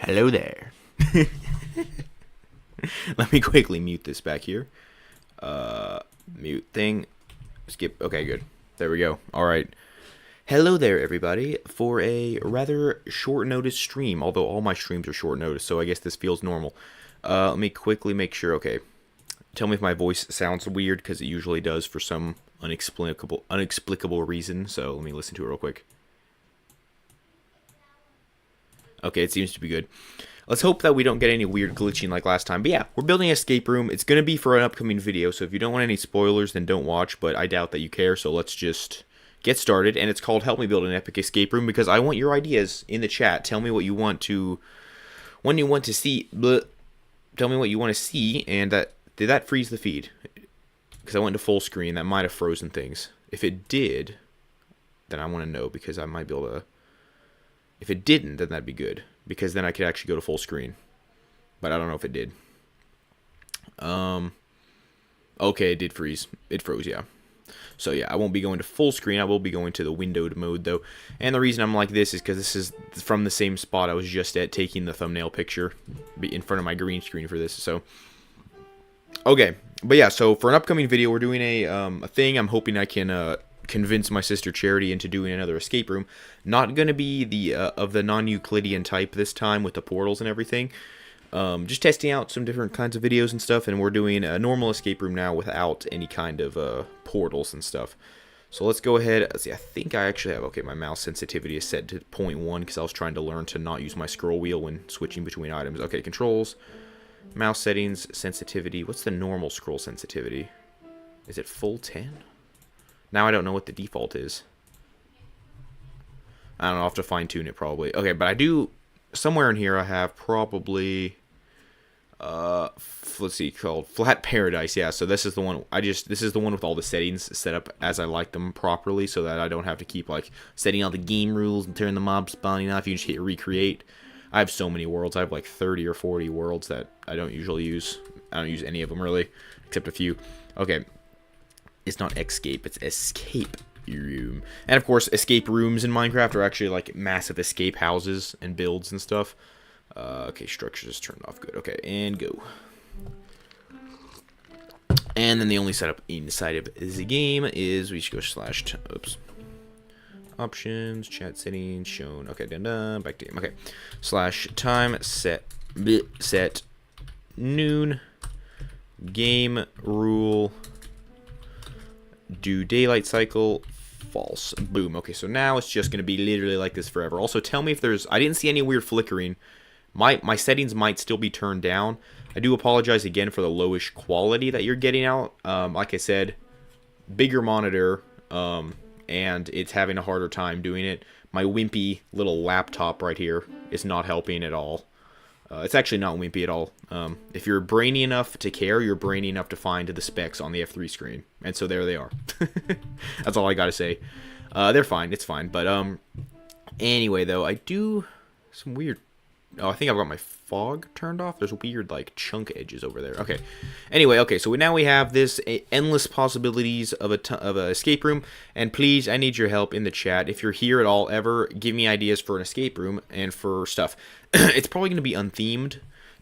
Hello there. Let me quickly mute this back here. Mute thing. Skip. Okay, good. There we go. All right. Hello there, everybody, for a rather short notice stream, although all my streams are short notice, so I guess this feels normal. Let me quickly make sure. Okay. Tell me if my voice sounds weird, because it usually does for some unexplicable reason, so let me listen to it real quick. Okay, it seems to be good. Let's hope that we don't get any weird glitching like last time. But yeah, we're building an escape room. It's going to be for an upcoming video, so if you don't want any spoilers, then don't watch, but I doubt that you care, so let's just get started. And it's called Help Me Build an Epic Escape Room, because I want your ideas in the chat. Tell me what you want to... When you want to see... Bleh, tell me what you want to see, and did that freeze the feed? Because I went to full screen. That might have frozen things. If it did, then I want to know, because I might be able to... If it didn't, then that'd be good, because then I could actually go to full screen. But I don't know if it did. Okay, it did freeze. It froze, yeah. So yeah, I won't be going to full screen. I will be going to the windowed mode, though. And the reason I'm like this is because this is from the same spot I was just at taking the thumbnail picture in front of my green screen for this. So, okay. But yeah, so for an upcoming video, we're doing a thing. I'm hoping I can... convince my sister Charity into doing another escape room. Not gonna be the of the non-Euclidean type this time with the portals and everything. Just testing out some different kinds of videos and stuff, and we're doing a normal escape room now without any kind of portals and stuff. So let's go ahead. Let's see, I think I actually have, okay, my mouse sensitivity is set to 0.1 because I was trying to learn to not use my scroll wheel when switching between items. Okay, controls, mouse settings, sensitivity. What's the normal scroll sensitivity? Is it full 10? Now I don't know what the default is. I don't know, I'll have to fine tune it probably. Okay, but I do, somewhere in here I have probably, let's see, called Flat Paradise. Yeah, so this is the one, this is the one with all the settings set up as I like them properly, so that I don't have to keep like setting all the game rules and turn the mob spawning off. You just hit recreate. I have so many worlds. I have like 30 or 40 worlds that I don't usually use. I don't use any of them really, except a few. Okay. It's not escape, it's escape room. And of course, escape rooms in Minecraft are actually like massive escape houses and builds and stuff. Okay, structure is turned off. Good. Okay, and go. And then the only setup inside of the game is we should go slash. Oops. Options, chat settings shown. Okay, done. Back to game. Okay, slash time set noon game rule. Do daylight cycle false. Boom. Okay, so now it's just going to be literally like this forever. Also, tell me if there's... I didn't see any weird flickering. My settings might still be turned down. I do apologize again for the lowish quality that you're getting out. Like I said, bigger monitor, and it's having a harder time doing it. My wimpy little laptop right here is not helping at all. It's actually not wimpy at all. If you're brainy enough to care, you're brainy enough to find the specs on the F3 screen. And so there they are. That's all I gotta say. They're fine. It's fine. But, anyway, though, I do some weird... Oh, I think I've got my fog turned off. There's weird, like, chunk edges over there. Okay. Anyway, okay, so now we have this endless possibilities of a escape room. And please, I need your help in the chat. If you're here at all ever, give me ideas for an escape room and for stuff. It's probably going to be unthemed.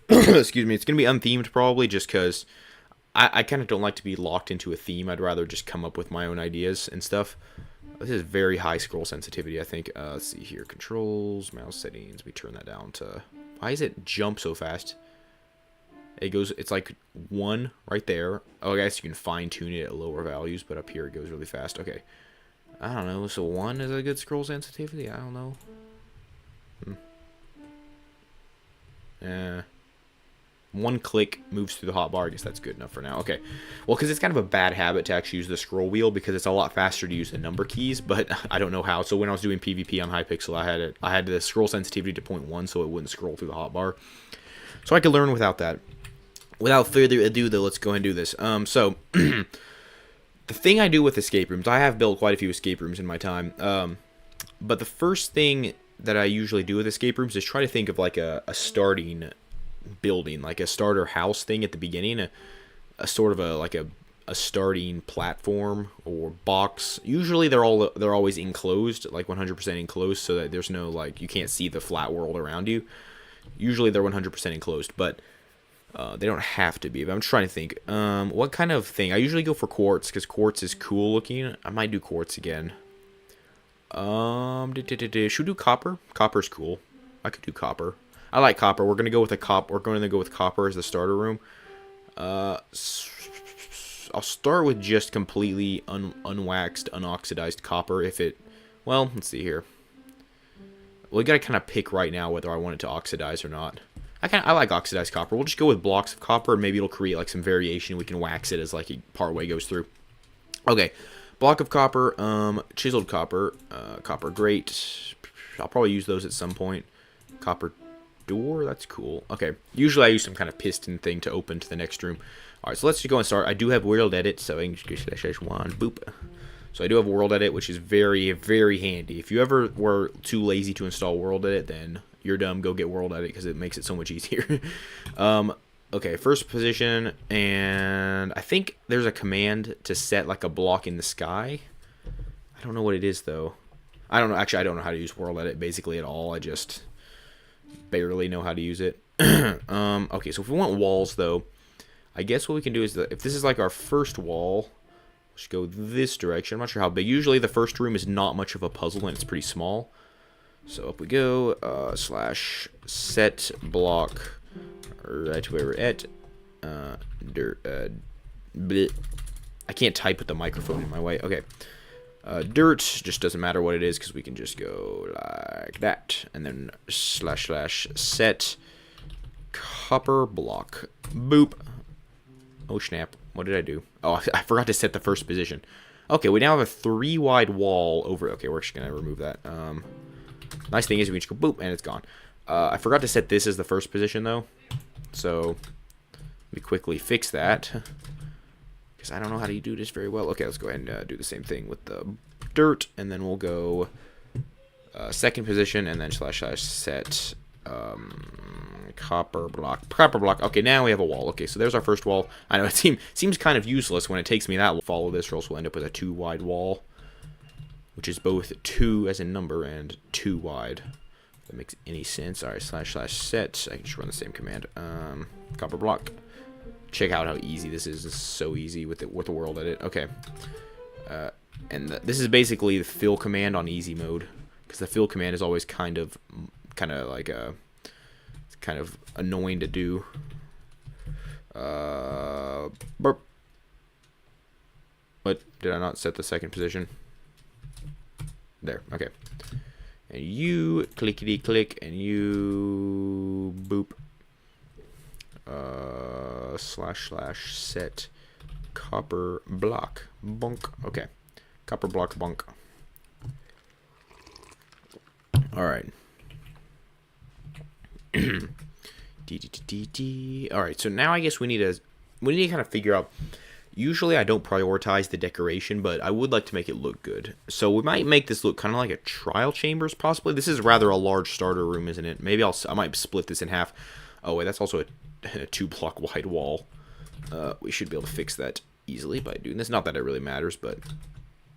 Excuse me. It's going to be unthemed probably just because I kind of don't like to be locked into a theme. I'd rather just come up with my own ideas and stuff. This is very high scroll sensitivity, I think. Let's see here. Controls, mouse settings. We turn that down to... Why is it jump so fast? It goes... It's like 1 right there. Oh, I guess you can fine-tune it at lower values, but up here it goes really fast. Okay. I don't know. So 1 is a good scroll sensitivity? I don't know. One click moves through the hotbar. I guess that's good enough for now. Okay. Well, because it's kind of a bad habit to actually use the scroll wheel because it's a lot faster to use the number keys, but I don't know how. So when I was doing PvP on Hypixel, I had the scroll sensitivity to 0.1 so it wouldn't scroll through the hotbar. So I could learn without that. Without further ado, though, let's go ahead and do this. So the thing I do with escape rooms, I have built quite a few escape rooms in my time. But the first thing that I usually do with escape rooms is try to think of like a starting building, like a starter house thing at the beginning, a sort of a starting platform or box. Usually they're always enclosed, like 100% enclosed, so that there's no, like, you can't see the flat world around you. Usually they're 100% enclosed, but they don't have to be. But I'm trying to think. What kind of thing? I usually go for quartz because quartz is cool looking. I might do quartz again. Should we do copper? Copper's cool. I could do copper. I like copper. We're gonna go with We're going to go with copper as the starter room. I'll start with just completely unwaxed, unoxidized copper. If it, well, let's see here. Well, we gotta kind of pick right now whether I want it to oxidize or not. I like oxidized copper. We'll just go with blocks of copper, and maybe it'll create like some variation. We can wax it as like a part way goes through. Okay, block of copper, chiseled copper, copper grate. I'll probably use those at some point. Copper door, that's cool. Okay, usually I use some kind of piston thing to open to the next room. All right, so let's just go and start. I do have world edit, so I can just go /1, boop. So I do have world edit, which is very, very handy. If you ever were too lazy to install world edit, then you're dumb. Go get world edit because it makes it so much easier. Okay, first position, and I think there's a command to set like a block in the sky. I don't know what it is though. I don't know. Actually, I don't know how to use world edit basically at all. I just barely know how to use it. Okay, so if we want walls though, I guess what we can do is that if this is like our first wall, let's go this direction. I'm not sure how big. Usually the first room is not much of a puzzle and it's pretty small. So up we go, slash set block right where we're at. Bleh. I can't type with the microphone in my way. Okay. Dirt just doesn't matter what it is because we can just go like that. And then slash set copper block. Boop. Oh, snap. What did I do? Oh, I forgot to set the first position. Okay, we now have a 3 wide wall over. Okay, we're just going to remove that. Nice thing is we can just go boop and it's gone. I forgot to set this as the first position though. So we quickly fix that. Because I don't know how to do this very well. Okay, let's go ahead and do the same thing with the dirt. And then we'll go second position and then slash set copper block. Copper block. Okay, now we have a wall. Okay, so there's our first wall. I know it seems kind of useless when it takes me that long. Follow this or else we'll end up with a 2 wide wall. Which is both 2 as in number and 2 wide. If that makes any sense. Alright, slash set. I can just run the same command. Copper block. Check out how easy this is. This is so easy with the world edit. Okay. This is basically the fill command on easy mode. Because the fill command is always kind of like it's kind of annoying to do. Burp. What? Did I not set the second position? There, okay. And you clickety click and you boop. Slash set copper block bunk. Okay. Copper block bunk. Alright. Alright, so now I guess we need to kind of figure out. Usually I don't prioritize the decoration, but I would like to make it look good. So we might make this look kind of like a trial chambers, possibly. This is rather a large starter room, isn't it? Maybe I might split this in half. Oh, wait, that's also a 2 block wide wall. We should be able to fix that easily by doing this. Not that it really matters, but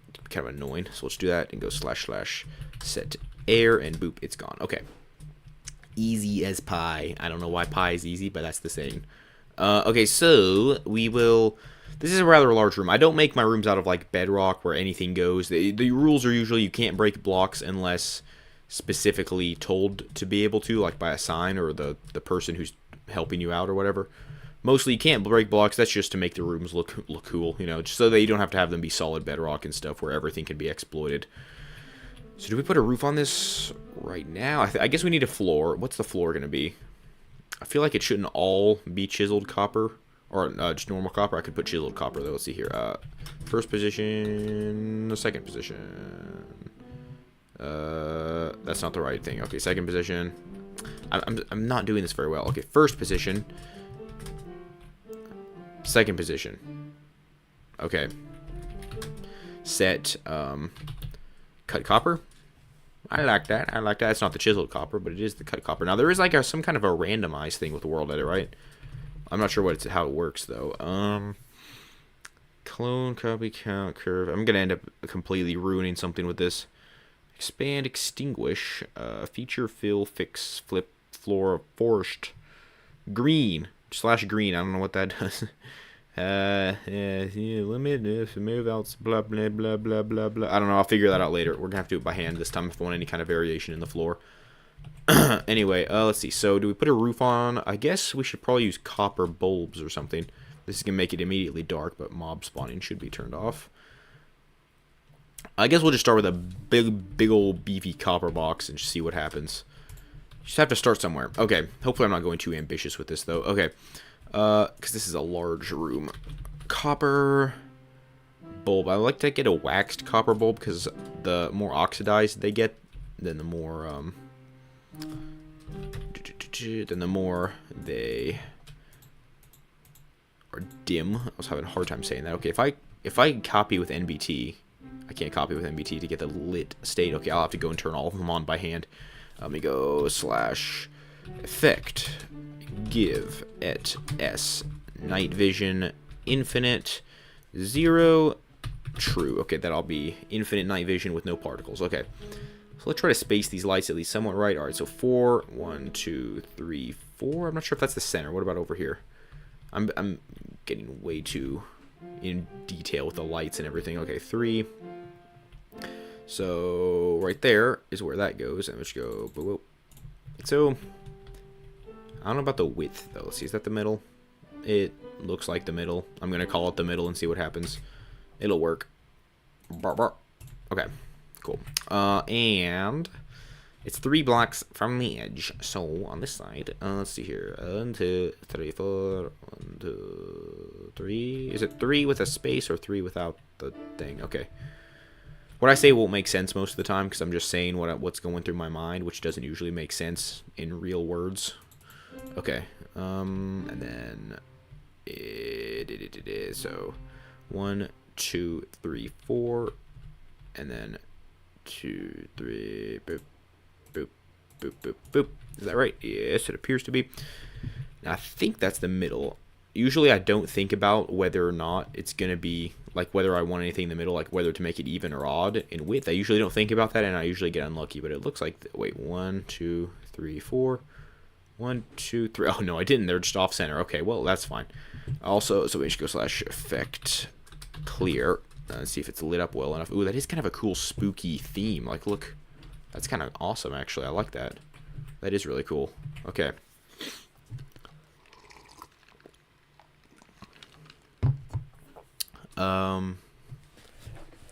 it's kind of annoying. So let's do that and go slash set air and boop, it's gone. Okay. Easy as pie. I don't know why pie is easy, but that's the saying. Okay, so we will... This is a rather large room. I don't make my rooms out of like bedrock where anything goes. The rules are usually you can't break blocks unless specifically told to be able to, like by a sign or the person who's helping you out or whatever. Mostly you can't break blocks. That's just to make the rooms look cool, you know, just so that you don't have to have them be solid bedrock and stuff where everything can be exploited. So do we put a roof on this right now? I guess we need a floor. What's the floor going to be? I feel like it shouldn't all be chiseled copper. Or just normal copper. I could put chiseled copper though. Let's see here. First position, second position. That's not the right thing. Okay, second position. I'm not doing this very well. Okay, first position. Second position. Okay. Set cut copper. I like that. I like that. It's not the chiseled copper, but it is the cut copper. Now there is like some kind of a randomized thing with the world edit, right? I'm not sure how it works though. Clone, copy, count, curve. I'm gonna end up completely ruining something with this. Expand, extinguish, feature, fill, fix, flip, floor of forest. Green. Slash green. I don't know what that does. Limit if move out, blah, blah, blah, blah, blah, blah. I don't know. I'll figure that out later. We're going to have to do it by hand this time if we want any kind of variation in the floor. Anyway, let's see. So, do we put a roof on? I guess we should probably use copper bulbs or something. This is going to make it immediately dark, but mob spawning should be turned off. I guess we'll just start with a big old beefy copper box and just see what happens. Just have to start somewhere. Okay. Hopefully I'm not going too ambitious with this, though. Okay. Because this is a large room. Copper bulb. I like to get a waxed copper bulb because the more oxidized they get, then the more they are dim. I was having a hard time saying that. Okay, if I copy with NBT, I can't copy with NBT to get the lit state. Okay, I'll have to go and turn all of them on by hand. Let me go / effect. Give et s night vision infinite 0 true. Okay, that'll be infinite night vision with no particles. Okay, so let's try to space these lights at least somewhat right. All right, so 4 1 2 3 4. I'm not sure if that's the center. What about over here? I'm getting way too in detail with the lights and everything. Okay, 3. So right there is where that goes, and let's go. Whoa. So I don't know about the width, though. Let's see, is that the middle? It looks like the middle. I'm going to call it the middle and see what happens. It'll work. Okay, cool. And it's 3 blocks from the edge. So, on this side, let's see here. 1, 2, 3, 4. 1, 2, 3. Is it 3 with a space or 3 without the thing? Okay. What I say won't make sense most of the time because I'm just saying what's going through my mind, which doesn't usually make sense in real words. Okay, and then so 1, 2, 3, 4, and then 2, 3, boop, boop, boop, boop, boop. Is that right? Yes, it appears to be. Now, I think that's the middle. Usually, I don't think about whether or not it's gonna be like whether I want anything in the middle, like whether to make it even or odd in width. I usually don't think about that, and I usually get unlucky. But it looks like wait, 1, 2, 3, 4. 1, 2, 3. Oh, no, I didn't. They're just off center. Okay, well, that's fine. Also, so we should go / effect clear. Let's see if it's lit up well enough. Ooh, that is kind of a cool spooky theme. Like, look. That's kind of awesome, actually. I like that. That is really cool. Okay.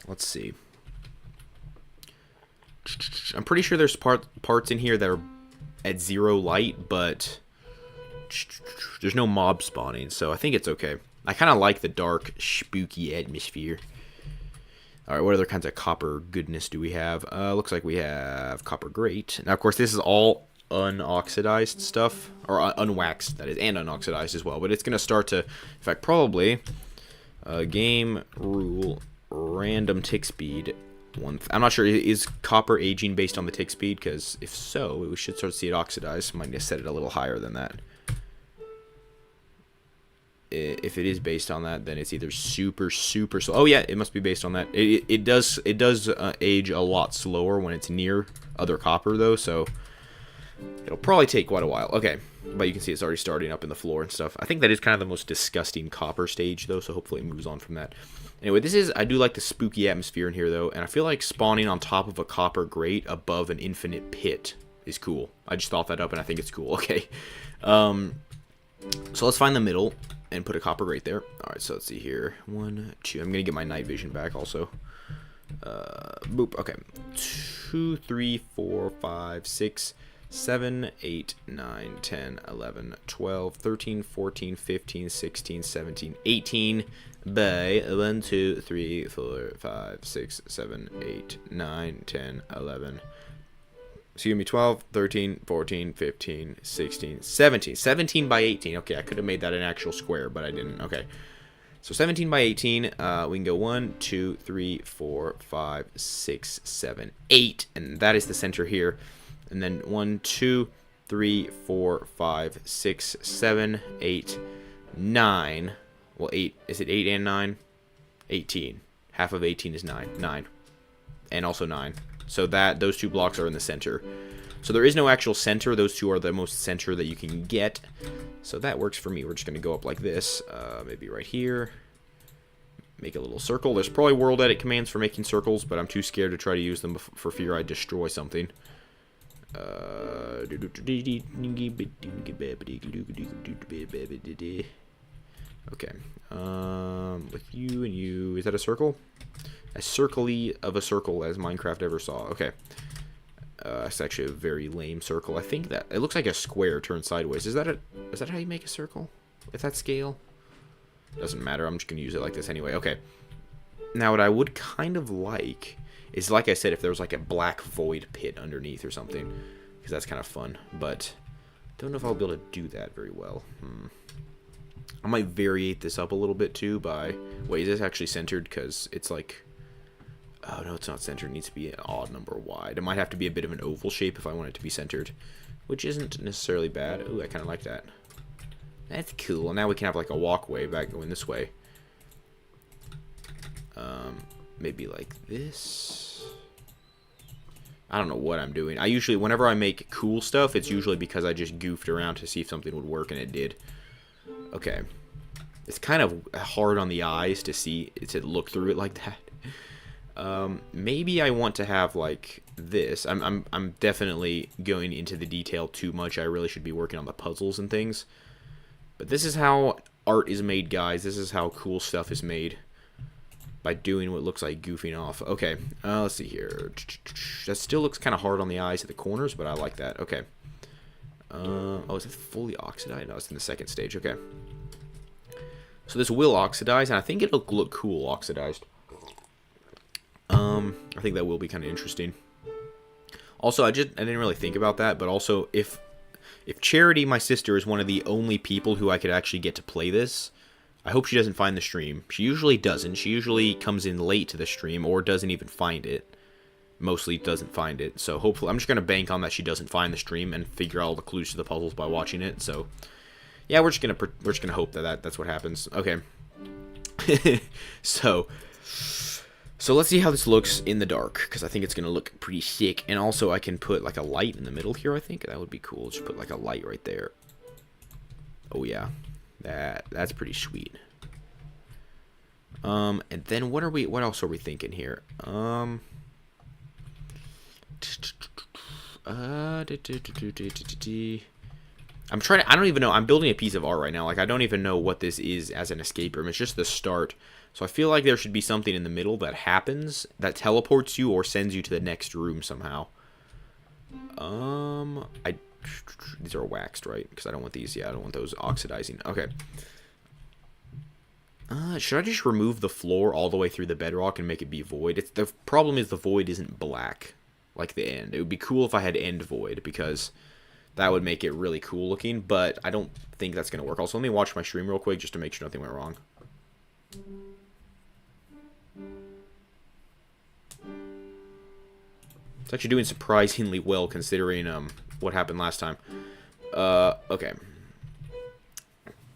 Let's see. I'm pretty sure there's parts in here that are at 0 light, but there's no mob spawning, so I think it's okay. I kind of like the dark, spooky atmosphere. Alright, what other kinds of copper goodness do we have? Looks like we have copper grate. Now, of course, this is all unoxidized stuff, or unwaxed, that is, and unoxidized as well, but it's going to start to, in fact, probably, game rule, random tick speed. I'm not sure, is copper aging based on the tick speed? Because if so, we should start to see it oxidize. Might need to set it a little higher than that. If it is based on that, then it's either super slow. Oh yeah, it must be based on that. It does age a lot slower when it's near other copper though, so it'll probably take quite a while. Okay, but you can see it's already starting up in the floor and stuff. I think that is kind of the most disgusting copper stage though, so hopefully it moves on from that. Anyway, I do like the spooky atmosphere in here, though, and I feel like spawning on top of a copper grate above an infinite pit is cool. I just thought that up, and I think it's cool. Okay. So let's find the middle and put a copper grate there. All right, so let's see here. 1, 2. I'm going to get my night vision back also. Boop. Okay. 2, 3, 4, 5, 6, 7, 8, 9, 10, 11, 12, 13, 14, 15, 16, 17, 18 by 1, 2, 3, 4, 5, 6, 7, 8, 9, 10, 11. Excuse me, 12, 13, 14, 15, 16, 17. 17 by 18. Okay, I could have made that an actual square, but I didn't. Okay. So 17 by 18, we can go 1, 2, 3, 4, 5, 6, 7, 8. And that is the center here. And then 1, 2, 3, 4, 5, 6, 7, 8, 9. Well, 8. Is it 8 and 9? 18. Half of 18 is 9. 9. And also 9. So those 2 blocks are in the center. So there is no actual center. Those two are the most center that you can get. So that works for me. We're just going to go up like this. Maybe right here. Make a little circle. There's probably world edit commands for making circles, but I'm too scared to try to use them for fear I destroy something. Okay. With you and you. Is that a circle? As circle-y of a circle as Minecraft ever saw. Okay. It's actually a very lame circle. I think that it looks like a square turned sideways. Is that how you make a circle? With that scale? Doesn't matter. I'm just gonna use it like this anyway. Okay. Now what I would kind of like is, like I said, if there was like a black void pit underneath or something, because that's kind of fun. But don't know if I'll be able to do that very well. I might variate this up a little bit too by... Wait, is this actually centered? Because it's like... Oh, no, it's not centered. It needs to be an odd number wide. It might have to be a bit of an oval shape if I want it to be centered, which isn't necessarily bad. Ooh, I kind of like that. That's cool. Now we can have like a walkway back going this way. Maybe like this. I don't know what I'm doing. I usually, whenever I make cool stuff, it's usually because I just goofed around to see if something would work, and it did. Okay. It's kind of hard on the eyes to see, to look through it like that. Maybe I want to have like this. I'm definitely going into the detail too much. I really should be working on the puzzles and things. But this is how art is made, guys. This is how cool stuff is made. By doing what looks like goofing off. Okay, let's see here. That still looks kind of hard on the eyes at the corners, but I like that. Okay. Oh, is it fully oxidized? No, it's in the second stage. Okay. So this will oxidize, and I think it'll look cool oxidized. I think that will be kind of interesting. Also, I didn't really think about that, but also if Charity, my sister, is one of the only people who I could actually get to play this, I hope she doesn't find the stream. She usually doesn't. She usually comes in late to the stream or doesn't even find it. Mostly doesn't find it. So hopefully, I'm just going to bank on that she doesn't find the stream and figure out all the clues to the puzzles by watching it. So yeah, we're just going to hope that's what happens. Okay. So let's see how this looks in the dark, because I think it's going to look pretty sick. And also I can put like a light in the middle here, I think. That would be cool. Just put like a light right there. Oh yeah. That's pretty sweet. And then what else are we thinking here? I'm trying to, I don't even know. I'm building a piece of art right now. Like, I don't even know what this is as an escape room. It's just the start. So I feel like there should be something in the middle that happens that teleports you or sends you to the next room somehow. These are waxed, right? Because I don't want these. Yeah, I don't want those oxidizing. Okay. Should I just remove the floor all the way through the bedrock and make it be void? The problem is the void isn't black, like the end. It would be cool if I had end void, because that would make it really cool looking, but I don't think that's going to work. Also, let me watch my stream real quick just to make sure nothing went wrong. It's actually doing surprisingly well considering what happened last time. Okay.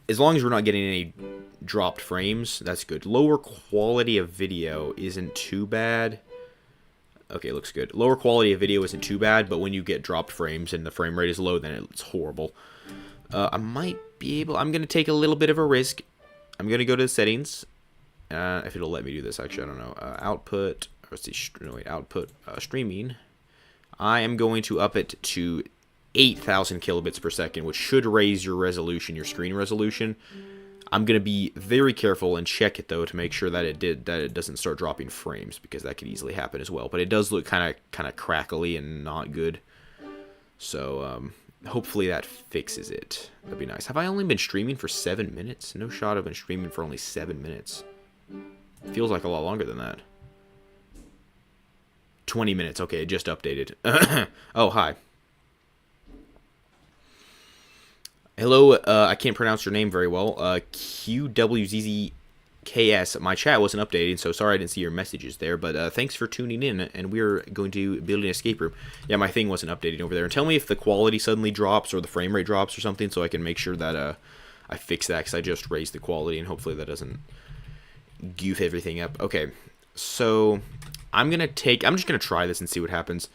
As long as we're not getting any dropped frames, that's good. Lower quality of video isn't too bad. Okay, looks good. Lower quality of video isn't too bad, but when you get dropped frames and the frame rate is low, then it's horrible. I might be able... I'm going to take a little bit of a risk. I'm going to go to the settings. If it'll let me do this, actually, I don't know. Output... Let's see. No, wait, output streaming. I am going to up it to 8,000 kilobits per second, which should raise your resolution, your screen resolution. I'm going to be very careful and check it, though, to make sure that it doesn't start dropping frames, because that could easily happen as well. But it does look kind of crackly and not good. So, hopefully that fixes it. That'd be nice. Have I only been streaming for 7 minutes? No shot I've been streaming for only 7 minutes. Feels like a lot longer than that. 20 minutes. Okay, it just updated. Oh, hi. Hello, I can't pronounce your name very well. QWZZKS. My chat wasn't updating, so sorry I didn't see your messages there. But thanks for tuning in, and we're going to build an escape room. Yeah, my thing wasn't updating over there. And tell me if the quality suddenly drops or the frame rate drops or something, so I can make sure that I fix that, because I just raised the quality, and hopefully that doesn't goof everything up. Okay, so I'm just gonna try this and see what happens.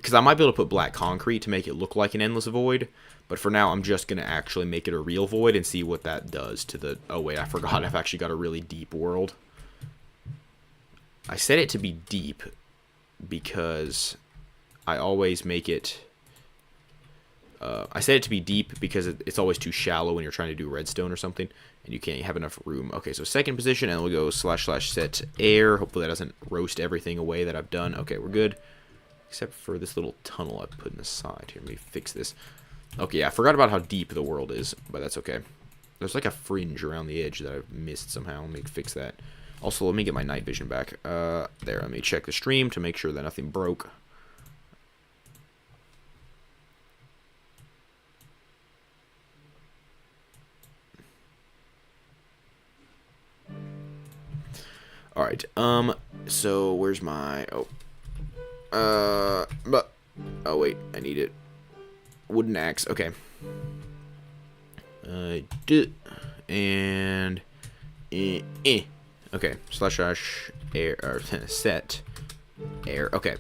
because I might be able to put black concrete to make it look like an endless void, but for now I'm just going to actually make it a real void and see what that does to the... Oh wait, I forgot I've actually got a really deep world. I set it to be deep because I always make it... I set it to be deep because it's always too shallow when you're trying to do redstone or something, and you can't have enough room. Okay, so second position, and we'll go / set air. Hopefully that doesn't roast everything away that I've done. Okay, we're good. Except for this little tunnel I put in the side. Here, let me fix this. Okay, yeah, I forgot about how deep the world is, but that's okay. There's like a fringe around the edge that I've missed somehow. Let me fix that. Also, let me get my night vision back. There, let me check the stream to make sure that nothing broke. Alright, so where's my... but... Oh, wait, I need it. Wooden axe, okay. And... Okay, / air, or set air, okay.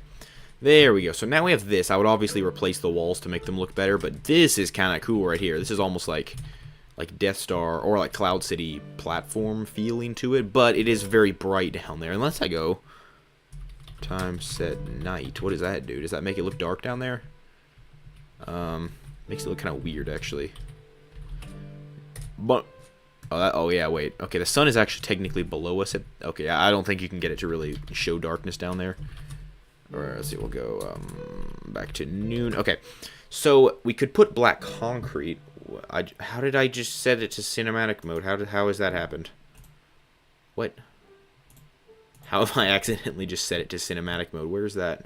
There we go. So now we have this. I would obviously replace the walls to make them look better, but this is kind of cool right here. This is almost like Death Star or like Cloud City platform feeling to it, but it is very bright down there. Unless I go time set night. What does that do? Does that make it look dark down there? Makes it look kind of weird actually. But oh yeah, wait. Okay, the sun is actually technically below us. Okay, I don't think you can get it to really show darkness down there. Or let's see, we'll go back to noon. Okay, so we could put black concrete. How did I just set it to cinematic mode? How has that happened? What? How have I accidentally just set it to cinematic mode? Where's that?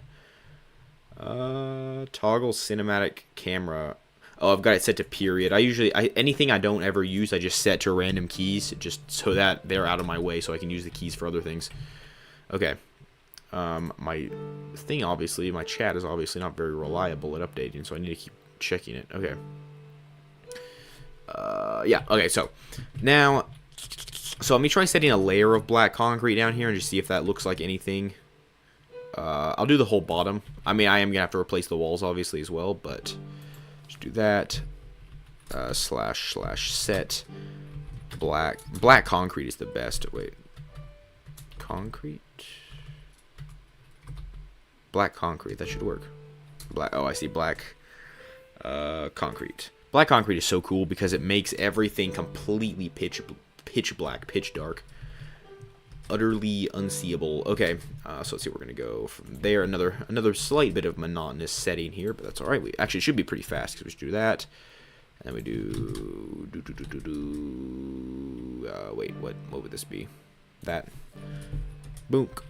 Toggle cinematic camera. Oh, I've got it set to period. Anything I don't ever use, I just set to random keys, just so that they're out of my way, so I can use the keys for other things. Okay. My thing, obviously, my chat is obviously not very reliable at updating, so I need to keep checking it. Okay. Yeah, okay, so now, let me try setting a layer of black concrete down here and just see if that looks like anything. I'll do the whole bottom. I mean, I am gonna have to replace the walls, obviously, as well, but just do that. / set black concrete is the best. Wait, concrete, black concrete, that should work. Oh, I see, black concrete. Black concrete is so cool because it makes everything completely pitch black, pitch dark, utterly unseeable. Okay, so let's see, we're gonna go from there. Another slight bit of monotonous setting here, but that's all right. We actually should be pretty fast because we should do that, and then we do wait, what would this be? That boonk,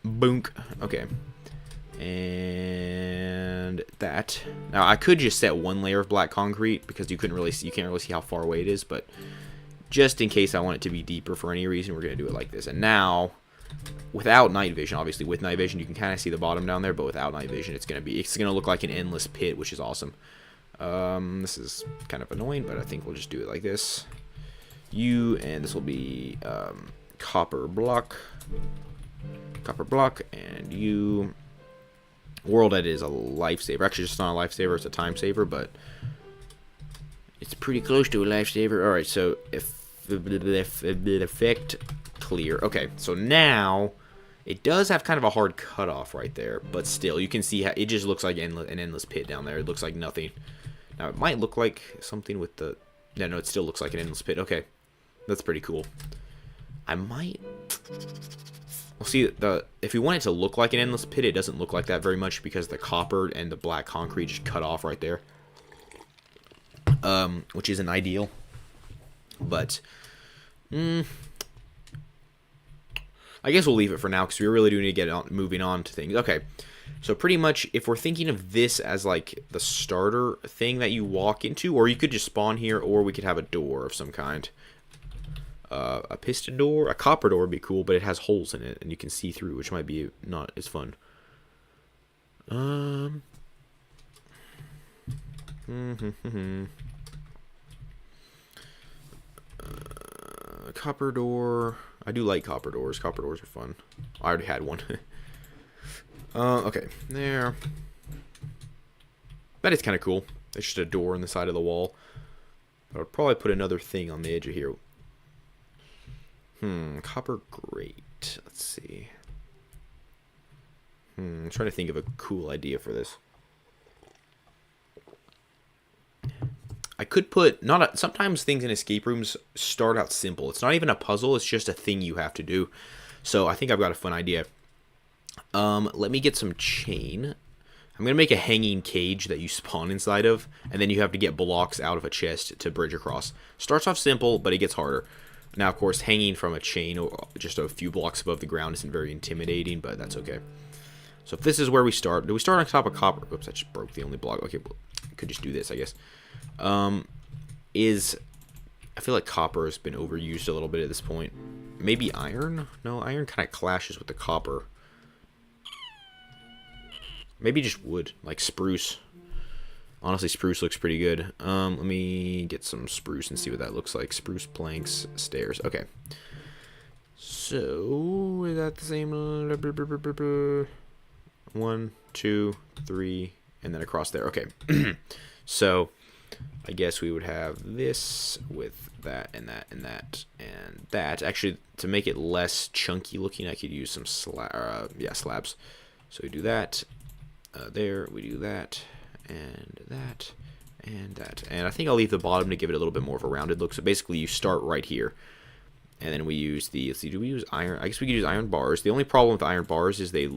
boonk. Okay. And that. Now I could just set one layer of black concrete because you can't really see how far away it is, but just in case I want it to be deeper for any reason, we're gonna do it like this. And now, without night vision, obviously with night vision you can kind of see the bottom down there, but without night vision it's gonna look like an endless pit, which is awesome. This is kind of annoying, but I think we'll just do it like this. And this will be copper block, and you. World Edit is a lifesaver. Actually, it's not a lifesaver, it's a time saver, but it's pretty close to a lifesaver. Alright, so effect clear. Okay, so now it does have kind of a hard cutoff right there, but still, you can see how it just looks like an endless pit down there. It looks like nothing. Now, it might look like something with the... No, it still looks like an endless pit. Okay, that's pretty cool. I might... Well, see, if we want it to look like an endless pit, it doesn't look like that very much because the copper and the black concrete just cut off right there. Which isn't ideal. But, I guess we'll leave it for now because we really do need to get moving on to things. Okay, so pretty much if we're thinking of this as like the starter thing that you walk into, or you could just spawn here, or we could have a door of some kind. A piston door, a copper door would be cool, but it has holes in it and you can see through, which might be not as fun. Copper door. I do like copper doors. Copper doors are fun. I already had one. Okay, there. That is kind of cool. It's just a door in the side of the wall. I'll probably put another thing on the edge of here. Copper grate. Let's see. I'm trying to think of a cool idea for this. I could put sometimes things in escape rooms start out simple. It's not even a puzzle, it's just a thing you have to do. So I think I've got a fun idea. Let me get some chain. I'm going to make a hanging cage that you spawn inside of, and then you have to get blocks out of a chest to bridge across. Starts off simple, but it gets harder. Now, of course, hanging from a chain just a few blocks above the ground isn't very intimidating, but that's okay. So if this is where we start, do we start on top of copper? Oops, I just broke the only block. Okay, well, I could just do this, I guess. I feel like copper has been overused a little bit at this point. Maybe iron? No, iron kind of clashes with the copper. Maybe just wood, like spruce. Honestly, spruce looks pretty good. Let me get some spruce and see what that looks like. Spruce planks, stairs. Okay. So, is that the same? 1, 2, 3, and then across there. Okay. So, I guess we would have this with that and that and that and that. Actually, to make it less chunky looking, I could use some slabs. So we do that. There, we do that, and that, and that. And I think I'll leave the bottom to give it a little bit more of a rounded look. So basically, you start right here. And then we use the, let's see, do we use iron? I guess we could use iron bars. The only problem with iron bars is they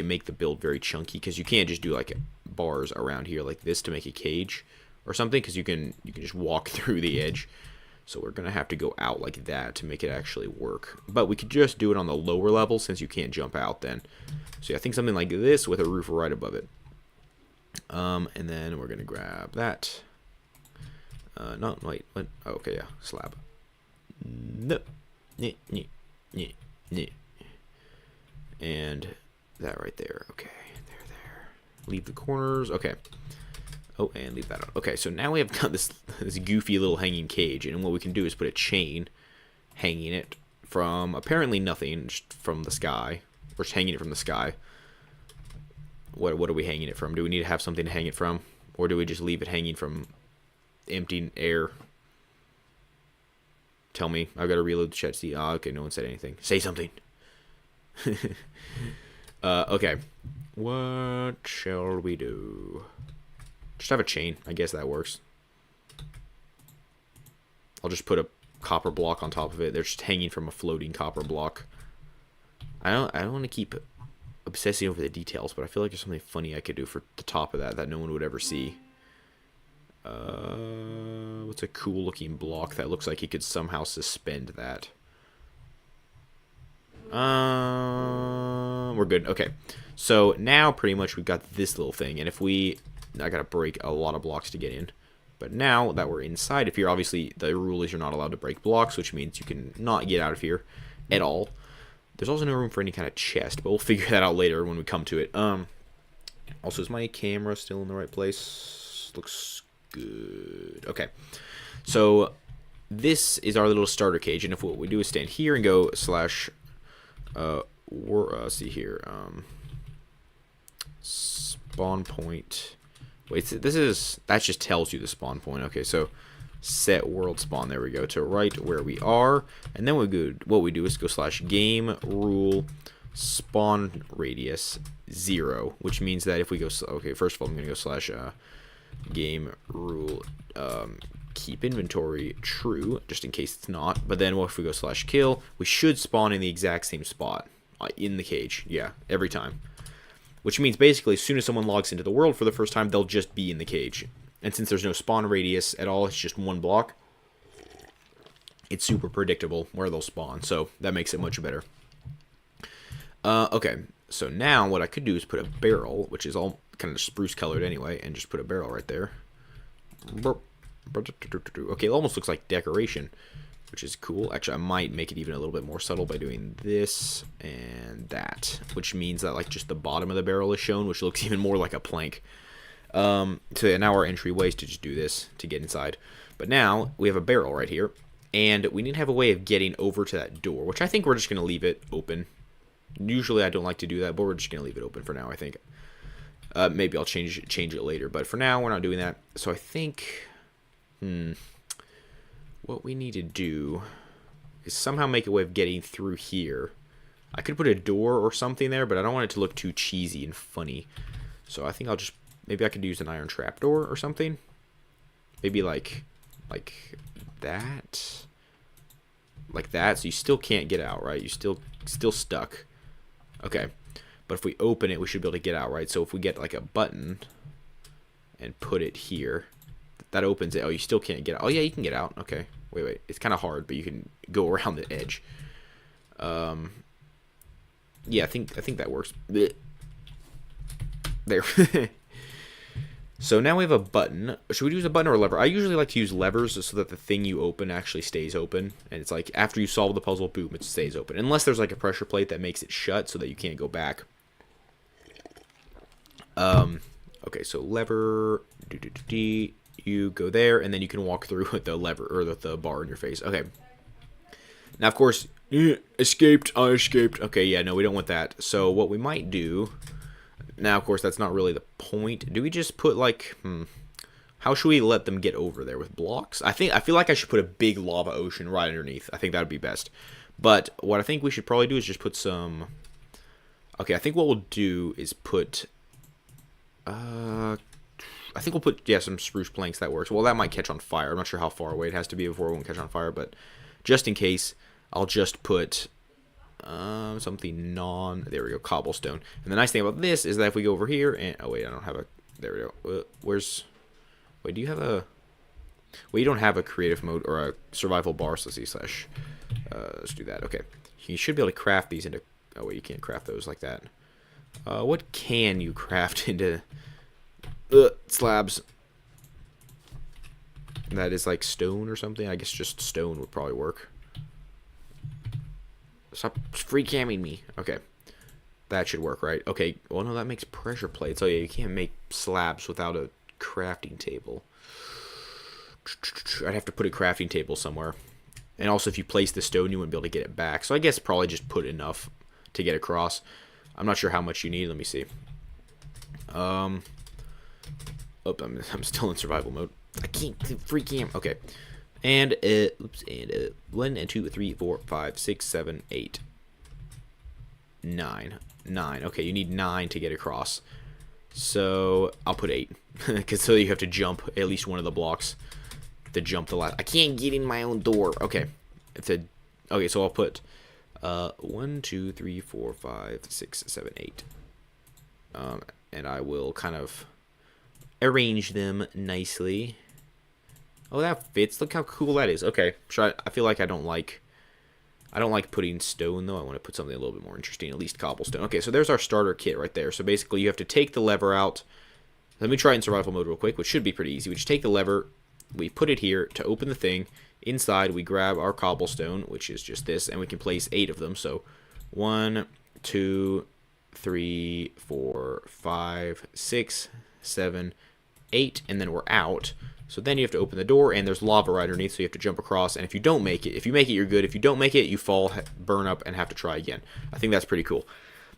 make the build very chunky, because you can't just do like bars around here like this to make a cage or something, because you can just walk through the edge. So we're going to have to go out like that to make it actually work. But we could just do it on the lower level since you can't jump out then. So I think something like this with a roof right above it. And then we're going to grab that. No, wait, what? Oh, okay, yeah, slab. No. And that right there. Okay, there. Leave the corners. Okay. Oh, and leave that on. Okay, so now we have got this goofy little hanging cage, and what we can do is put a chain hanging it from apparently nothing, just from the sky. We're just hanging it from the sky. What are we hanging it from? Do we need to have something to hang it from, or do we just leave it hanging from empty air? Tell me. I've got to reload the chat. See, okay, no one said anything. Say something. Okay. What shall we do? Just have a chain. I guess that works. I'll just put a copper block on top of it. They're just hanging from a floating copper block. I don't want to keep obsessing over the details, but I feel like there's something funny I could do for the top of that no one would ever see. What's a cool looking block that looks like you could somehow suspend that? We're good. Okay. So now pretty much we've got this little thing, and I gotta break a lot of blocks to get in. But now that we're inside of here, obviously the rule is you're not allowed to break blocks, which means you can not get out of here at all. There's also no room for any kind of chest, but we'll figure that out later when we come to it. Also, is my camera still in the right place? Looks good. Okay. So this is our little starter cage, and if what we do is stand here and go slash see here, spawn point. Wait, that just tells you the spawn point. Okay, so set world spawn. There we go, to right where we are, and then what we do is go slash game rule spawn radius 0, which means that if we go, okay, first of all I'm gonna go slash game rule keep inventory true, just in case it's not. But then if we go slash kill, we should spawn in the exact same spot in the cage. Yeah, every time. Which means basically as soon as someone logs into the world for the first time, they'll just be in the cage. And since there's no spawn radius at all, it's just one block, it's super predictable where they'll spawn. So that makes it much better. Okay, so now what I could do is put a barrel, which is all kind of spruce colored anyway, and just put a barrel right there. Okay, it almost looks like decoration, which is cool. Actually, I might make it even a little bit more subtle by doing this and that, which means that like just the bottom of the barrel is shown, which looks even more like a plank. So now our entryway is to just do this to get inside. But now we have a barrel right here, and we need to have a way of getting over to that door, which I think we're just going to leave it open. Usually I don't like to do that, but we're just going to leave it open for now, I think. Maybe I'll change it later, but for now we're not doing that. So I think, what we need to do is somehow make a way of getting through here. I could put a door or something there, but I don't want it to look too cheesy and funny. So I think maybe I could use an iron trapdoor or something. Maybe like that. Like that, so you still can't get out, right? You still stuck. Okay. But if we open it, we should be able to get out, right? So if we get like a button and put it here, that opens it. Oh, you still can't get out. Oh yeah, you can get out. Okay. Wait. It's kind of hard, but you can go around the edge. Yeah, I think that works. Blech. There. So now we have a button. Should we use a button or a lever? I usually like to use levers so that the thing you open actually stays open. And it's like after you solve the puzzle, boom, it stays open. Unless there's like a pressure plate that makes it shut so that you can't go back. Okay, so lever. You go there, and then you can walk through with the lever or the bar in your face. Okay. Now, of course, escaped. I escaped. Okay, yeah, no, we don't want that. So what we might do. Now, of course, that's not really the point. Do we just put, like, how should we let them get over there? With blocks? I feel like I should put a big lava ocean right underneath. I think that would be best. But what I think we should probably do is just put some... Okay, I think what we'll do is put... I think we'll put, yeah, some spruce planks. That works. Well, that might catch on fire. I'm not sure how far away it has to be before it won't catch on fire. But just in case, I'll just put... something there we go, cobblestone. And the nice thing about this is that if we go over here and oh wait, I don't have a, there we go. Wait, do you have a, well, you don't have a creative mode or a survival bar, so let's see let's do that. Okay, you should be able to craft these into, oh wait, you can't craft those like that. What can you craft into slabs? That is like stone or something. I guess just stone would probably work. Stop free camming me. Okay. That should work, right? Okay. Well, no, that makes pressure plates. Oh, yeah, you can't make slabs without a crafting table. I'd have to put a crafting table somewhere. And also, if you place the stone, you wouldn't be able to get it back. So I guess probably just put enough to get across. I'm not sure how much you need. Let me see. Oh, I'm still in survival mode. I can't free cam. Okay. And, 1 and 2, 3, 4, 5, 6, 7, 8. 9. Okay, you need 9 to get across. So, I'll put 8. Because so you have to jump at least one of the blocks to jump the last. I can't get in my own door. Okay. Okay, so I'll put 1, 2, 3, 4, 5, 6, 7, 8. And I will kind of arrange them nicely. Oh, that fits. Look how cool that is. Okay, I feel like I don't like putting stone though. I want to put something a little bit more interesting, at least cobblestone. Okay, so there's our starter kit right there. So basically, you have to take the lever out. Let me try in survival mode real quick, which should be pretty easy. We just take the lever, we put it here to open the thing. Inside, we grab our cobblestone, which is just this, and we can place 8 of them. So 1, 2, 3, 4, 5, 6, 7, 8, and then we're out. So then you have to open the door, and there's lava right underneath, so you have to jump across. And if you don't make it, you're good. If you don't make it, you fall, burn up, and have to try again. I think that's pretty cool.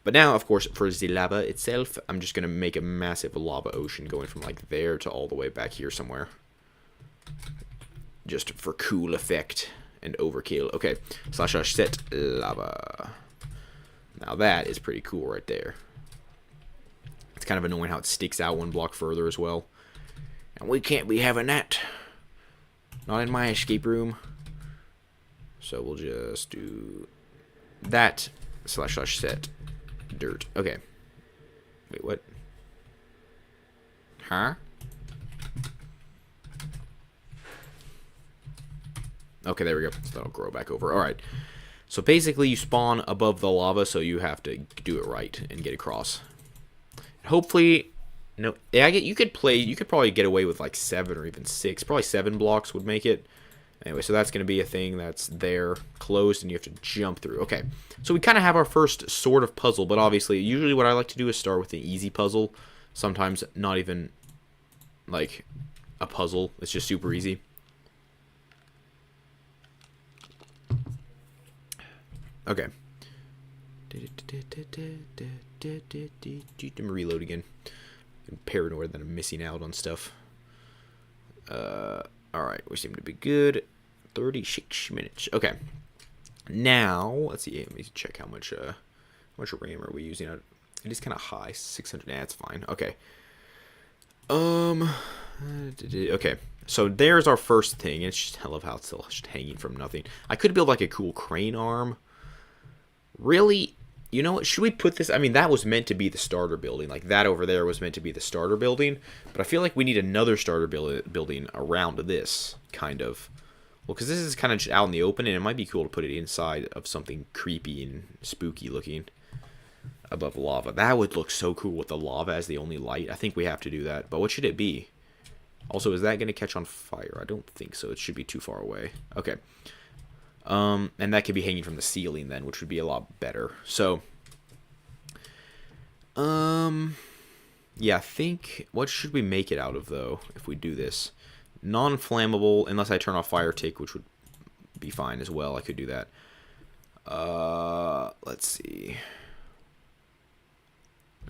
But now, of course, for the lava itself, I'm just going to make a massive lava ocean going from, like, there to all the way back here somewhere. Just for cool effect and overkill. Okay, / set lava. Now that is pretty cool right there. It's kind of annoying how it sticks out 1 block further as well. And we can't be having that. Not in my escape room. So we'll just do that / set dirt. Okay. Wait, what? Huh? Okay, there we go. So that'll grow back over. Alright. So basically you spawn above the lava, so you have to do it right and get across. Hopefully... No, yeah, you could probably get away with like 7 or even 6. Probably 7 blocks would make it. Anyway, so that's going to be a thing that's there, closed, and you have to jump through. Okay, so we kind of have our first sort of puzzle, but obviously, usually what I like to do is start with an easy puzzle. Sometimes not even, like, a puzzle. It's just super easy. Okay. Let me reload again. I'm paranoid that I'm missing out on stuff. Alright, we seem to be good. 36 minutes. Okay. Now, let's see. Let me check how much RAM are we using. It is kind of high. 600. Nah, it's fine. Okay. Okay. So there's our first thing. It's just, I love how it's still just hanging from nothing. I could build like a cool crane arm. Really? You know what? Should we put this? I mean, that was meant to be the starter building. Like, that over there was meant to be the starter building. But I feel like we need another starter building around this, kind of. Well, because this is kind of just out in the open, and it might be cool to put it inside of something creepy and spooky looking above lava. That would look so cool with the lava as the only light. I think we have to do that. But what should it be? Also, is that going to catch on fire? I don't think so. It should be too far away. Okay. And that could be hanging from the ceiling then, which would be a lot better. So, yeah, I think, what should we make it out of, though, if we do this? Non-flammable, unless I turn off fire tick, which would be fine as well. I could do that. Let's see.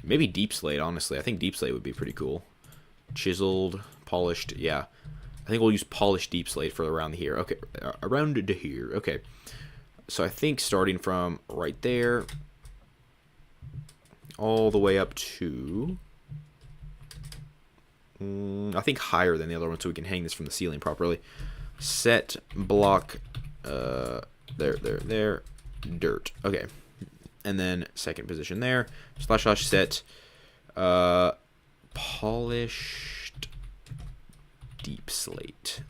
Maybe deep slate, honestly. I think deep slate would be pretty cool. Chiseled, polished, yeah. I think we'll use polished deep slate for around here. Okay, around to here. Okay. So I think starting from right there all the way up to I think higher than the other one so we can hang this from the ceiling properly. Set block there, dirt. Okay. And then second position there. / set polished deep slate.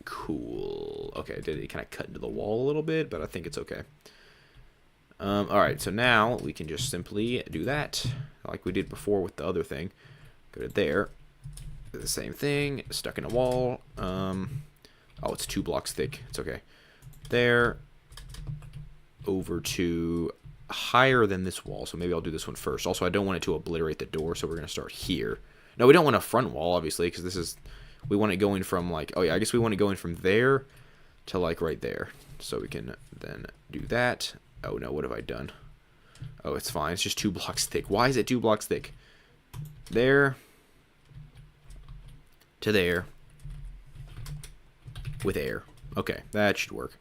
Cool. Okay, did it kind of cut into the wall a little bit, but I think it's okay. Alright, so now we can just simply do that like we did before with the other thing. Go to there. Do the same thing. Stuck in a wall. Oh, it's 2 blocks thick. It's okay. There. Over to higher than this wall, so maybe I'll do this one first. Also, I don't want it to obliterate the door, so we're going to start here. No, we don't want a front wall, obviously, because this is... We want it going from, like... Oh, yeah, I guess we want it going from there to, like, right there. So we can then do that. Oh, no, what have I done? Oh, it's fine. It's just 2 blocks thick. Why is it 2 blocks thick? There. To there. With air. Okay, that should work.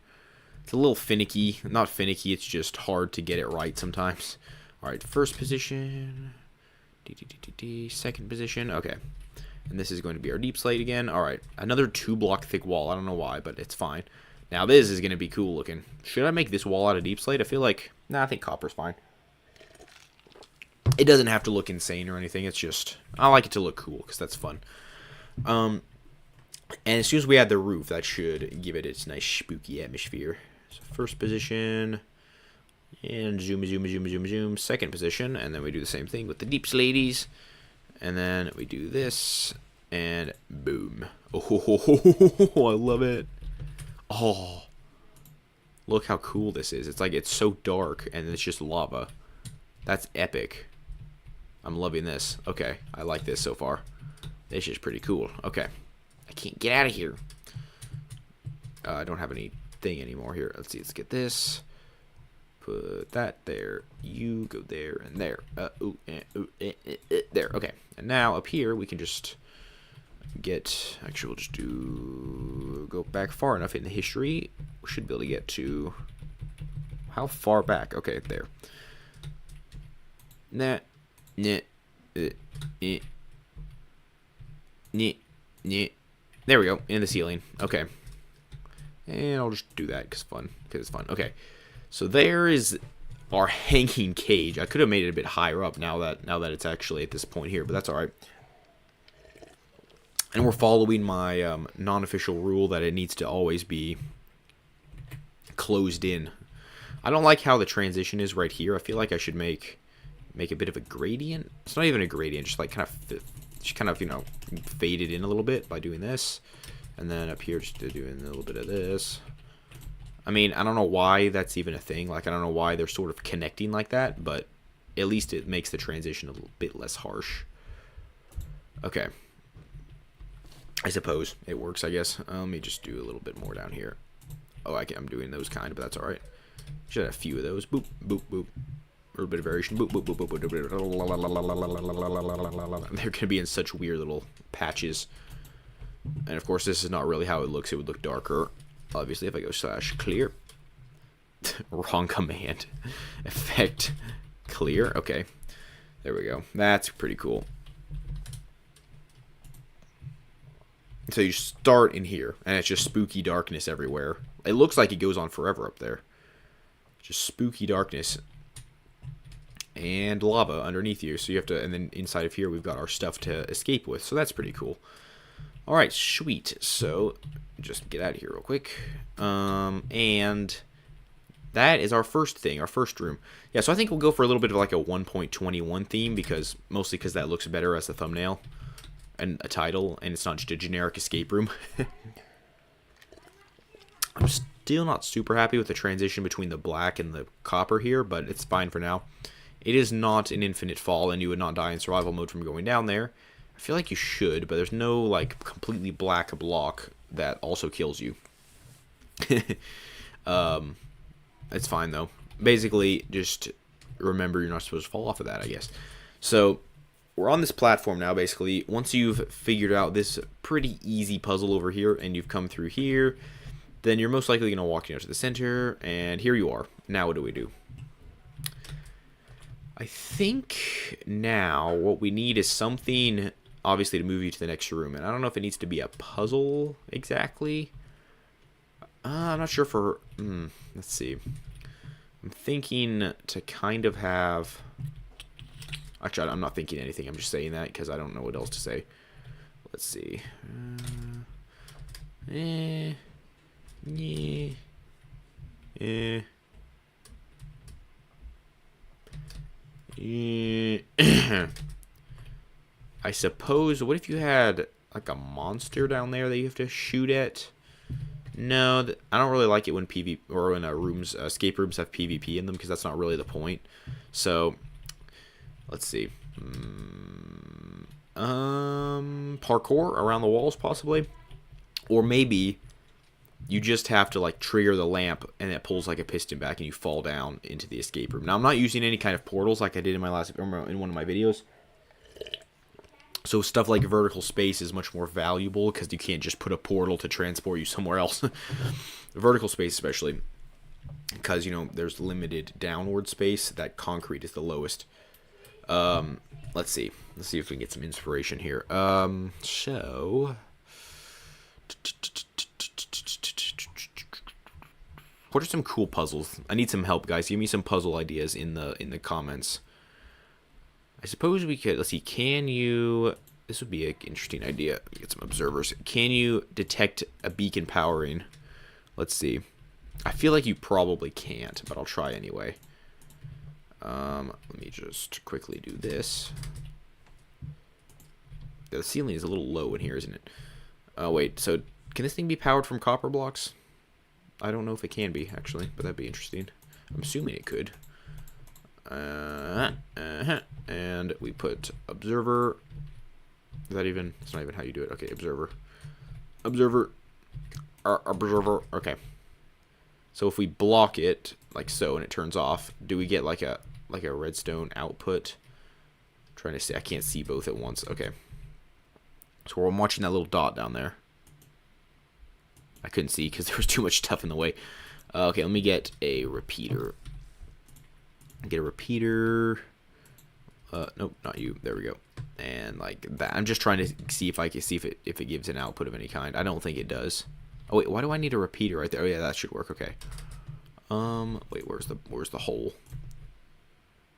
It's a little finicky. Not finicky, it's just hard to get it right sometimes. Alright, first position. Second position. Okay. And this is going to be our deep slate again. Alright, another 2 block thick wall. I don't know why, but it's fine. Now this is going to be cool looking. Should I make this wall out of deep slate? I feel like... Nah, I think copper's fine. It doesn't have to look insane or anything. It's just... I like it to look cool, because that's fun. And as soon as we add the roof, that should give it its nice spooky atmosphere. So first position... And zoom. Second position. And then we do the same thing with the deep slaties. And then we do this. And boom. Oh, I love it. Oh. Look how cool this is. It's like it's so dark and it's just lava. That's epic. I'm loving this. Okay. I like this so far. This is pretty cool. Okay. I can't get out of here. I don't have anything anymore here. Let's see. Let's get this. Put that there. You go there and there. There. Okay. And now up here we can just get. Actually, we'll just go back far enough in the history. We should be able to get to. How far back? Okay, there. There we go. In the ceiling. Okay. And I'll just do that because it's fun. Okay. So there is our hanging cage. I could have made it a bit higher up now that it's actually at this point here, but that's all right. And we're following my non-official rule that it needs to always be closed in. I don't like how the transition is right here. I feel like I should make a bit of a gradient. It's not even a gradient, just like kind of you know, fade it in a little bit by doing this, and then up here just doing a little bit of this. I mean, I don't know why that's even a thing. Like, I don't know why they're sort of connecting like that, but at least it makes the transition a little bit less harsh. Okay. I suppose it works, I guess. Let me just do a little bit more down here. Oh, I'm doing those kind, but that's all right. Should have a few of those. Boop, boop, boop. little bit of variation. Boop, boop, boop, boop, boop, boop, boop. They're going to be in such weird little patches. And of course, this is not really how it looks. It would look darker. Obviously, if I go /clear. Wrong command. Effect clear. Okay. There we go. That's pretty cool. So you start in here, and it's just spooky darkness everywhere. It looks like it goes on forever up there. Just spooky darkness. And lava underneath you. So you have to, and then inside of here we've got our stuff to escape with. So that's pretty cool. Alright, sweet. So, just get out of here real quick. And that is our first thing, our first room. Yeah, so I think we'll go for a little bit of like a 1.21 theme, because mostly because that looks better as a thumbnail and a title, and it's not just a generic escape room. I'm still not super happy with the transition between the black and the copper here, but it's fine for now. It is not an infinite fall, and you would not die in survival mode from going down there. I feel like you should, but there's no like completely black block that also kills you. It's fine though. Basically, just remember you're not supposed to fall off of that, I guess. So we're on this platform now, basically. Once you've figured out this pretty easy puzzle over here, and you've come through here, then you're most likely going to walk to the center, and here you are. Now what do we do? I think now what we need is something, obviously, to move you to the next room. And I don't know if it needs to be a puzzle exactly. I'm not sure for... let's see. I'm thinking to kind of have... Actually, I'm not thinking anything. I'm just saying that because I don't know what else to say. Let's see. I suppose, what if you had like a monster down there that you have to shoot at? No, I don't really like it when escape rooms have PvP in them, because that's not really the point. So, let's see. Parkour around the walls, possibly, or maybe you just have to like trigger the lamp, and it pulls like a piston back, and you fall down into the escape room. Now, I'm not using any kind of portals like I did in one of my videos. So stuff like vertical space is much more valuable, because you can't just put a portal to transport you somewhere else. Vertical space especially, because, you know, there's limited downward space. That concrete is the lowest. Let's see. Let's see if we can get some inspiration here. So... what are some cool puzzles? I need some help, guys. Give me some puzzle ideas in the comments. I suppose we could, let's see, can you, this would be an interesting idea, get some observers. Can you detect a beacon powering? Let's see. I feel like you probably can't, but I'll try anyway. Let me just quickly do this. The ceiling is a little low in here, isn't it? Oh, wait, so can this thing be powered from copper blocks? I don't know if it can be, actually, but that'd be interesting. I'm assuming it could. And we put observer. Is that even? It's not even how you do it. Okay, observer. Observer. Observer. Okay. So if we block it like so, and it turns off, do we get like a redstone output? I'm trying to see. I can't see both at once. Okay. So I'm watching that little dot down there. I couldn't see because there was too much stuff in the way. Okay, let me get a repeater. Get a repeater. Nope, not you. There we go. And like that. I'm just trying to see if I can see if it gives an output of any kind. I don't think it does. Oh wait, why do I need a repeater right there? Oh yeah, that should work. Okay. Wait, where's the hole?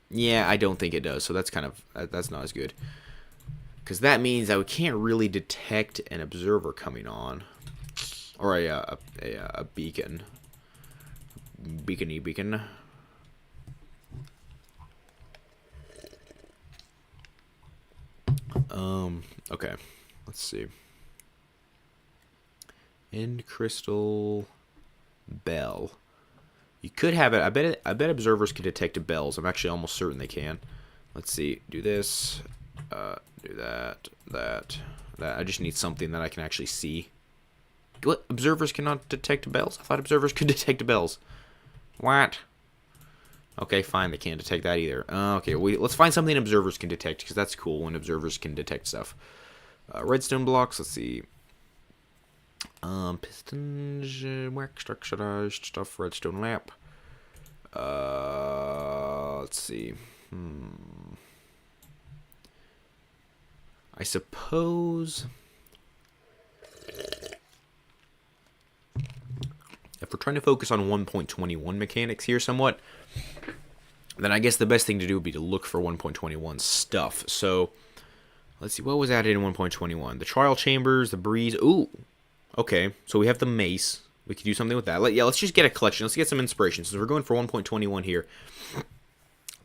Yeah, I don't think it does. So that's kind of that's not as good. Because that means that we can't really detect an observer coming on, or a beacon. Beacon. Okay, let's see. End crystal bell. You could have it. I bet observers can detect bells. I'm actually almost certain they can. Let's see. Do this. Do that. That. I just need something that I can actually see. What? Observers cannot detect bells? I thought observers could detect bells. What? Okay, fine, they can't detect that either. Okay, let's find something observers can detect, because that's cool when observers can detect stuff. Redstone blocks, let's see. Pistons, wax, structurized stuff, redstone lamp. Let's see. I suppose if we're trying to focus on 1.21 mechanics here somewhat, then I guess the best thing to do would be to look for 1.21 stuff. So, let's see, what was added in 1.21? The trial chambers, the breeze. Ooh, okay, so we have the mace. We could do something with that. Let's just get a collection. Let's get some inspiration. Since we're going for 1.21 here,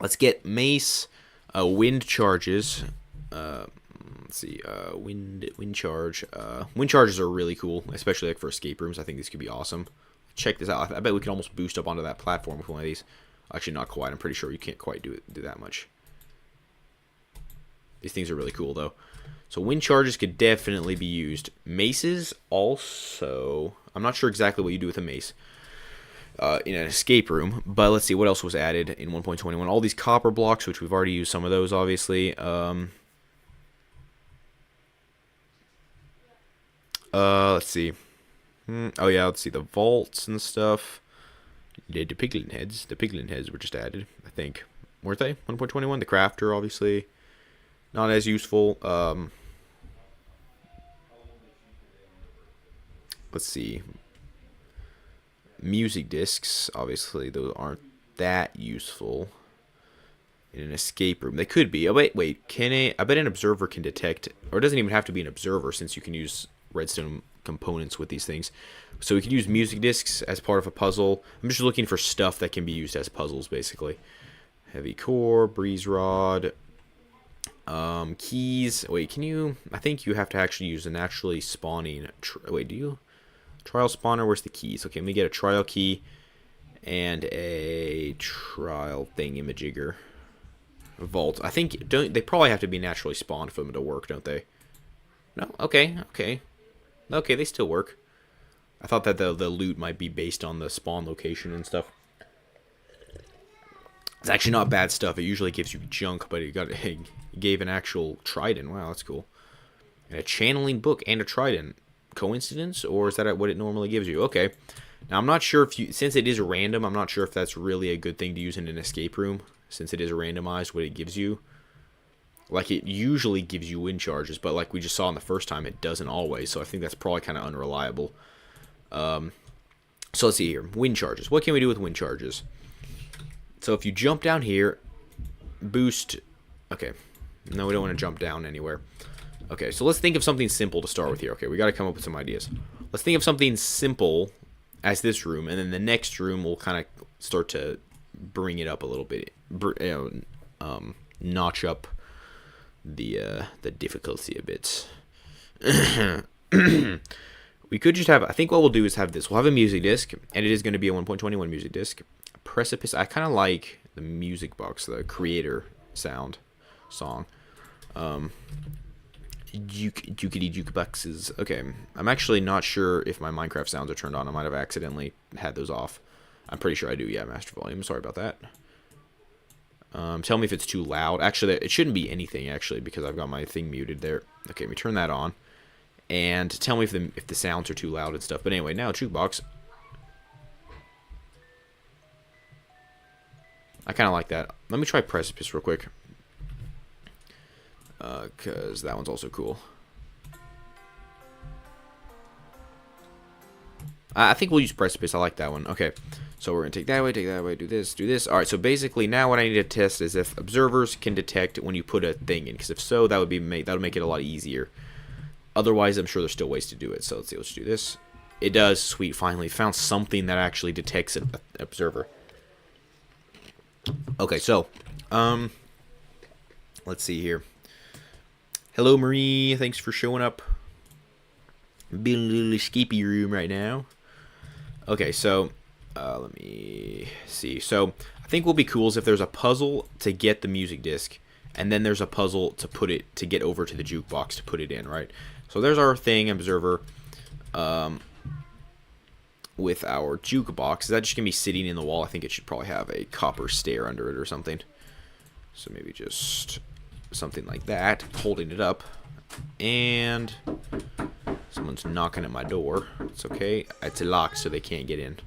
let's get mace, wind charges. Let's see, wind charge. Wind charges are really cool, especially like for escape rooms. I think this could be awesome. Check this out. I bet we can almost boost up onto that platform with one of these. Actually, not quite. I'm pretty sure you can't quite do that much. These things are really cool, though. So wind charges could definitely be used. Maces also. I'm not sure exactly what you do with a mace in an escape room, but let's see what else was added in 1.21. All these copper blocks, which we've already used some of those, obviously. Let's see. Oh yeah, let's see the vaults and stuff. The piglin heads. The piglin heads were just added, I think. Weren't they? 1.21. The crafter, obviously, not as useful. Let's see. Music discs, obviously, those aren't that useful in an escape room. They could be. Oh wait. I bet an observer can detect, or it doesn't even have to be an observer, since you can use redstone components with these things. So we could use music discs as part of a puzzle. I'm just looking for stuff that can be used as puzzles, basically. Heavy core, breeze rod, keys. Wait, can you? I think you have to actually use a naturally spawning. Wait, do you? Trial spawner. Where's the keys? Okay, let me get a trial key and a trial thingamajigger. Vault. I think they probably have to be naturally spawned for them to work, don't they? No. Okay. Okay, they still work. I thought that the loot might be based on the spawn location and stuff. It's actually not bad stuff. It usually gives you junk, but it gave an actual trident. Wow, that's cool. And a channeling book and a trident. Coincidence, or is that what it normally gives you? Okay. Now I'm not sure if since it is random, I'm not sure if that's really a good thing to use in an escape room, since it is randomized what it gives you. Like, it usually gives you wind charges, but like we just saw in the first time, it doesn't always. So I think that's probably kind of unreliable. So let's see here. Wind charges. What can we do with wind charges? So if you jump down here, boost. Okay. No, we don't want to jump down anywhere. Okay, so let's think of something simple to start with here. Okay, we got to come up with some ideas. Let's think of something simple as this room, and then the next room will kind of start to bring it up a little bit. Notch up the difficulty a bit. We could just have, I think what we'll do is have this. We'll have a music disc, and it is going to be a 1.21 music disc. Precipice, I kind of like the music box, the creator song. Jukity jukeboxes. Okay, I'm actually not sure if my Minecraft sounds are turned on. I might have accidentally had those off. I'm pretty sure I do. Yeah, master volume. Sorry about that. Tell me if it's too loud. Actually, it shouldn't be anything, actually, because I've got my thing muted there. Okay, let me turn that on. And tell me if the sounds are too loud and stuff. But anyway, now jukebox. I kind of like that. Let me try Precipice real quick. Because that one's also cool. I think we'll use Precipice. I like that one. Okay, so we're going to take that way, do this. Alright, so basically now what I need to test is if observers can detect when you put a thing in. Because if so, that would make it a lot easier. Otherwise, I'm sure there's still ways to do it. So let's see, let's do this. It does. Sweet, finally. Found something that actually detects an observer. Okay, so, let's see here. Hello, Marie. Thanks for showing up. Being a little escapey room right now. Okay, so, let me see. So, I think what will be cool is if there's a puzzle to get the music disc, and then there's a puzzle to get over to the jukebox to put it in, right? So there's our thing, observer. with our jukebox. Is that just going to be sitting in the wall? I think it should probably have a copper stair under it or something. So maybe just something like that, holding it up. And someone's knocking at my door. It's okay. It's locked, so they can't get in.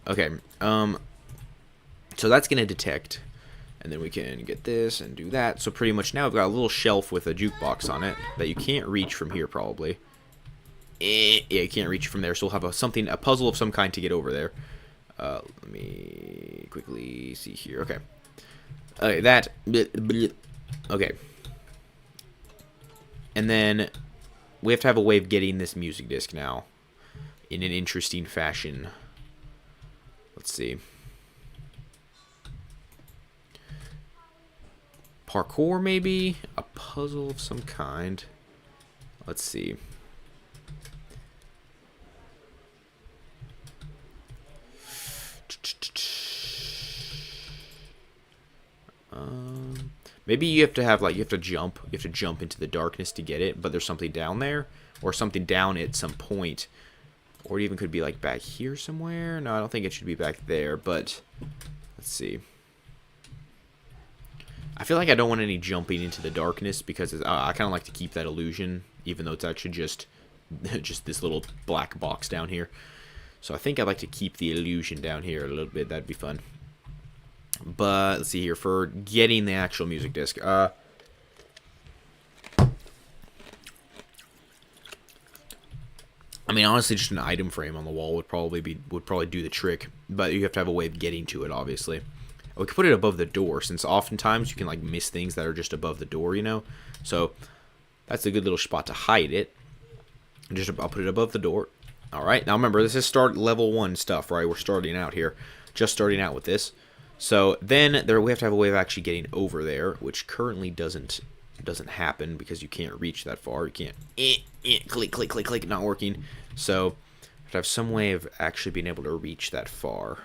Okay. So that's going to detect. And then we can get this and do that. So pretty much now we've got a little shelf with a jukebox on it that you can't reach from here probably. Yeah, you can't reach from there. So we'll have a puzzle of some kind to get over there. Let me quickly see here. Okay. Okay, that. Okay. And then we have to have a way of getting this music disc now in an interesting fashion. Let's see. Parkour, maybe? A puzzle of some kind. Let's see. Maybe you have to have, like, you have to jump into the darkness to get it, but there's something down there, or something down at some point. Or it even could be, like, back here somewhere. No, I don't think it should be back there, but let's see. I feel like I don't want any jumping into the darkness because I kind of like to keep that illusion, even though it's actually just this little black box down here. So I think I'd like to keep the illusion down here a little bit. That'd be fun. But let's see here for getting the actual music disc. I mean, honestly, just an item frame on the wall would probably do the trick. But you have to have a way of getting to it, obviously. We could put it above the door, since oftentimes you can, like, miss things that are just above the door, you know? So, that's a good little spot to hide it. I'll put it above the door. Alright, now remember, this is level 1 stuff, right? We're starting out here. Just starting out with this. So, then we have to have a way of actually getting over there, which currently doesn't happen because you can't reach that far. You can't... click, click, click, click, not working. So, we have to have some way of actually being able to reach that far.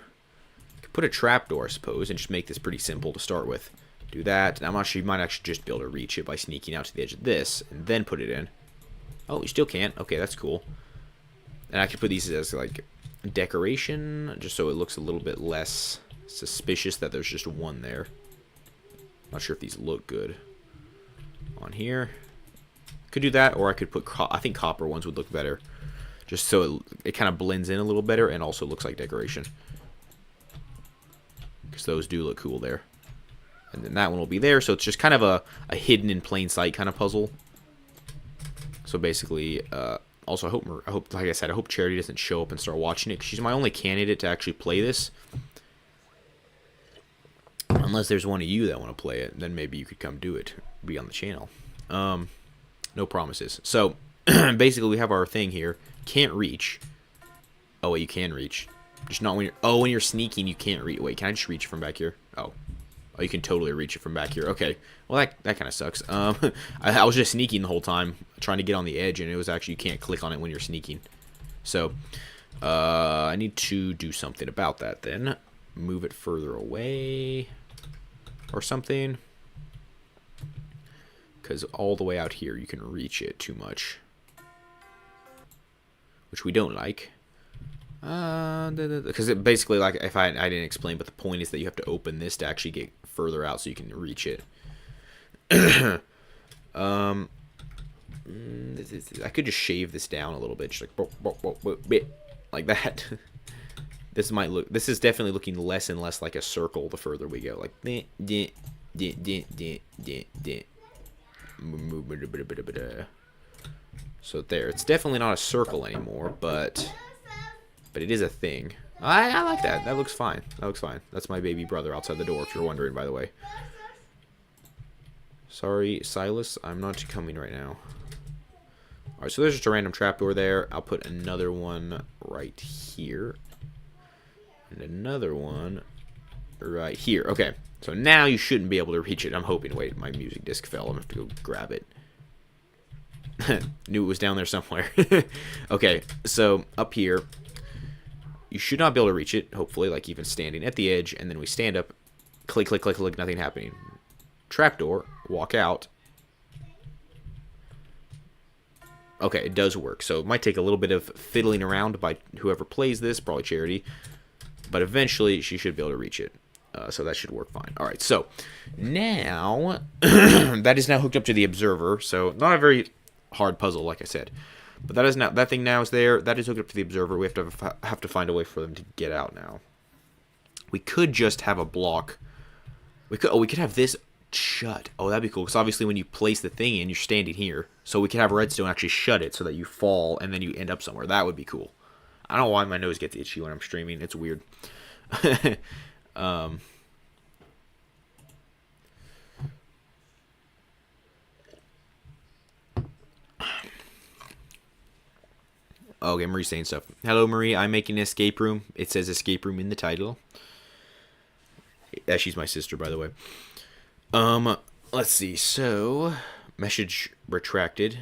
Put a trapdoor, I suppose, and just make this pretty simple to start with. Do that, and I'm not sure, you might actually just be able to reach it by sneaking out to the edge of this, and then put it in. Oh, you still can't? Okay, that's cool. And I could put these as, like, decoration, just so it looks a little bit less suspicious that there's just one there. Not sure if these look good on here. Could do that, or I could put, I think copper ones would look better. Just so it kind of blends in a little better, and also looks like decoration. Because those do look cool there. And then that one will be there. So it's just kind of a hidden in plain sight kind of puzzle. So basically, also I hope, like I said, I hope Charity doesn't show up and start watching it. Because she's my only candidate to actually play this. Unless there's one of you that want to play it. Then maybe you could come do it. Be on the channel. No promises. So, basically we have our thing here. Can't reach. Oh, wait, you can reach. Just not when you're... Oh, when you're sneaking, you can't reach... Wait, can I just reach from back here? Oh. Oh, you can totally reach it from back here. Okay. Well, that kind of sucks. I was just sneaking the whole time, trying to get on the edge, and it was actually... You can't click on it when you're sneaking. So, I need to do something about that, then. Move it further away. Or something. Because all the way out here, you can reach it too much. Which we don't like. Because it basically, like, if I didn't explain, but the point is that you have to open this to actually get further out so you can reach it. I could just shave this down a little bit, just like that. This is definitely looking less and less like a circle the further we go. Like, so there, it's definitely not a circle anymore, but it is a thing. I like that. That looks fine. That looks fine. That's my baby brother outside the door, if you're wondering, by the way. Sorry, Silas, I'm not coming right now. Alright, so there's just a random trapdoor there. I'll put another one right here. And another one right here. Okay, so now you shouldn't be able to reach it. I'm hoping. Wait, my music disc fell. I'm going to have to go grab it. Knew it was down there somewhere. Okay, so up here, you should not be able to reach it, hopefully, like even standing at the edge, and then we stand up, click, click, click, click, nothing happening. Trapdoor, walk out. Okay, it does work. So it might take a little bit of fiddling around by whoever plays this, probably Charity. But eventually, she should be able to reach it. So that should work fine. All right, so now that is now hooked up to the observer. So not a very hard puzzle, like I said. But that is now, that thing now is there. That is hooked up to the observer. We have to find a way for them to get out now. We could just have a block. We could have this shut. Oh, that'd be cool. Because obviously when you place the thing in, you're standing here. So we could have redstone actually shut it so that you fall and then you end up somewhere. That would be cool. I don't know why my nose gets itchy when I'm streaming. It's weird. Okay, Marie's saying stuff. Hello, Marie. I'm making an escape room. It says escape room in the title. Yeah, she's my sister, by the way. Let's see. So, message retracted.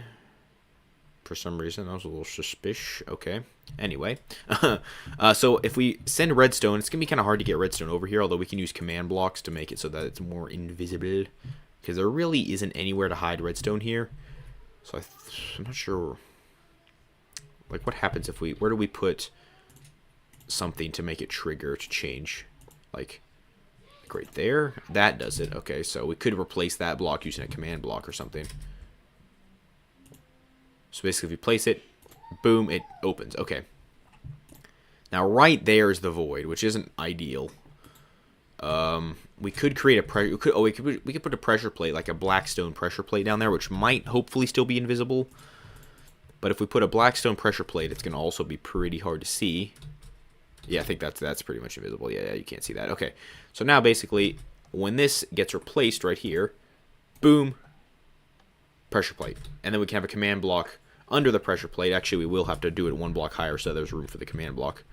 For some reason, I was a little suspicious. Okay. Anyway. So, if we send redstone, it's going to be kind of hard to get redstone over here, although we can use command blocks to make it so that it's more invisible. Because there really isn't anywhere to hide redstone here. So, I'm not sure. Like, what happens if we... Where do we put something to make it trigger to change? Like right there? That does it. Okay, so we could replace that block using a command block or something. So basically, if you place it, boom, it opens. Okay. Now, right there is the void, which isn't ideal. We could create a pressure... we could put a pressure plate, like a blackstone pressure plate down there, which might hopefully still be invisible. But if we put a blackstone pressure plate, it's going to also be pretty hard to see. Yeah, I think that's pretty much invisible. Yeah, you can't see that. Okay, so now basically, when this gets replaced right here, boom, pressure plate. And then we can have a command block under the pressure plate. Actually, we will have to do it one block higher so there's room for the command block.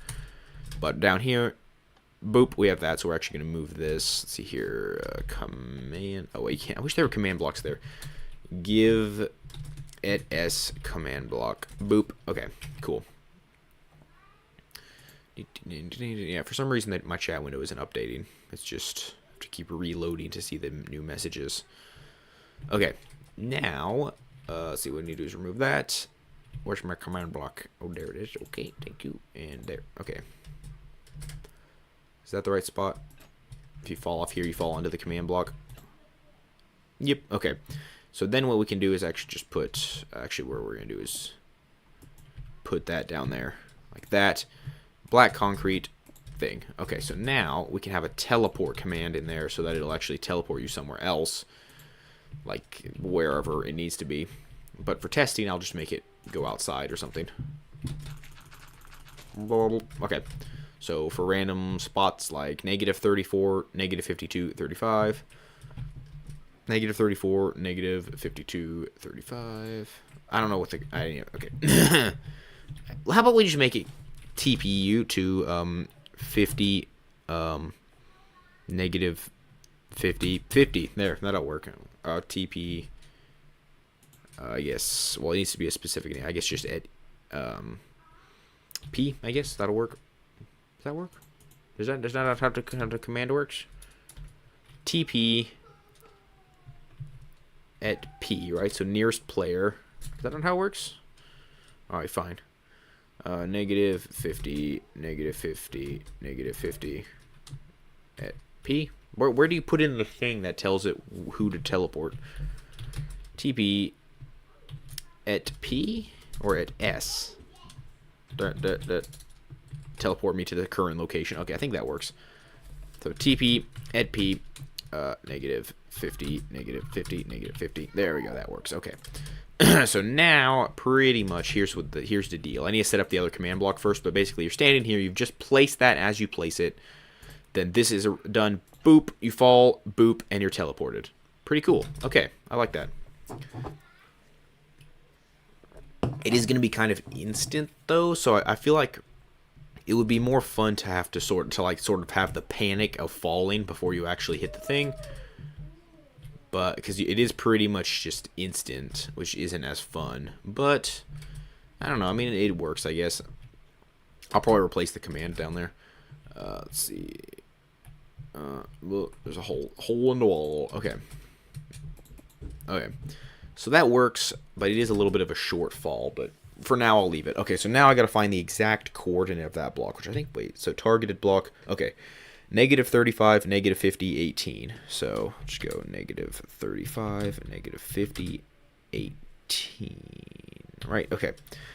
But down here, boop, we have that. So we're actually going to move this. Let's see here. Command. Oh, wait, you can't. I wish there were command blocks there. Give it S command block. Boop. Okay, cool. Yeah, for some reason that my chat window isn't updating. It's just I have to keep reloading to see the new messages. Okay, now let's see what we need to do is remove that. Where's my command block? Oh, there it is. Okay, thank you. And there. Okay. Is that the right spot? If you fall off here, you fall onto the command block. Yep. Okay. So then what we can do is actually just put, actually what we're going to do is put that down there, like that, black concrete thing. Okay, so now we can have a teleport command in there so that it'll actually teleport you somewhere else, like wherever it needs to be. But for testing, I'll just make it go outside or something. Okay, so for random spots like -34, -52, 35. -34, -52, 35. I don't know what the... okay. How about we just make it TPU to 50, -50, 50. There, that'll work. TP... I guess... Well, it needs to be a specific name. I guess just at... P, I guess. That'll work. Does that work? Does that how the command works? TP... at P, right? So nearest player. Is that not how it works? Alright, fine. -50, -50, -50 at P. Where do you put in the thing that tells it who to teleport? TP at P or at S? Teleport me to the current location. Okay, I think that works. So TP at P, -50, -50, -50. There we go. That works. Okay. So now, pretty much, here's the deal. I need to set up the other command block first, but basically, you're standing here. You've just placed that as you place it. Then this is done. Boop. You fall. Boop, and you're teleported. Pretty cool. Okay, I like that. It is going to be kind of instant though, so I feel like it would be more fun to have to sort of have the panic of falling before you actually hit the thing. But because it is pretty much just instant, which isn't as fun. But I don't know. I mean, it works, I guess. I'll probably replace the command down there. Let's see. Look, there's a hole in the wall. Okay. Okay. So that works, but it is a little bit of a shortfall, but for now I'll leave it. Okay, so now I gotta find the exact coordinate of that block, which I think, wait, so targeted block, okay. Negative 35, negative 50, 18. So just go negative 35, negative 50, 18. Right, okay.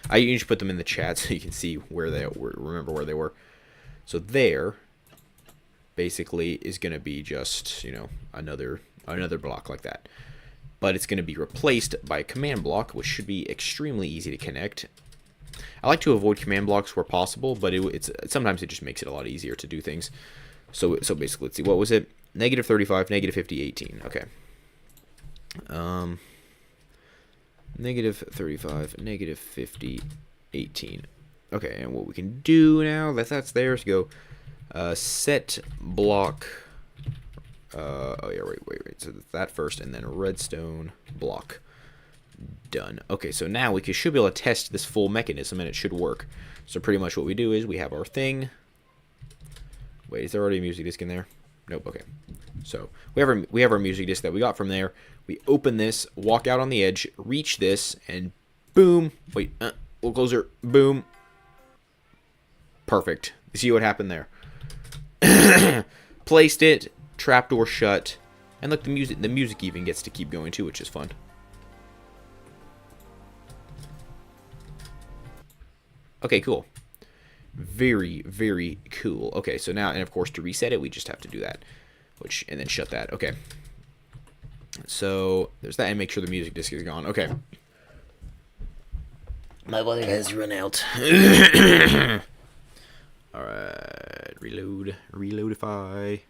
I usually put them in the chat so you can see where they were, remember where they were. So there basically is going to be just, you know, another block like that. But it's going to be replaced by a command block, which should be extremely easy to connect. I like to avoid command blocks where possible, but sometimes it just makes it a lot easier to do things. So basically, let's see, what was it? Negative 35, negative 50, 18. Okay. Negative 35, negative 50, 18. Okay, and what we can do now that that's there is go set block. Oh yeah, wait. So that first, and then redstone block. Done. Okay, so now we should be able to test this full mechanism, and it should work. So pretty much what we do is we have our thing. Wait, is there already a music disc in there? Nope. Okay. So we have our music disc that we got from there. We open this, walk out on the edge, reach this, and boom. Wait, we'll closer. Boom. Perfect. You see what happened there? Placed it. Trapdoor shut. And look, the music even gets to keep going too, which is fun. Okay, cool. Very, very cool. Okay, so now, and of course, to reset it, we just have to do that. And then shut that. Okay. So, there's that, and make sure the music disc is gone. Okay. My water has run out. Alright, reload. Reloadify.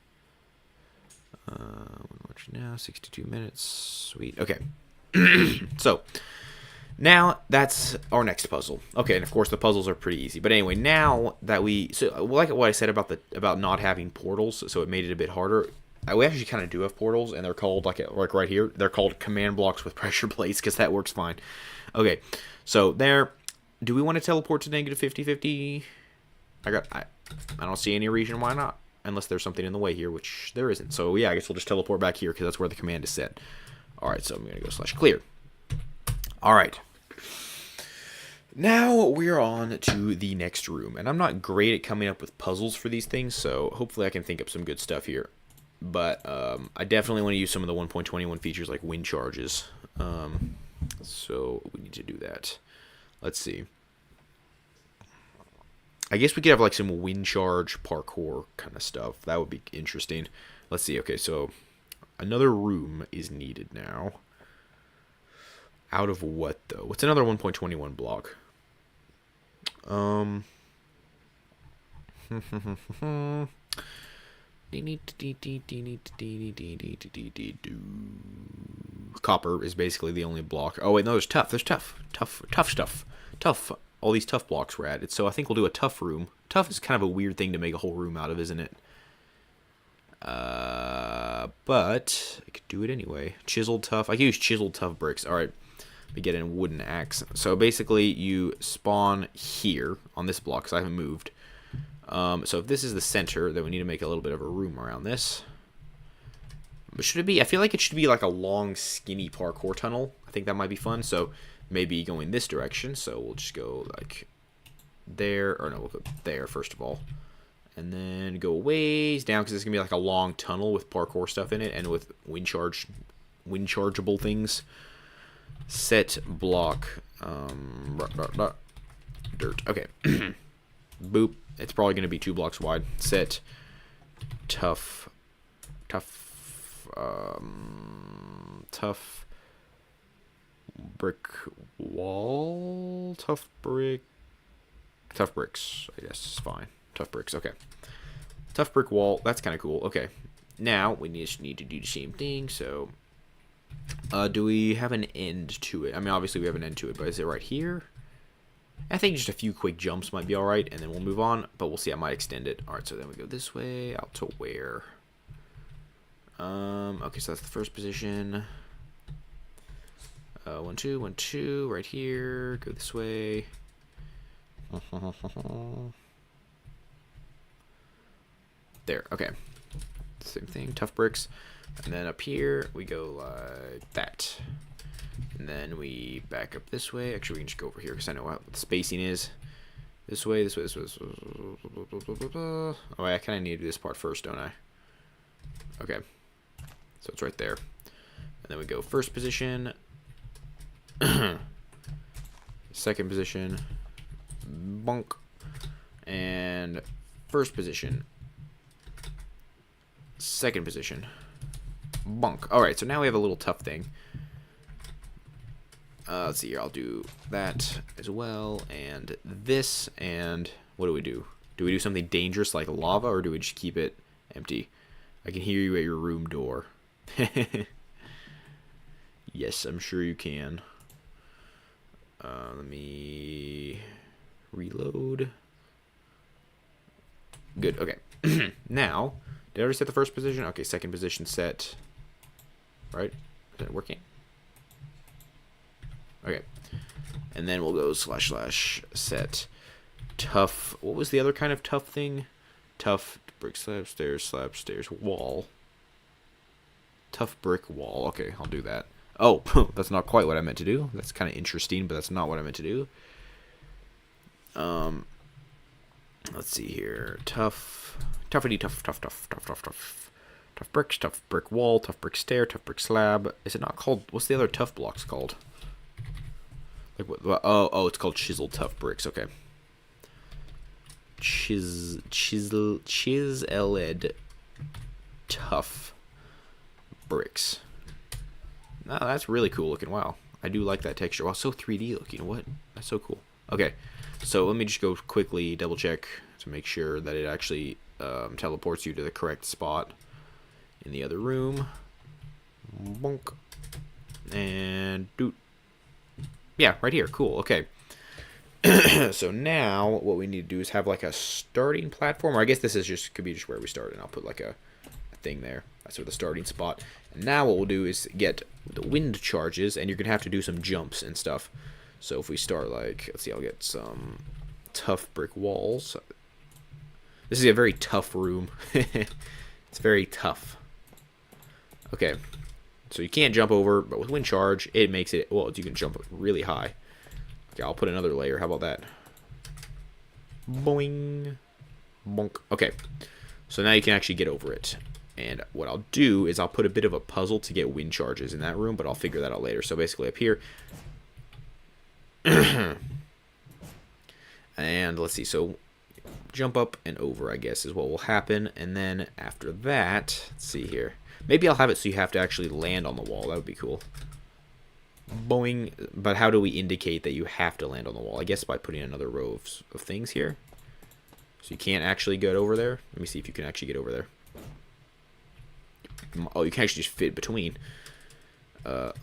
Watch now, 62 minutes. Sweet. Okay. So, now, that's our next puzzle. Okay, and of course the puzzles are pretty easy. But anyway, now that like what I said about not having portals, so it made it a bit harder. We actually kind of do have portals, and they're called, like right here, they're called command blocks with pressure plates, because that works fine. Okay, so there, do we want to teleport to negative 50, 50? I don't see any reason why not, unless there's something in the way here, which there isn't. So yeah, I guess we'll just teleport back here, because that's where the command is set. Alright, so I'm going to go /clear. Alright. Now we're on to the next room, and I'm not great at coming up with puzzles for these things, so hopefully I can think up some good stuff here. But I definitely want to use some of the 1.21 features like wind charges. So we need to do that. Let's see. I guess we could have like some wind charge parkour kind of stuff. That would be interesting. Let's see. Okay, so another room is needed now. Out of what, though? What's another 1.21 block? Copper is basically the only block. Oh, wait, no, there's tough. There's tough stuff. Tough. All these tough blocks were added. So I think we'll do a tough room. Tough is kind of a weird thing to make a whole room out of, isn't it? But I could do it anyway. Chiseled tough. I can use chiseled tough bricks. All right. We get a wooden axe. So basically, you spawn here on this block, because I haven't moved. So if this is the center, then we need to make a little bit of a room around this. But should it be? I feel like it should be like a long, skinny parkour tunnel. I think that might be fun. So maybe going this direction. So we'll just go like there, or no, we'll go there first of all, and then go ways down, because it's gonna be like a long tunnel with parkour stuff in it and with wind chargeable things. Set block dirt. Okay. Boop. It's probably going to be 2 blocks wide. Set tough brick wall. Tough bricks, I guess is fine. Tough bricks. Okay. Tough brick wall. That's kind of cool. Okay. Now we just need to do the same thing. So do we have an end to it? I mean, obviously we have an end to it, but is it right here? I think just a few quick jumps might be alright, and then we'll move on, but we'll see. I might extend it. Alright, so then we go this way, out to where? Okay, so that's the first position. 1, 2, 1, 2, right here. Go this way. There, okay. Same thing, tough bricks. And then up here, we go like that. And then we back up this way. Actually, we can just go over here because I know what the spacing is. This way, this way, this way. This way. Oh, I kind of need to do this part first, don't I? Okay. So it's right there. And then we go first position. Second position. Bonk. And first position. Second position. Bonk. Alright, so now we have a little tough thing. Let's see here. I'll do that as well, and this, and what do we do? Do we do something dangerous like lava, or do we just keep it empty? I can hear you at your room door. Yes, I'm sure you can. Let me reload. Good, okay. Now, did I already set the first position? Okay, second position set. Right? Is it working? Okay, and then we'll go / set tough. What was the other kind of tough thing? Tough brick slab stairs wall. Tough brick wall. Okay, I'll do that. Oh, that's not quite what I meant to do. That's kind of interesting, but that's not what I meant to do. Let's see here. Tough bricks, tough brick wall, tough brick stair, tough brick slab. Is it not called? What's the other tough blocks called? Like what? Oh, it's called chiseled tough bricks. Okay. Chiseled tough bricks. No, that's really cool looking. Wow, I do like that texture. Wow, so 3D looking. What? That's so cool. Okay, so let me just go quickly double check to make sure that it actually teleports you to the correct spot in the other room. Bonk. And doot. Yeah, right here. Cool. Okay. So now what we need to do is have like a starting platform. Or I guess this is just could be just where we started. And I'll put like a thing there. That's sort of the starting spot. And now what we'll do is get the wind charges, and you're gonna have to do some jumps and stuff. So if we start like, let's see, I'll get some tough brick walls. This is a very tough room. It's very tough. Okay. So you can't jump over, but with wind charge, it makes it, well, you can jump really high. Okay, I'll put another layer. How about that? Boing. Bonk. Okay. So now you can actually get over it. And what I'll do is I'll put a bit of a puzzle to get wind charges in that room, but I'll figure that out later. So basically up here. And let's see. So jump up and over, I guess, is what will happen. And then after that, let's see here. Maybe I'll have it so you have to actually land on the wall. That would be cool. Boing. But how do we indicate that you have to land on the wall? I guess by putting another row of things here. So you can't actually get over there. Let me see if you can actually get over there. Oh, you can actually just fit between. I'll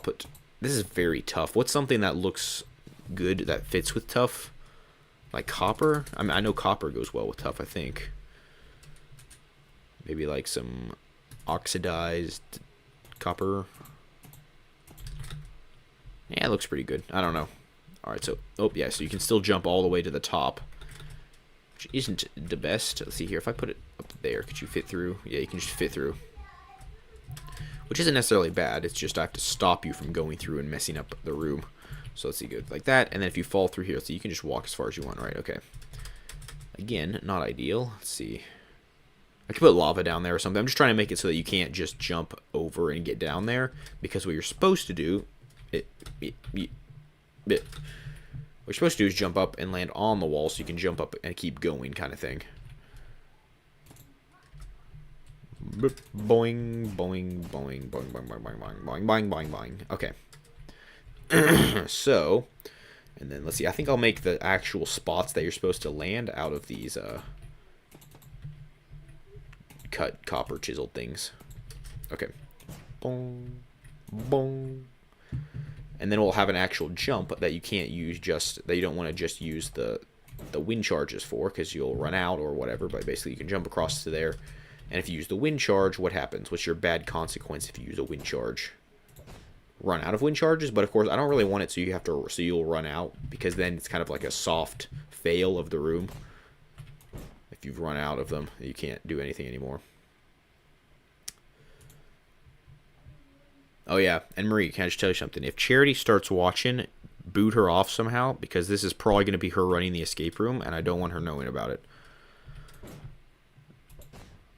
put... This is very tough. What's something that looks good that fits with tough? Like copper? I mean, I know copper goes well with tough, I think. Maybe like some oxidized copper. Yeah, it looks pretty good. I don't know. Alright, so... Oh, yeah, so you can still jump all the way to the top. Which isn't the best. Let's see here. If I put it up there, could you fit through? Yeah, you can just fit through. Which isn't necessarily bad. It's just I have to stop you from going through and messing up the room. So let's see, good. Like that. And then if you fall through here, so you can just walk as far as you want, right? Okay. Again, not ideal. Let's see. I could put lava down there or something. I'm just trying to make it so that you can't just jump over and get down there. Because what you're supposed to do... What you're supposed to do is jump up and land on the wall so you can jump up and keep going kind of thing. Boing, boing, boing, boing, boing, boing, boing, boing, boing, boing, boing. Okay. So, and then let's see. I think I'll make the actual spots that you're supposed to land out of these cut copper chiseled things. Okay. Boing, boing. And then we'll have an actual jump that you can't use that you don't want to just use the wind charges for, because you'll run out or whatever. But basically you can jump across to there. And if you use the wind charge, what happens? What's your bad consequence if you use a wind charge? Run out of wind charges, but of course I don't really want it so you'll run out, because then it's kind of like a soft fail of the room. If you've run out of them, you can't do anything anymore. Oh yeah, and Marie, can I just tell you something? If Charity starts watching, boot her off somehow, because this is probably going to be her running the escape room, and I don't want her knowing about it.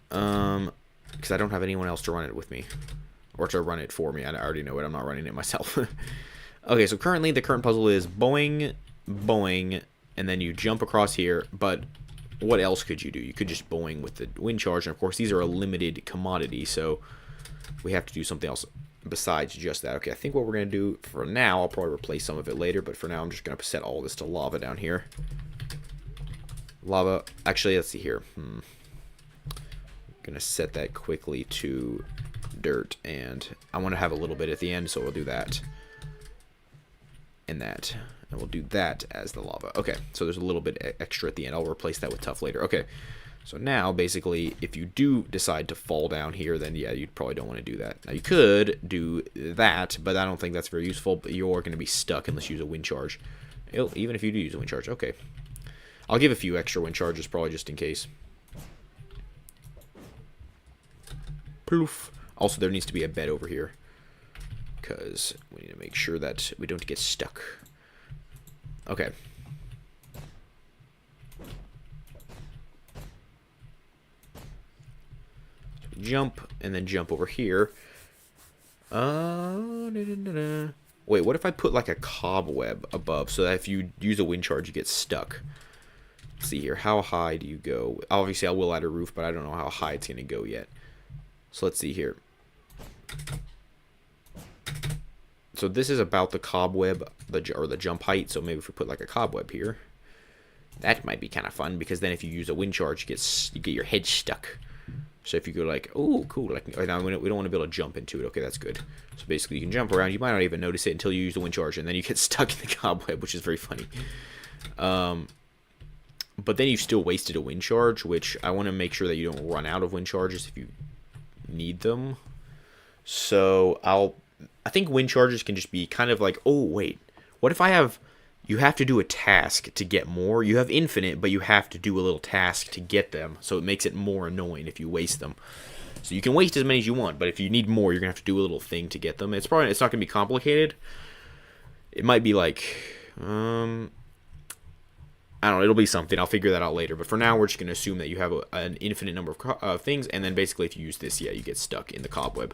Because I don't have anyone else to run it with me. Or to run it for me. I already know it. I'm not running it myself. Okay, so currently the current puzzle is boing, boing, and then you jump across here, but what else could you do? You could just boing with the wind charge, and of course these are a limited commodity, so we have to do something else besides just that. Okay, I think what we're going to do for now, I'll probably replace some of it later, but for now I'm just going to set all this to lava down here. Lava, actually, let's see here. I'm going to set that quickly to dirt, and I want to have a little bit at the end, so we'll do that. And that. And we'll do that as the lava. Okay, so there's a little bit extra at the end. I'll replace that with tough later. Okay, so now, basically, if you do decide to fall down here, then yeah, you probably don't want to do that. Now, you could do that, but I don't think that's very useful. But you're going to be stuck unless you use a wind charge. Even if you do use a wind charge. Okay. I'll give a few extra wind charges, probably just in case. Poof. Also, there needs to be a bed over here, because we need to make sure that we don't get stuck. Okay. So jump, and then jump over here. Wait, what if I put like a cobweb above, so that if you use a wind charge, you get stuck? Let's see here. How high do you go? Obviously, I will add a roof, but I don't know how high it's going to go yet. So let's see here. So this is about the cobweb, or the jump height. So maybe if we put like a cobweb here, that might be kind of fun, because then if you use a wind charge, you get your head stuck. So if you go like, oh, cool, like, we don't want to be able to jump into it. Okay, that's good. So basically, you can jump around. You might not even notice it until you use the wind charge, and then you get stuck in the cobweb, which is very funny. But then you've still wasted a wind charge, which I want to make sure that you don't run out of wind charges if you need them. So I think wind charges can just be kind of like, oh wait, what if you have to do a task to get more? You have infinite, but you have to do a little task to get them, so it makes it more annoying if you waste them. So you can waste as many as you want, but if you need more, you're gonna have to do a little thing to get them. It's not gonna be complicated. It might be like, I don't know, it'll be something. I'll figure that out later. But for now, we're just going to assume that you have an infinite number of things, and then basically if you use this, yeah, you get stuck in the cobweb.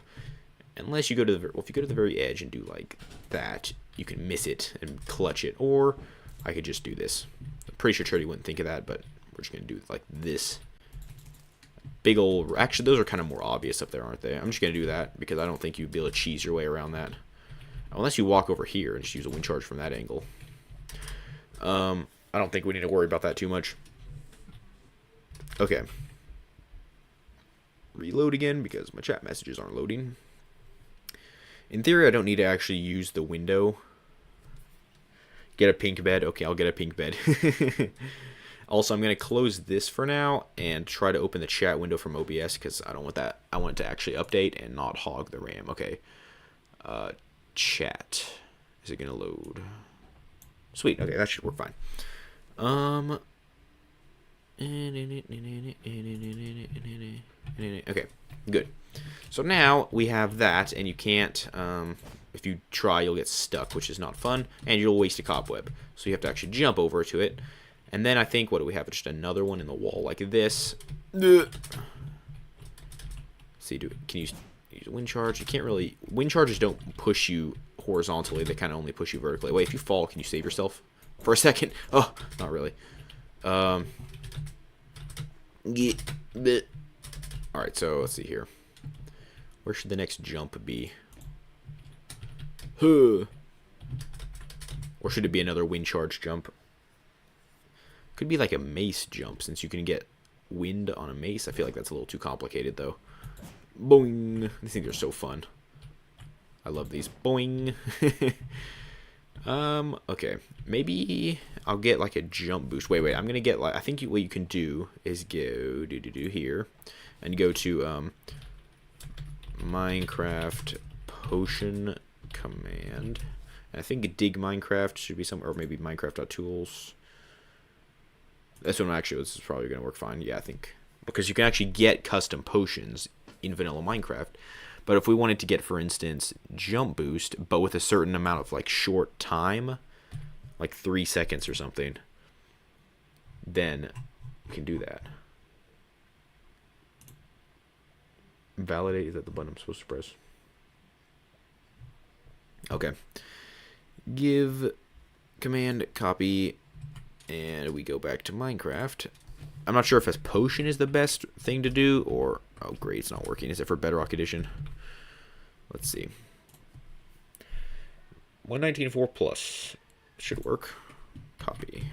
Unless you go to if you go to the very edge and do like that, you can miss it and clutch it. Or I could just do this. I'm pretty sure Charity wouldn't think of that, but we're just going to do like this. Big old... Actually, those are kind of more obvious up there, aren't they? I'm just going to do that, because I don't think you'd be able to cheese your way around that. Unless you walk over here and just use a wind charge from that angle. I don't think we need to worry about that too much. Okay. Reload again, because my chat messages aren't loading. In theory, I don't need to actually use the window. Get a pink bed. Okay, I'll get a pink bed. Also, I'm going to close this for now and try to open the chat window from OBS, because I don't want that. I want it to actually update and not hog the RAM. Okay. Chat. Is it going to load? Sweet. Okay, that should work fine. Okay, good. So now we have that, and you can't, if you try, you'll get stuck, which is not fun, and you'll waste a cobweb. So you have to actually jump over to it. And then I think, what do we have? Just another one in the wall like this. See, can you use a wind charge? You can't really... Wind charges don't push you horizontally. They kind of only push you vertically. Wait, if you fall, can you save yourself for a second? Oh, not really. Alright, so let's see here. Where should the next jump be? Or should it be another wind charge jump? Could be like a mace jump, since you can get wind on a mace. I feel like that's a little too complicated, though. Boing! I think they're so fun. I love these. Boing! Okay. Maybe I'll get like a jump boost. Wait, I'm gonna get like... I think what you can do is go here. And go to, Minecraft potion command. And I think dig Minecraft should be somewhere, or maybe Minecraft.tools. This one actually, this is probably going to work fine. Yeah, I think. Because you can actually get custom potions in vanilla Minecraft. But if we wanted to get, for instance, jump boost, but with a certain amount of like short time, like 3 seconds or something, then we can do that. Validate, is that the button I'm supposed to press? Okay. Give command copy, and we go back to Minecraft. I'm not sure if as potion is the best thing to do, or... Oh, great, it's not working. Is it for Bedrock Edition? Let's see. 119.4 plus. Should work. Copy.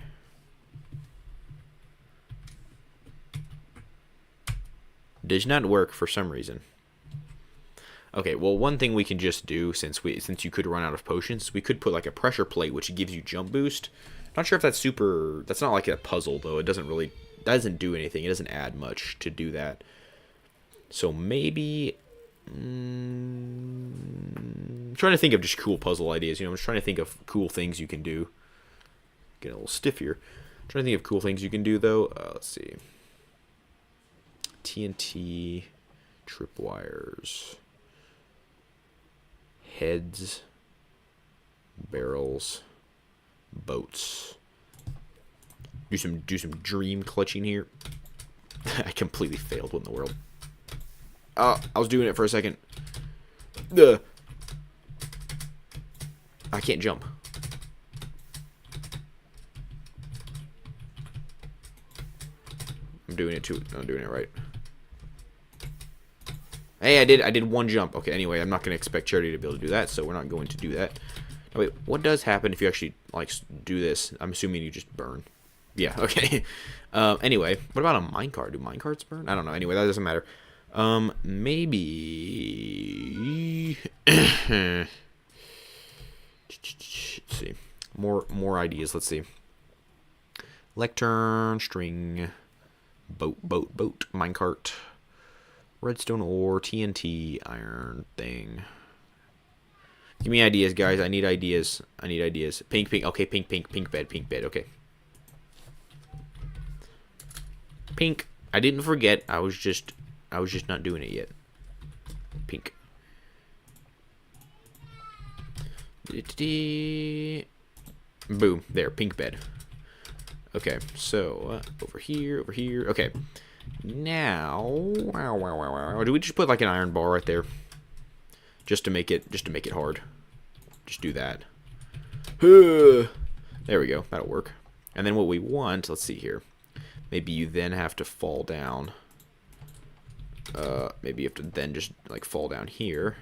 Does not work for some reason. Okay, well, one thing we can just do, since you could run out of potions, we could put like a pressure plate, which gives you jump boost. Not sure if that's super... That's not like a puzzle, though. It doesn't really... doesn't do anything. It doesn't add much to do that. So maybe... I'm trying to think of just cool puzzle ideas. You know, I'm just trying to think of cool things you can do. Getting a little stiff here. I'm trying to think of cool things you can do, though. Let's see. TNT... Tripwires... Heads, barrels, boats. Do some dream clutching here. I completely failed. What in the world? I was doing it for a second. I can't jump. I'm doing it too. I'm doing it right. Hey, I did one jump. Okay, anyway, I'm not going to expect Charity to be able to do that, so we're not going to do that. Oh, wait, what does happen if you actually, like, do this? I'm assuming you just burn. Yeah, okay. Anyway, what about a minecart? Do minecarts burn? I don't know. Anyway, that doesn't matter. Maybe... Let's see. More ideas. Let's see. Lectern, string, boat, minecart. Redstone ore, TNT, iron thing. Give me ideas, guys. I need ideas. Pink. Okay, pink bed. Okay. Pink. I didn't forget. I was just not doing it yet. Pink. Boom. There, pink bed. Okay, so over here. Okay. Now, do we just put like an iron bar right there, just to make it hard? Just do that. There we go. That'll work. And then what we want, let's see here. Maybe you then have to fall down. Maybe you have to then just like fall down here.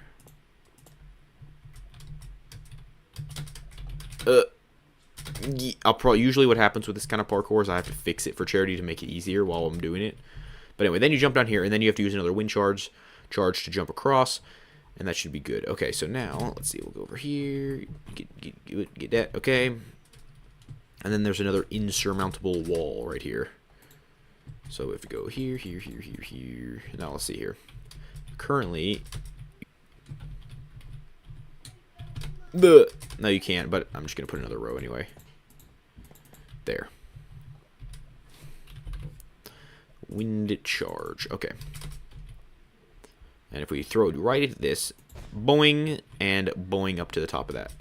Usually what happens with this kind of parkour is I have to fix it for Charity to make it easier while I'm doing it. But anyway, then you jump down here, and then you have to use another wind charge to jump across, and that should be good. Okay, so now, let's see, we'll go over here, get that, okay. And then there's another insurmountable wall right here. So if we go here. Now let's see here. Currently, no, you can't, but I'm just going to put another row anyway. There. Wind charge. Okay. And if we throw it right at this, boing, and boing up to the top of that.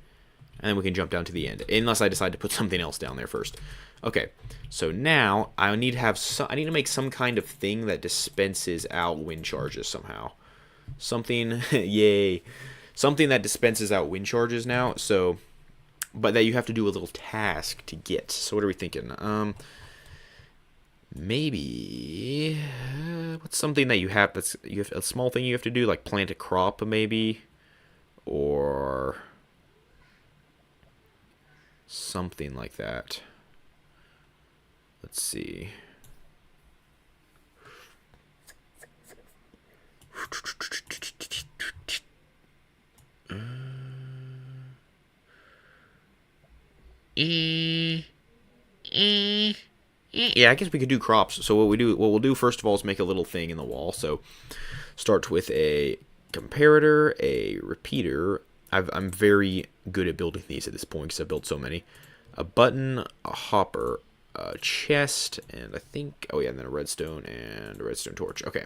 And then we can jump down to the end. Unless I decide to put something else down there first. Okay. So now, I need to make some kind of thing that dispenses out wind charges somehow. Something, yay. Something that dispenses out wind charges now. So, but that you have to do a little task to get. So what are we thinking? Maybe what's something that you have a small thing you have to do, like plant a crop maybe, or something like that. Let's see. Yeah, I guess we could do crops. So what we'll do first of all is make a little thing in the wall. So start with a comparator, a repeater. I'm very good at building these at this point because I've built so many. A button, a hopper, a chest, and I think, oh yeah, and then a redstone and a redstone torch. Okay.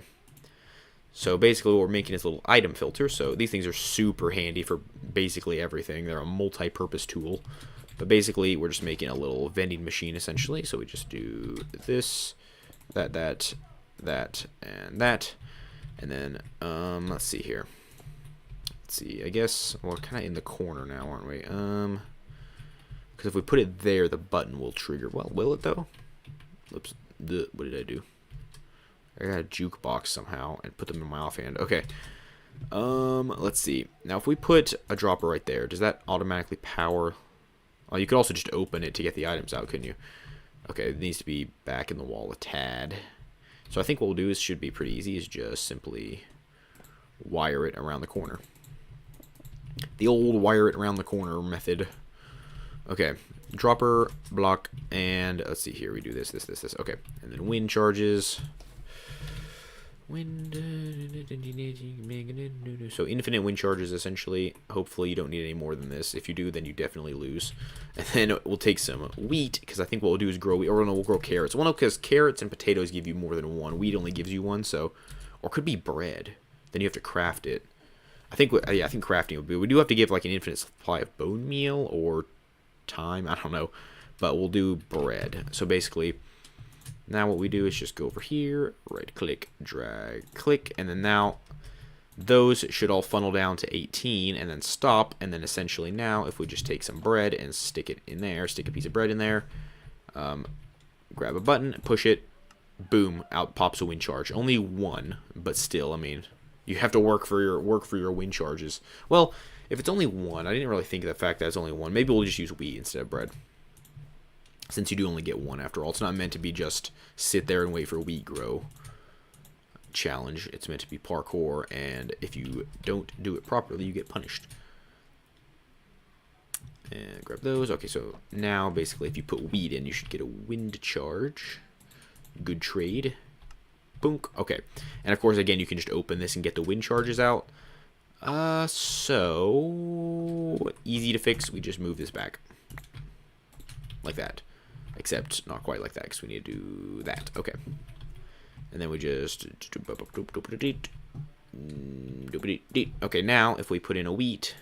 So basically what we're making is a little item filter. So these things are super handy for basically everything. They're a multi-purpose tool. But basically we're just making a little vending machine essentially. So we just do this, that, and that. And then, let's see here. Let's see, I guess we're kind of in the corner now, aren't we? Because if we put it there, the button will trigger. Well, will it though? Oops, what did I do? I got a jukebox somehow and put them in my offhand. Okay. Let's see. Now, if we put a dropper right there, does that automatically power? Oh, you could also just open it to get the items out, couldn't you? Okay, it needs to be back in the wall a tad. So I think what we'll do is should be pretty easy. Is just simply wire it around the corner. The old wire it around the corner method. Okay, dropper, block, and let's see here. We do this. Okay, and then wind charges. So infinite wind charges essentially. Hopefully you don't need any more than this. If you do, then you definitely lose. And then we'll take some wheat, because I think what we'll do is grow wheat, or no, we'll grow carrots. Well, no, because carrots and potatoes give you more than one. Wheat only gives you one, so, or it could be bread. Then you have to craft it. I think, yeah, I think crafting would be. We do have to give like an infinite supply of bone meal or time. I don't know, but we'll do bread. So basically, now what we do is just go over here, right click, drag, click, and then now those should all funnel down to 18 and then stop. And then essentially now if we just take some bread and stick it in there, stick a piece of bread in there, grab a button, push it, boom, out pops a wind charge. Only one, but still, I mean, you have to work for your wind charges. Well, if it's only one, I didn't really think of the fact that it's only one. Maybe we'll just use wheat instead of bread, since you do only get one after all. It's not meant to be just sit there and wait for wheat grow challenge. It's meant to be parkour, and if you don't do it properly, you get punished. And grab those. Okay, so now basically if you put wheat in, you should get a wind charge. Good trade. Boonk. Okay, and of course again you can just open this and get the wind charges out. So easy to fix. We just move this back like that. Except not quite like that, because we need to do that. Okay. And then we just... Okay, now if we put in a wheat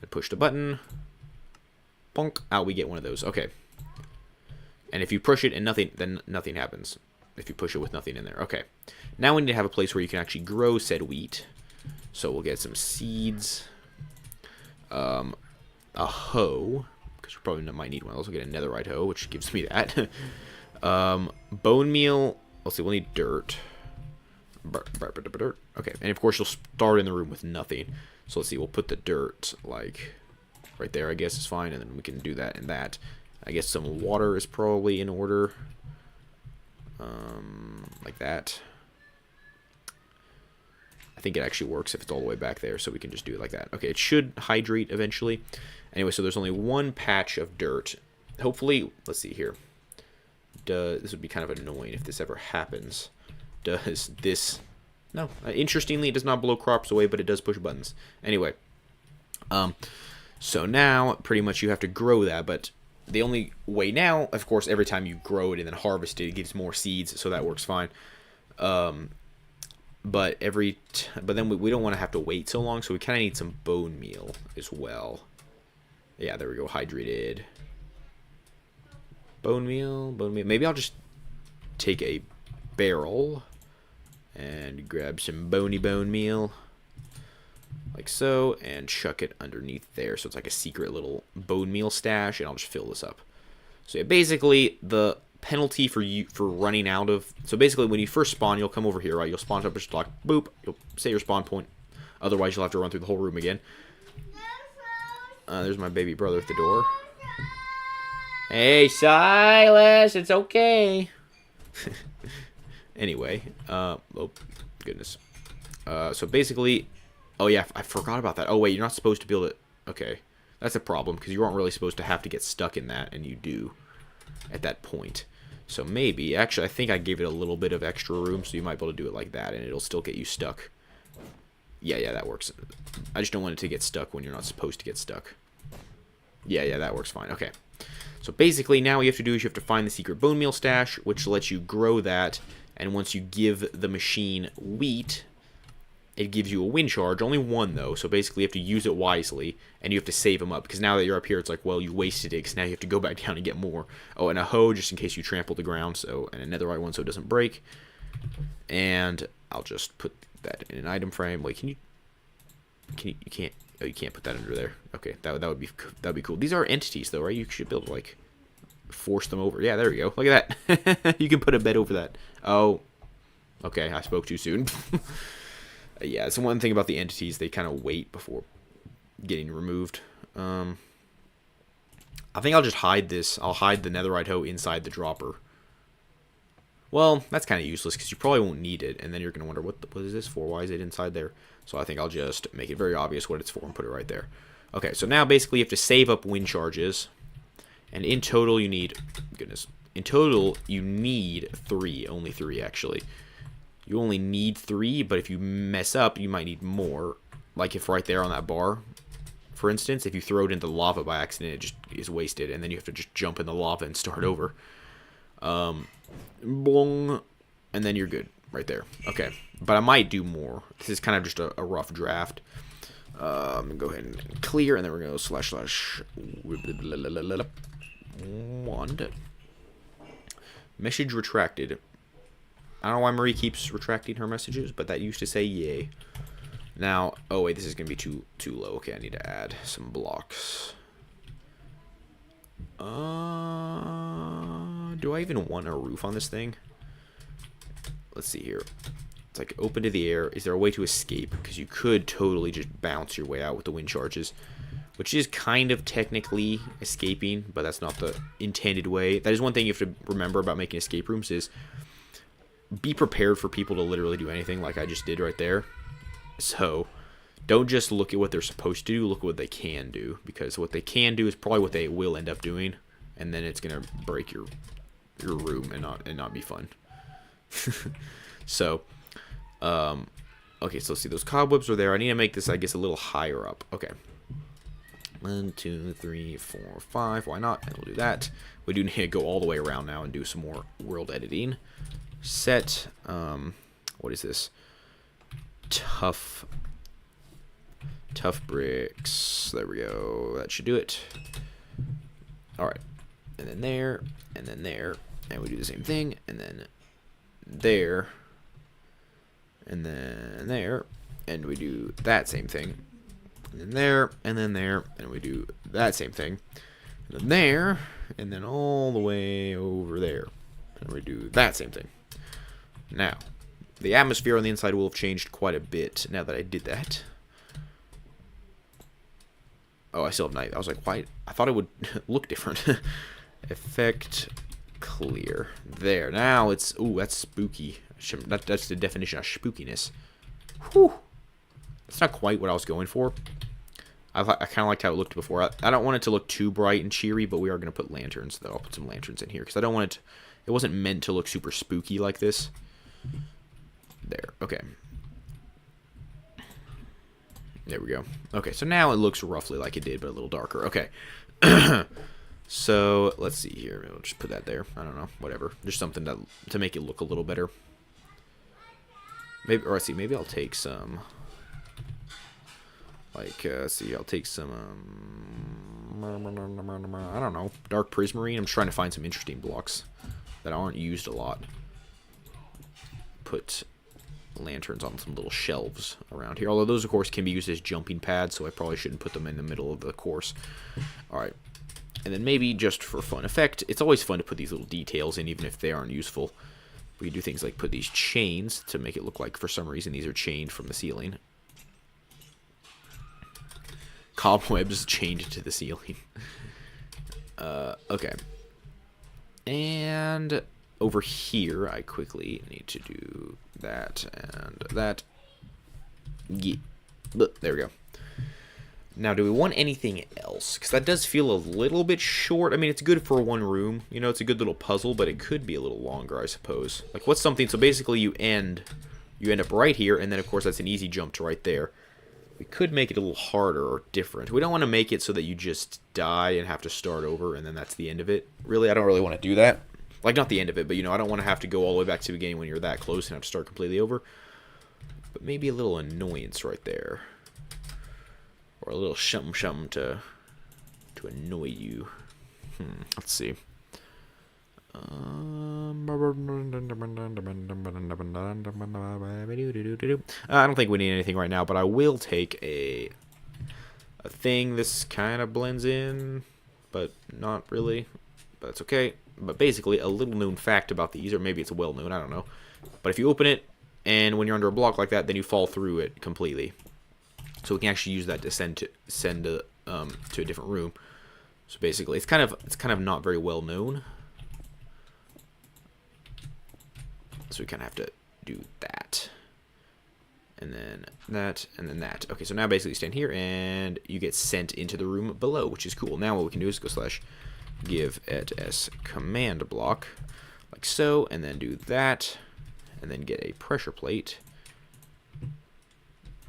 and push the button, bonk, out we get one of those. Okay. And if you push it and nothing, then nothing happens. If you push it with nothing in there. Okay. Now we need to have a place where you can actually grow said wheat. So we'll get some seeds. A hoe. Because we probably might need one. I'll also get a netherite hoe, which gives me that. Bone meal. Let's see, we'll need dirt. Okay, and of course you'll start in the room with nothing. So let's see, we'll put the dirt, like, right there, I guess is fine. And then we can do that and that. I guess some water is probably in order. Like that. I think it actually works if it's all the way back there, so we can just do it like that. Okay, it should hydrate eventually. Anyway, so there's only one patch of dirt. Hopefully, let's see here. This would be kind of annoying if this ever happens. Does this... No. Interestingly, it does not blow crops away, but it does push buttons. Anyway. So now, pretty much you have to grow that, but the only way now, of course, every time you grow it and then harvest it, it gives more seeds, so that works fine. But then we don't want to have to wait so long, so we kind of need some bone meal as well. Yeah, there we go, hydrated. Bone meal. Maybe I'll just take a barrel and grab some bone meal. Like so, and chuck it underneath there. So it's like a secret little bone meal stash, and I'll just fill this up. So yeah, basically the penalty for running out of... So basically when you first spawn, you'll come over here, right? You'll spawn up just like, boop. You'll say your spawn point. Otherwise, you'll have to run through the whole room again. There's my baby brother at the door. Hey, Silas, it's okay. Anyway, oh, goodness. So basically, oh yeah, I forgot about that. Oh wait, you're not supposed to be able to, okay. That's a problem, because you aren't really supposed to have to get stuck in that, and you do at that point. So maybe, actually, I think I gave it a little bit of extra room, so you might be able to do it like that, and it'll still get you stuck. Yeah, that works. I just don't want it to get stuck when you're not supposed to get stuck. Yeah, that works fine. Okay. So basically, now what you have to do is you have to find the secret bone meal stash, which lets you grow that, and once you give the machine wheat, it gives you a wind charge. Only one, though, so basically you have to use it wisely, and you have to save them up, because now that you're up here, it's like, well, you wasted it, because now you have to go back down and get more. Oh, and a hoe, just in case you trample the ground, so, and a netherite one so it doesn't break. And I'll just put that in an item frame. Wait, you can't, oh, you can't put that under there. Okay, that'd be cool. These are entities, though, right? You should be able to, like, force them over. Yeah, there we go. Look at that. You can put a bed over that. Oh, okay, I spoke too soon. Yeah, it's one thing about the entities. They kind of wait before getting removed. I think I'll just hide this. I'll hide the netherite hoe inside the dropper. Well, that's kind of useless because you probably won't need it. And then you're going to wonder, what is this for? Why is it inside there? So I think I'll just make it very obvious what it's for and put it right there. Okay, so now basically you have to save up wind charges. And in total you need... Goodness. In total you need 3. Only 3, actually. You only need 3, but if you mess up, you might need more. Like if right there on that bar, for instance, if you throw it into the lava by accident, it just is wasted, and then you have to just jump in the lava and start over. Boom, and then you're good right there. Okay, but I might do more. This is kind of just a rough draft. Go ahead and clear, and then we're going to go / wand. Message retracted. I don't know why Marie keeps retracting her messages, but that used to say yay. Now, oh wait, this is going to be too low. Okay, I need to add some blocks. Do I even want a roof on this thing? Let's see here. It's like open to the air. Is there a way to escape? Because you could totally just bounce your way out with the wind charges, which is kind of technically escaping, but that's not the intended way. That is one thing you have to remember about making escape rooms is be prepared for people to literally do anything like I just did right there. So don't just look at what they're supposed to do, look at what they can do, because what they can do is probably what they will end up doing, and then it's gonna break your room and not be fun. So okay, so let's see, those cobwebs are there. I need to make this, I guess, a little higher up. Okay, 1 2 3 4 5, why not? And we'll do that. We do need to go all the way around now and do some more world editing. Set what is this? Tough bricks. There we go. That should do it. Alright. And then there, and then there. And we do the same thing. And then there. And then there. And we do that same thing. And then there, and then there. And we do that same thing. And then there. And then all the way over there. And we do that same thing. Now, the atmosphere on the inside will have changed quite a bit now that I did that. Oh, I still have night. I was like, why? I thought it would look different. Effect clear. There. Now it's... Ooh, that's spooky. That's the definition of spookiness. Whew. That's not quite what I was going for. I kind of liked how it looked before. I don't want it to look too bright and cheery, but we are going to put lanterns, though. I'll put some lanterns in here, because I don't want it... It wasn't meant to look super spooky like this. There. Okay. There we go. Okay, so now it looks roughly like it did, but a little darker. Okay. So, let's see here. We'll just put that there. I don't know. Whatever. Just something to make it look a little better. Maybe, or let's see. Maybe I'll take some... Like, see, I'll take some... I don't know. Dark prismarine. I'm just trying to find some interesting blocks that aren't used a lot. Put lanterns on some little shelves around here. Although those, of course, can be used as jumping pads, so I probably shouldn't put them in the middle of the course. Alright. And then maybe just for fun effect, it's always fun to put these little details in, even if they aren't useful. We can do things like put these chains to make it look like, for some reason, these are chained from the ceiling. Cobwebs chained to the ceiling. Okay. And over here, I quickly need to do that and that. Yeah. There we go. Now, do we want anything else? Because that does feel a little bit short. I mean, it's good for one room. You know, it's a good little puzzle, but it could be a little longer, I suppose. Like, what's something... So, basically, you end up right here, and then, of course, that's an easy jump to right there. We could make it a little harder or different. We don't want to make it so that you just die and have to start over, and then that's the end of it. Really, I don't really want to do that. Like, not the end of it, but, you know, I don't want to have to go all the way back to the beginning when you're that close and have to start completely over. but maybe a little annoyance right there. Or a little something to annoy you. Let's see. I don't think we need anything right now, but I will take a thing. This kind of blends in, but not really. But it's okay. But basically, a little known fact about these, or maybe it's well known, I don't know. But if you open it, and when you're under a block like that, then you fall through it completely. So we can actually use that to send to a different room. So basically, it's kind of not very well known. So we kind of have to do that. And then that, and then that. Okay, so now basically you stand here, and you get sent into the room below, which is cool. Now what we can do is go slash give et s command block, like so, and then do that, and then get a pressure plate.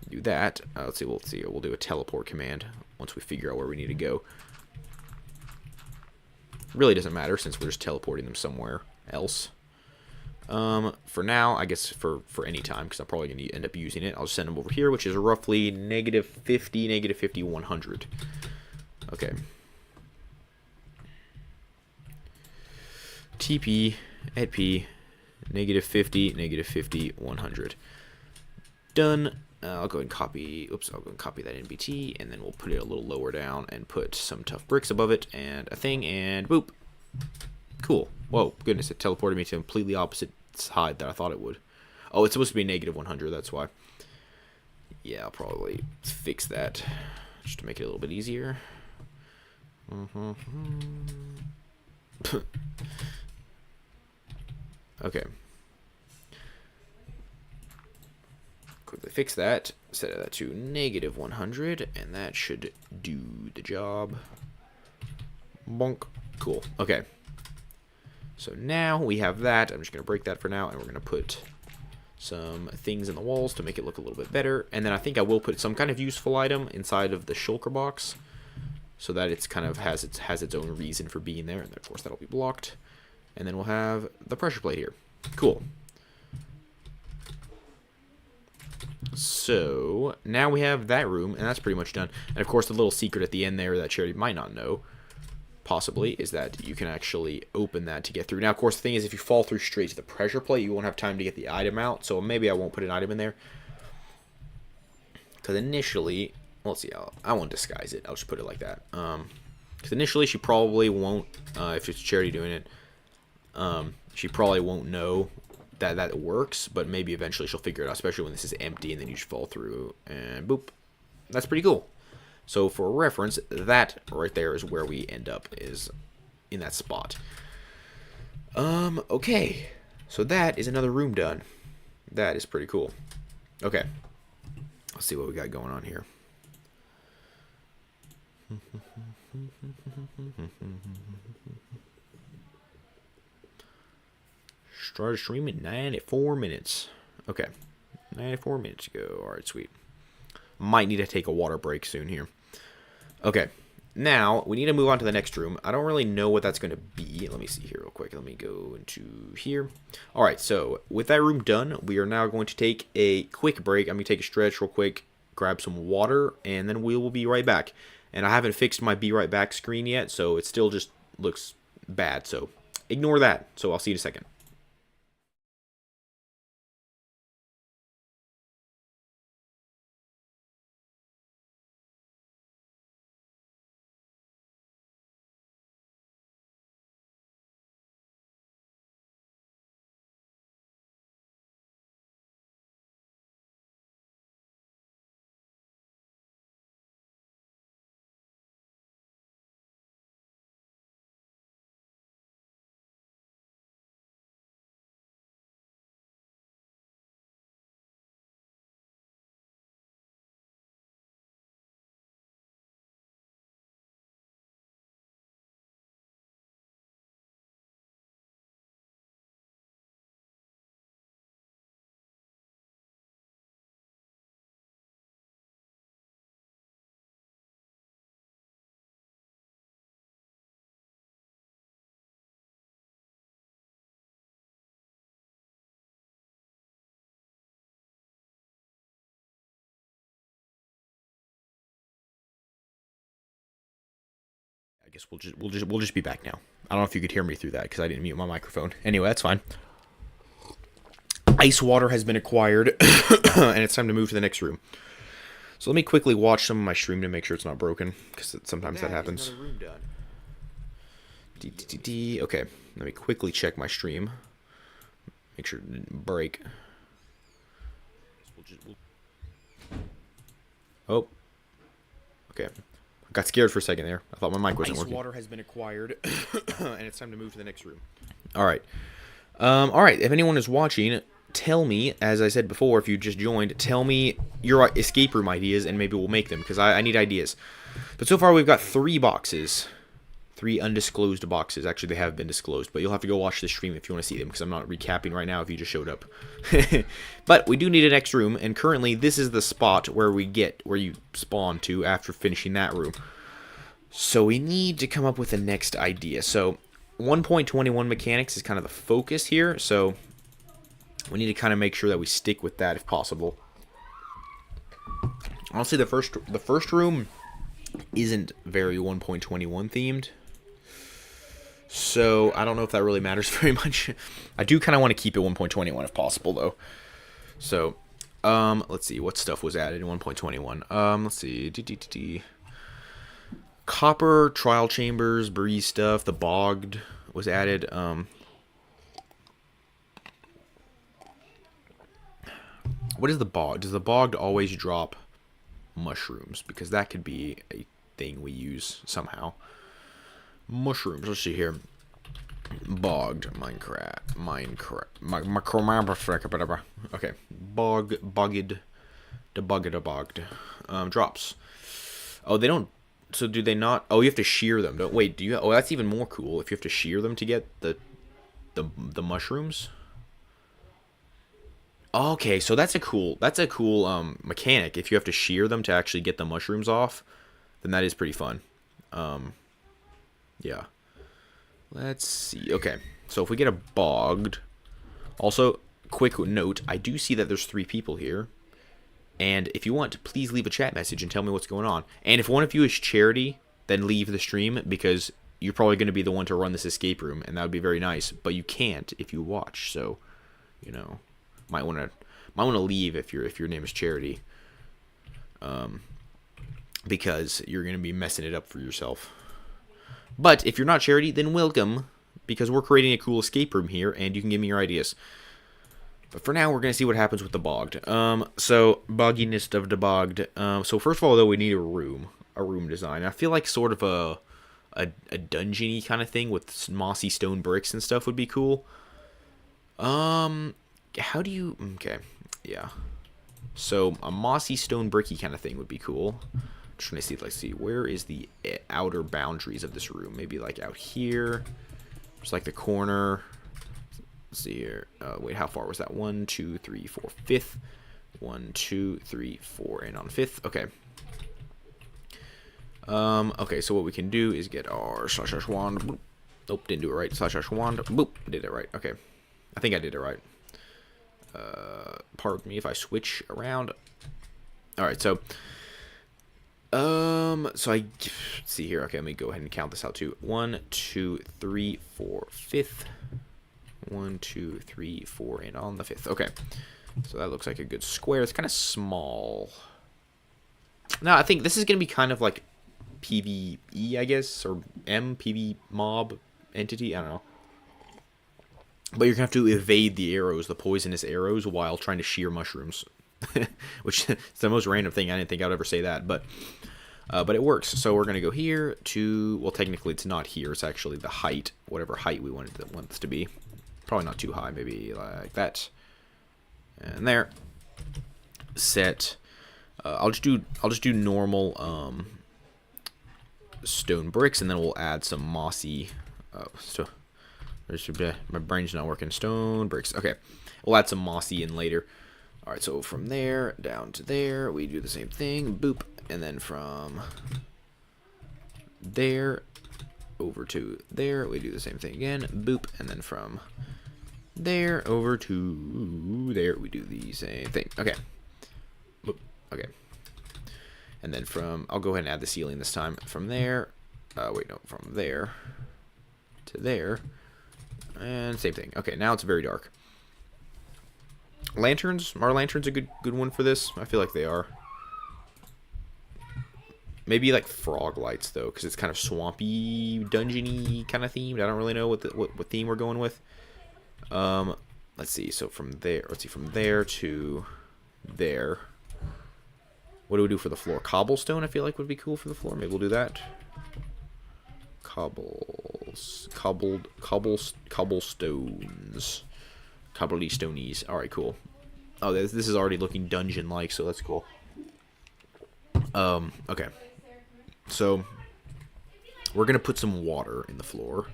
Do that. Let's see. We'll do a teleport command once we figure out where we need to go. Really doesn't matter since we're just teleporting them somewhere else. For now, I guess for any time, because I'm probably going to end up using it, I'll just send them over here, which is roughly -50, -50, 100. Okay. TP at P, -50, -50, 100. Done. I'll go ahead and copy. Oops, I'll go and copy that NBT, and then we'll put it a little lower down and put some tough bricks above it, and a thing, and boop. Cool. Whoa, goodness! It teleported me to a completely opposite side that I thought it would. Oh, it's supposed to be -100. That's why. Yeah, I'll probably fix that just to make it a little bit easier. Okay. Quickly fix that. Set that to -100, and that should do the job. Bonk. Cool. Okay. So now we have that. I'm just going to break that for now, and we're going to put some things in the walls to make it look a little bit better. And then I think I will put some kind of useful item inside of the shulker box, so that it's kind of has its own reason for being there. And of course that'll be blocked. And then we'll have the pressure plate here. Cool. So now we have that room, and that's pretty much done. And of course the little secret at the end there that Charity might not know, possibly, is that you can actually open that to get through. Now, of course, the thing is, if you fall through straight to the pressure plate, you won't have time to get the item out. So maybe I won't put an item in there. Because initially, well, let's see, I won't disguise it. I'll just put it like that. Because initially she probably won't, if it's Charity doing it, she probably won't know that it works. But maybe eventually she'll figure it out, especially when this is empty and then you just fall through and boop. That's pretty cool. So for reference, that right there is where we end up, is in that spot. Okay. So that is another room done. That is pretty cool. Okay. Let's see what we got going on here. Started streaming 94 minutes. Okay. 94 minutes ago. Alright, sweet. Might need to take a water break soon here. Okay, now we need to move on to the next room. I don't really know what that's going to be. Let me see here real quick. Let me go into here. All right, so with that room done, we are now going to take a quick break. I'm going to take a stretch real quick, grab some water, and then we will be right back. And I haven't fixed my be right back screen yet, so it still just looks bad. So ignore that. So I'll see you in a second. I guess we'll just be back now. I don't know if you could hear me through that because I didn't mute my microphone. Anyway, that's fine. Ice water has been acquired, and it's time to move to the next room. So let me quickly watch some of my stream to make sure it's not broken, because sometimes that happens. Okay, let me quickly check my stream. Make sure it didn't break. Oh. Okay. I got scared for a second there. I thought my mic wasn't working. Ice water has been acquired, and it's time to move to the next room. Alright. Alright, if anyone is watching, tell me, as I said before, if you just joined, tell me your escape room ideas, and maybe we'll make them, because I need ideas. But so far, we've got 3 boxes. 3 undisclosed boxes. Actually, they have been disclosed, but you'll have to go watch the stream if you want to see them, because I'm not recapping right now if you just showed up. But we do need a next room, and currently, this is the spot where you spawn to after finishing that room. So we need to come up with a next idea. So 1.21 mechanics is kind of the focus here, so we need to kind of make sure that we stick with that if possible. Honestly, the first room isn't very 1.21 themed, so I don't know if that really matters very much. I do kind of want to keep it 1.21 if possible, though. So, let's see what stuff was added in 1.21. Let's see, copper trial chambers, breeze stuff. The bogged was added. What is the bog? Does the bogged always drop mushrooms? Because that could be a thing we use somehow. Mushrooms. Let's see here. Bogged Minecraft. Whatever. Okay. Bogged. Drops. Oh, they don't. So do they not? Oh, you have to shear them. Don't wait. Do you? Oh, that's even more cool. If you have to shear them to get the mushrooms. Okay, so that's a cool mechanic. If you have to shear them to actually get the mushrooms off, then that is pretty fun. Yeah. Let's see. Okay, so if we get a bogged, also quick note, I do see that there's 3 people here, and if you want, please leave a chat message and tell me what's going on. And if one of you is Charity, then leave the stream, because you're probably going to be the one to run this escape room, and that would be very nice. But you can't if you watch, so you know. Might want to leave if your name is Charity, because you're gonna be messing it up for yourself. But if you're not Charity, then welcome, because we're creating a cool escape room here, and you can give me your ideas. But for now, we're gonna see what happens with the bogged. So bogginess of the bogged. So first of all, though, we need a room design. I feel like sort of a dungeony kind of thing with mossy stone bricks and stuff would be cool. How do you... Okay, yeah. So, a mossy stone bricky kind of thing would be cool. Just trying to see, let's see, where is the outer boundaries of this room? Maybe, like, out here. Just like the corner. Let's see here. Wait, how far was that? 1, 2, 3, 4, 5th. 1, 2, 3, 4, and on 5th. Okay. Okay, so what we can do is get our slash wand. Boop. Nope, didn't do it right. Slash wand. Boop, did it right. Okay. I think I did it right. Pardon me if I switch around. Alright, so let's see here. Okay, let me go ahead and count this out too. 1, 2, 3, 4, 5th. 1, 2, 3, 4, and on the 5th. Okay, so that looks like a good square. It's kind of small. Now, I think this is gonna be kind of like PvE, I guess, or PV mob entity. I don't know. But you're going to have to evade the arrows, the poisonous arrows, while trying to shear mushrooms. Which is the most random thing. I didn't think I'd ever say that. But it works. So we're going to go here to... Well, technically it's not here. It's actually the height. Whatever height we want this to be. Probably not too high. Maybe like that. And there. Set. I'll just do normal stone bricks. And then we'll add some mossy... My brain's not working. Stone bricks. Okay. We'll add some mossy in later. Alright, so from there down to there, we do the same thing. Boop. And then from there over to there, we do the same thing again. Boop. And then from there over to there, we do the same thing. Okay. Boop. Okay. And then from... I'll go ahead and add the ceiling this time. From there Wait, no, from there to there. And same thing. Okay, now it's very dark. Lanterns? Are lanterns a good one for this? I feel like they are. Maybe like frog lights though, because it's kind of swampy, dungeony kind of themed. I don't really know what theme we're going with. Let's see. So from there, from there to there. What do we do for the floor? Cobblestone, I feel like would be cool for the floor. Maybe we'll do that. Cobblestones. Cobbledy stonies. Alright, cool. Oh, this is already looking dungeon-like, so that's cool. Okay. So, we're going to put some water in the floor.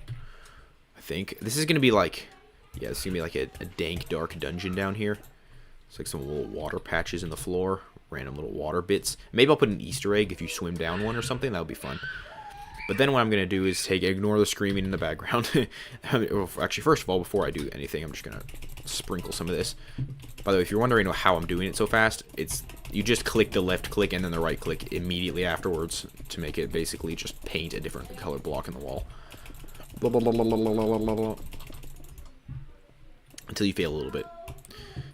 I think. This is going to be like... Yeah, it's going to be like a dank, dark dungeon down here. It's like some little water patches in the floor. Random little water bits. Maybe I'll put an Easter egg if you swim down one or something. That would be fun. But then what I'm going to do is ignore the screaming in the background. Actually, first of all, before I do anything, I'm just going to sprinkle some of this. By the way, if you're wondering how I'm doing it so fast, you just click the left click and then the right click immediately afterwards to make it basically just paint a different color block in the wall. Blah, blah, blah, blah, blah, blah, blah, blah. Until you fail a little bit.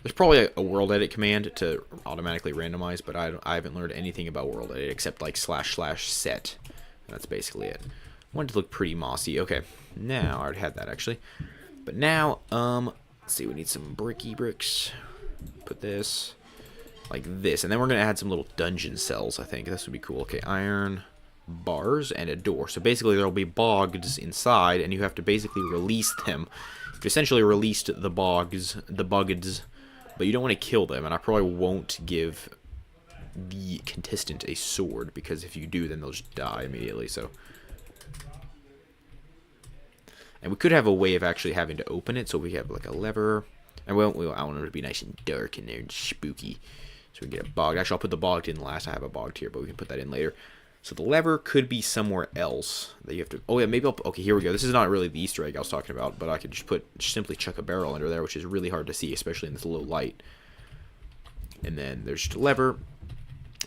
There's probably a world edit command to automatically randomize, but I haven't learned anything about world edit except like //set. That's basically it. I want it to look pretty mossy. Okay, now I already had that actually, but now let's see, we need some bricks. Put this like this, and then we're gonna add some little dungeon cells. I think this would be cool. Okay, iron bars and a door. So basically there will be bogs inside, and you have to basically release them. You've essentially released the bugs, but you don't want to kill them, and I probably won't give the contestant a sword, because if you do, then they'll just die immediately. So, and we could have a way of actually having to open it, so we have like a lever, and I want it to be nice and dark in there and spooky, so we can get a bog. Actually, I'll put the bogged in last. I have a bogged here, but we can put that in later. So the lever could be somewhere else that you have to... Oh yeah, maybe I'll... Okay, here we go. This is not really the Easter egg I was talking about, but I could just simply chuck a barrel under there, which is really hard to see, especially in this low light. And then there's just a lever.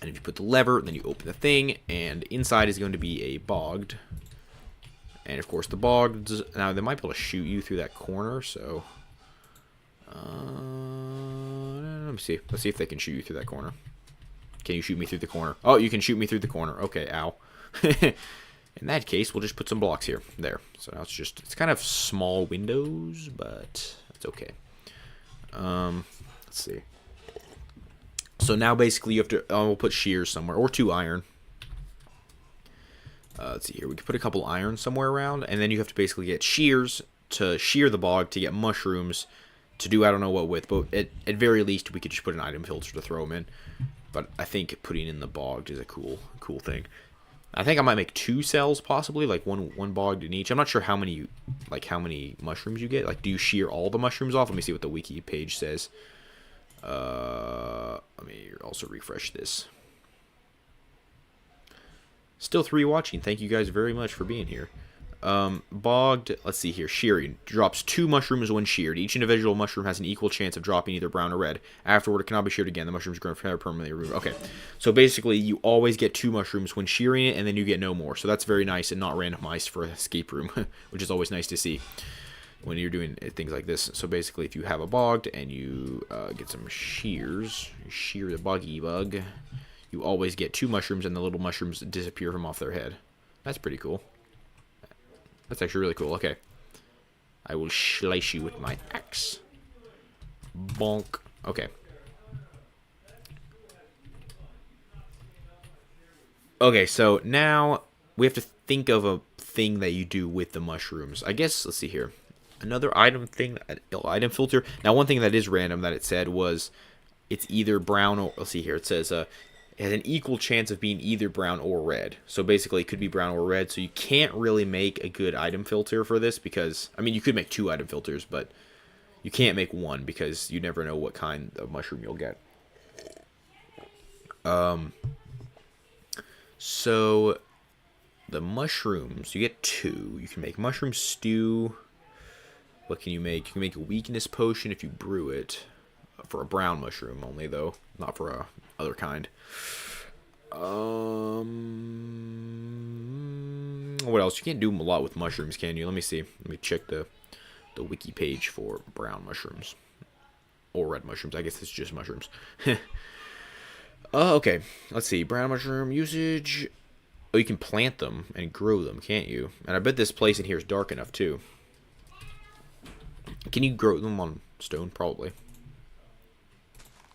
And if you put the lever, then you open the thing, and inside is going to be a bogged. And of course the bogged... Now, they might be able to shoot you through that corner, so... let me see. Let's see if they can shoot you through that corner. Can you shoot me through the corner? Oh, you can shoot me through the corner. Okay, ow. In that case, we'll just put some blocks here. There. So now it's kind of small windows, but it's okay. Let's see. So now basically you have to, we'll put shears somewhere, or 2 iron. Let's see here. We can put a couple iron somewhere around, and then you have to basically get shears to shear the bog, to get mushrooms, to do I don't know what with, but at very least we could just put an item filter to throw them in. But I think putting in the bogged is a cool thing. I think I might make 2 cells possibly, like one bogged in each. I'm not sure how many mushrooms you get. Like, do you shear all the mushrooms off? Let me see what the wiki page says. Let me also refresh this. Still 3 watching. Thank you guys very much for being here. Bogged, let's see here, shearing. Drops 2 mushrooms when sheared. Each individual mushroom has an equal chance of dropping either brown or red. Afterward, it cannot be sheared again. The mushrooms grow permanently removed. Okay, so basically, you always get 2 mushrooms when shearing it, and then you get no more. So that's very nice and not randomized for an escape room, which is always nice to see when you're doing things like this. So basically, if you have a bogged and you get some shears, you shear the buggy bug, you always get 2 mushrooms, and the little mushrooms disappear from off their head. That's pretty cool. That's actually really cool. Okay. I will slice you with my axe. Bonk. Okay. Okay, so now we have to think of a thing that you do with the mushrooms. I guess, let's see here. Another item thing, item filter. Now, one thing that is random that it said was it's either brown or, let's see here. It says, it has an equal chance of being either brown or red. So basically, it could be brown or red. So you can't really make a good item filter for this because, I mean, you could make 2 item filters, but you can't make 1 because you never know what kind of mushroom you'll get. So the mushrooms, you get 2. You can make mushroom stew. What can you make? You can make a weakness potion if you brew it. For a brown mushroom only, though. Not for a other kind. What else? You can't do a lot with mushrooms, can you? Let me see. Let me check the wiki page for brown mushrooms. Or red mushrooms. I guess it's just mushrooms. Okay. Let's see. Brown mushroom usage. Oh, you can plant them and grow them, can't you? And I bet this place in here is dark enough, too. Can you grow them on stone? Probably.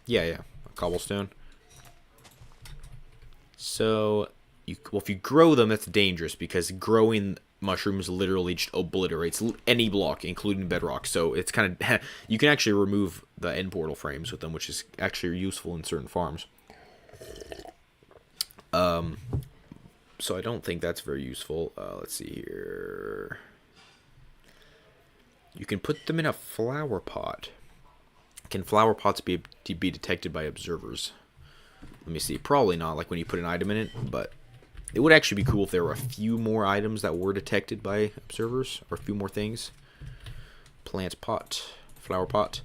Yeah. Cobblestone. So, well, if you grow them, that's dangerous because growing mushrooms literally just obliterates any block, including bedrock. So it's kind of you can actually remove the end portal frames with them, which is actually useful in certain farms. So I don't think that's very useful. Let's see here. You can put them in a flower pot. Can flower pots be detected by observers? Let me see. Probably not, like when you put an item in it, but it would actually be cool if there were a few more items that were detected by observers, or a few more things. Plant pot, flower pot.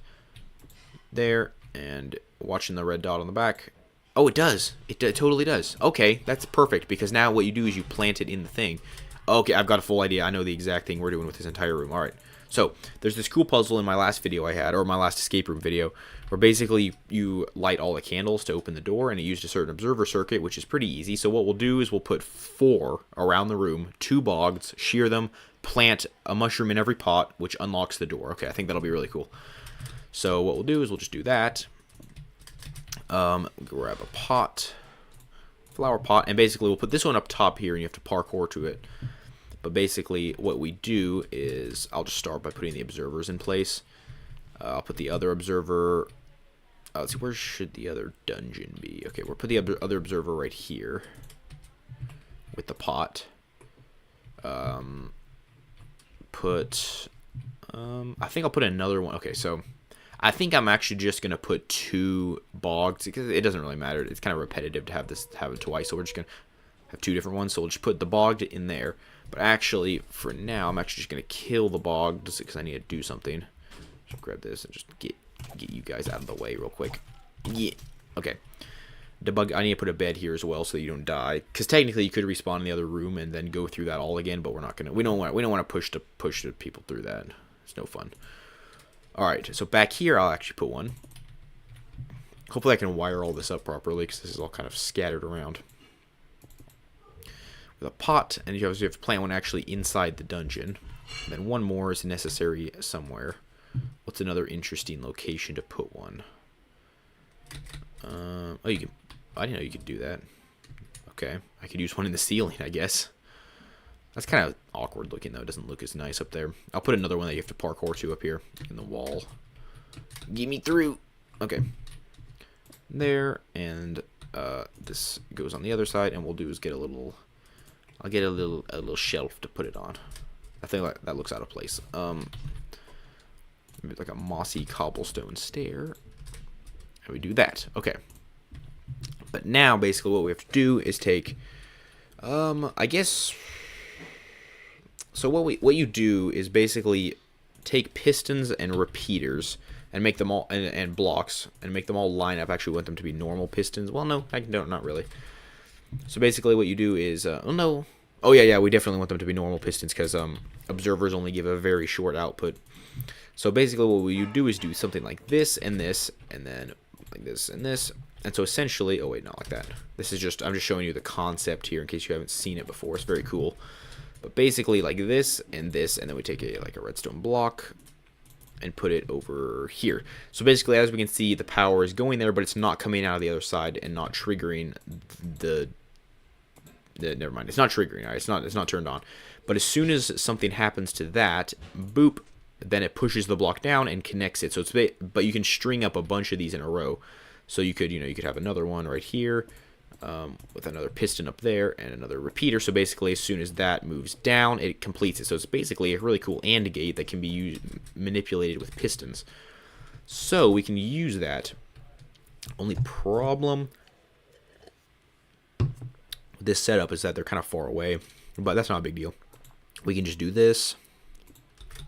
There, and watching the red dot on the back. Oh, it does. It totally does. Okay, that's perfect, because now what you do is you plant it in the thing. Okay, I've got a full idea. I know the exact thing we're doing with this entire room. Alright, so there's this cool puzzle in my last video I had, or my last escape room video, where basically you light all the candles to open the door, and it used a certain observer circuit, which is pretty easy. So what we'll do is we'll put 4 around the room, 2 bogs, shear them, plant a mushroom in every pot, which unlocks the door. Okay, I think that'll be really cool. So what we'll do is we'll just do that. Grab a pot, flower pot, and basically we'll put this one up top here, and you have to parkour to it. But basically what we do is, I'll just start by putting the observers in place. I'll put the other observer, let's see, where should the other dungeon be? Okay, we'll put the other observer right here with the pot. I think I'll put another one. Okay, so I think I'm actually just going to put 2 bogs, because it doesn't really matter. It's kind of repetitive to have it twice, so we're just going to have 2 different ones. So we'll just put the bogged in there. But actually, for now, I'm actually just going to kill the bog, just because I need to do something. Just grab this and just get you guys out of the way real quick. Yeah. Okay. Debug. I need to put a bed here as well so that you don't die. Because technically, you could respawn in the other room and then go through that all again, but we're not gonna. We don't want to push the people through that. It's no fun. All right. So back here, I'll actually put one. Hopefully, I can wire all this up properly because this is all kind of scattered around. With a pot, and you have to plant one actually inside the dungeon. And then one more is necessary somewhere. What's another interesting location to put one? Oh, you can. I didn't know you could do that. Okay, I could use one in the ceiling, I guess. That's kind of awkward looking, though. It doesn't look as nice up there. I'll put another one that you have to parkour to up here in the wall. Get me through. Okay. There, and this goes on the other side, and we'll do is get a little. I'll get a little shelf to put it on. I think that looks out of place. Maybe like a mossy cobblestone stair. And we do that. Okay. But now, basically, what we have to do is take, I guess. So what you do is basically take pistons and repeaters and make them all and blocks and make them all line up. Actually, want them to be normal pistons. Well, no, not really. So basically, what you do is, oh no, oh yeah, we definitely want them to be normal pistons because observers only give a very short output. So basically, what you do is do something like this, and then like this and this. And so essentially, oh wait, not like that. This is just, I'm just showing you the concept here in case you haven't seen it before. It's very cool. But basically like this, and then we take like a redstone block and put it over here. So basically, as we can see, the power is going there, but it's not coming out of the other side and not triggering the never mind. It's not triggering. All right, it's not turned on. But as soon as something happens to that, boop, then it pushes the block down and connects it. So but you can string up a bunch of these in a row. So you could have another one right here with another piston up there and another repeater. So basically, as soon as that moves down, it completes it. So it's basically a really cool AND gate that can be manipulated with pistons. So we can use that. Only problem with this setup is that they're kind of far away, but that's not a big deal. We can just do this.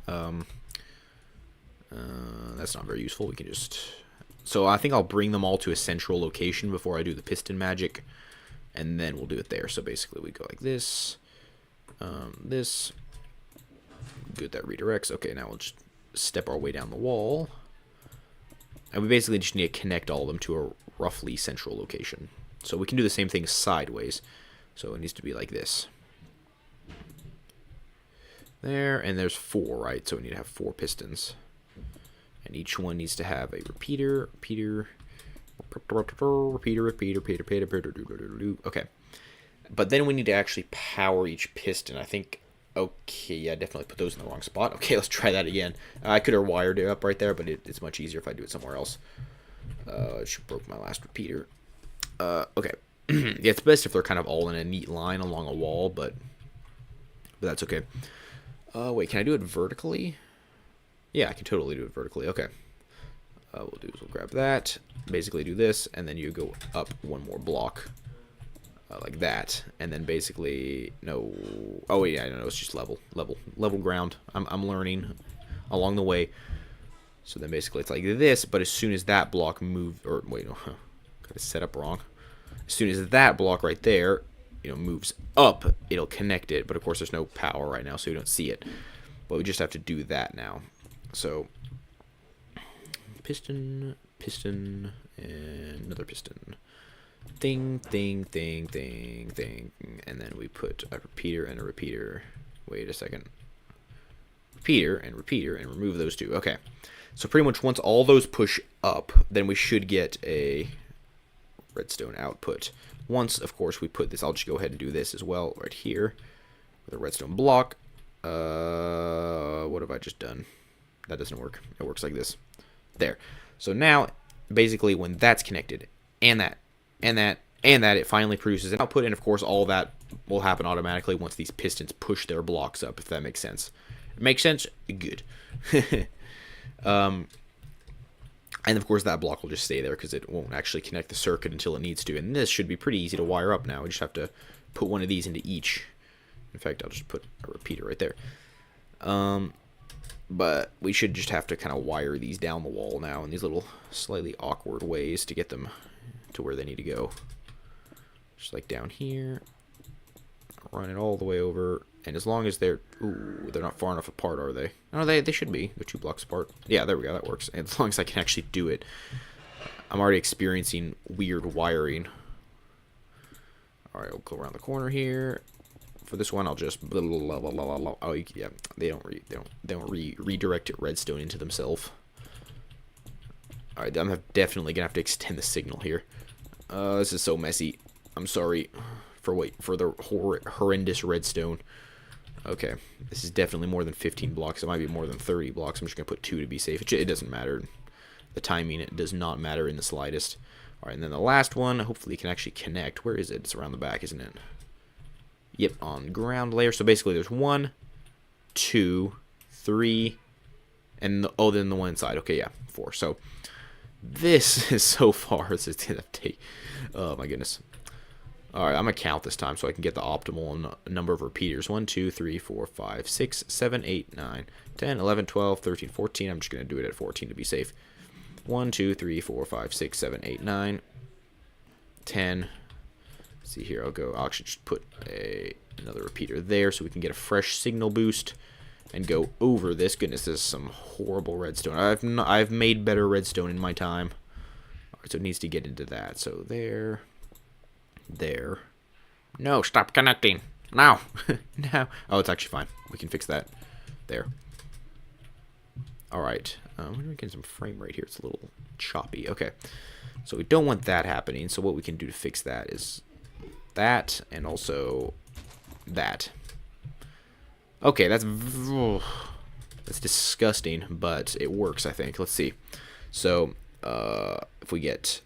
That's not very useful. We can just... So I think I'll bring them all to a central location before I do the piston magic, and then we'll do it there. So basically we go like this, This. Good, that redirects. Okay, now we'll just step our way down the wall. And we basically just need to connect all of them to a roughly central location. So we can do the same thing sideways. So it needs to be like this. There, and there's 4, right? So we need to have 4 pistons. And each one needs to have a repeater. Okay. But then we need to actually power each piston. I think... Okay, yeah, definitely put those in the wrong spot. Okay, let's try that again. I could have wired it up right there, but it's much easier if I do it somewhere else. I just broke my last repeater. Okay. Yeah, it's best if they're kind of all in a neat line along a wall, but that's okay. Wait, can I do it vertically? Yeah, I can totally do it vertically. Okay. We'll grab that, basically do this, and then you go up 1 more block. Like that, and then basically no. Oh yeah, I know it's just level ground. I'm learning along the way. So then basically it's like this, but as soon as that block moves, or wait, no, got it set up wrong. As soon as that block right there, moves up, it'll connect it. But of course, there's no power right now, so you don't see it. But we just have to do that now. So piston, and another piston. Thing, and then we put a repeater and a repeater. Wait a second. Repeater, and remove those 2. Okay. So pretty much once all those push up, then we should get a redstone output. Once, of course, we put this, I'll just go ahead and do this as well right here with a redstone block. What have I just done? That doesn't work. It works like this. There. So now, basically, when that's connected, and that, it finally produces an output, and of course all that will happen automatically once these pistons push their blocks up, if that makes sense. It makes sense? Good. And of course that block will just stay there because it won't actually connect the circuit until it needs to, and this should be pretty easy to wire up now. We just have to put one of these into each. In fact, I'll just put a repeater right there. But we should just have to kind of wire these down the wall now in these little slightly awkward ways to get them to where they need to go. Just like down here. Run it all the way over. And as long as they're... Ooh, they're not far enough apart, are they? No, they should be. They're 2 blocks apart. Yeah, there we go. That works. And as long as I can actually do it. I'm already experiencing weird wiring. Alright, we'll go around the corner here. For this one, I'll just... Oh, yeah. They don't redirect it redstone into themselves. Alright, I'm definitely going to have to extend the signal here. This is so messy. I'm sorry for the horrendous redstone. Okay, this is definitely more than 15 blocks. It might be more than 30 blocks. I'm just going to put 2 to be safe. It doesn't matter. The timing, it does not matter in the slightest. Alright, and then the last one, hopefully it can actually connect. Where is it? It's around the back, isn't it? Yep, on ground layer. So basically there's 1, 2, 3, and then the one inside. Okay, yeah, 4. So this is so far. This is going to take... Oh, my goodness. Alright, I'm going to count this time so I can get the optimal number of repeaters. 1, 2, 3, 4, 5, 6, 7, 8, 9, 10, 11, 12, 13, 14. I'm just going to do it at 14 to be safe. 1, 2, 3, 4, 5, 6, 7, 8, 9, 10. Let's see here. I'll actually just put another repeater there so we can get a fresh signal boost and go over this. Goodness, this is some horrible redstone. I've made better redstone in my time. Alright, so it needs to get into that. So there. No, stop connecting. Now. No. Oh, it's actually fine. We can fix that. There. Alright. We're getting some frame rate here. It's a little choppy. Okay. So we don't want that happening. So what we can do to fix that is that and also that. Okay, that's disgusting, but it works, I think. Let's see. So, if we get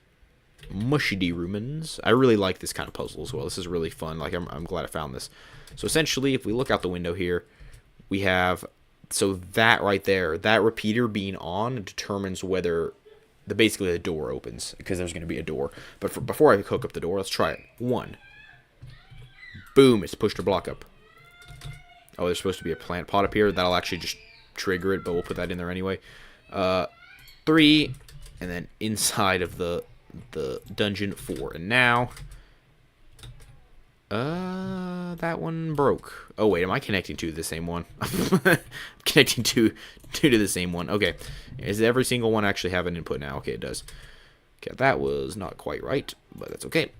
mushy rumens, I really like this kind of puzzle as well. This is really fun. Like, I'm glad I found this. So essentially, if we look out the window here, we have, so that right there, that repeater being on determines whether basically the door opens, because there's going to be a door. But before I hook up the door, let's try it. 1. Boom, it's pushed our block up. Oh, there's supposed to be a plant pot up here. That'll actually just trigger it, but we'll put that in there anyway. 3, and then inside of the dungeon 4. And now, That one broke. Oh, wait, am I connecting to the same one? Connecting two to the same one. Okay. Is every single one actually have an input now? Okay, it does. Okay, that was not quite right, but that's okay.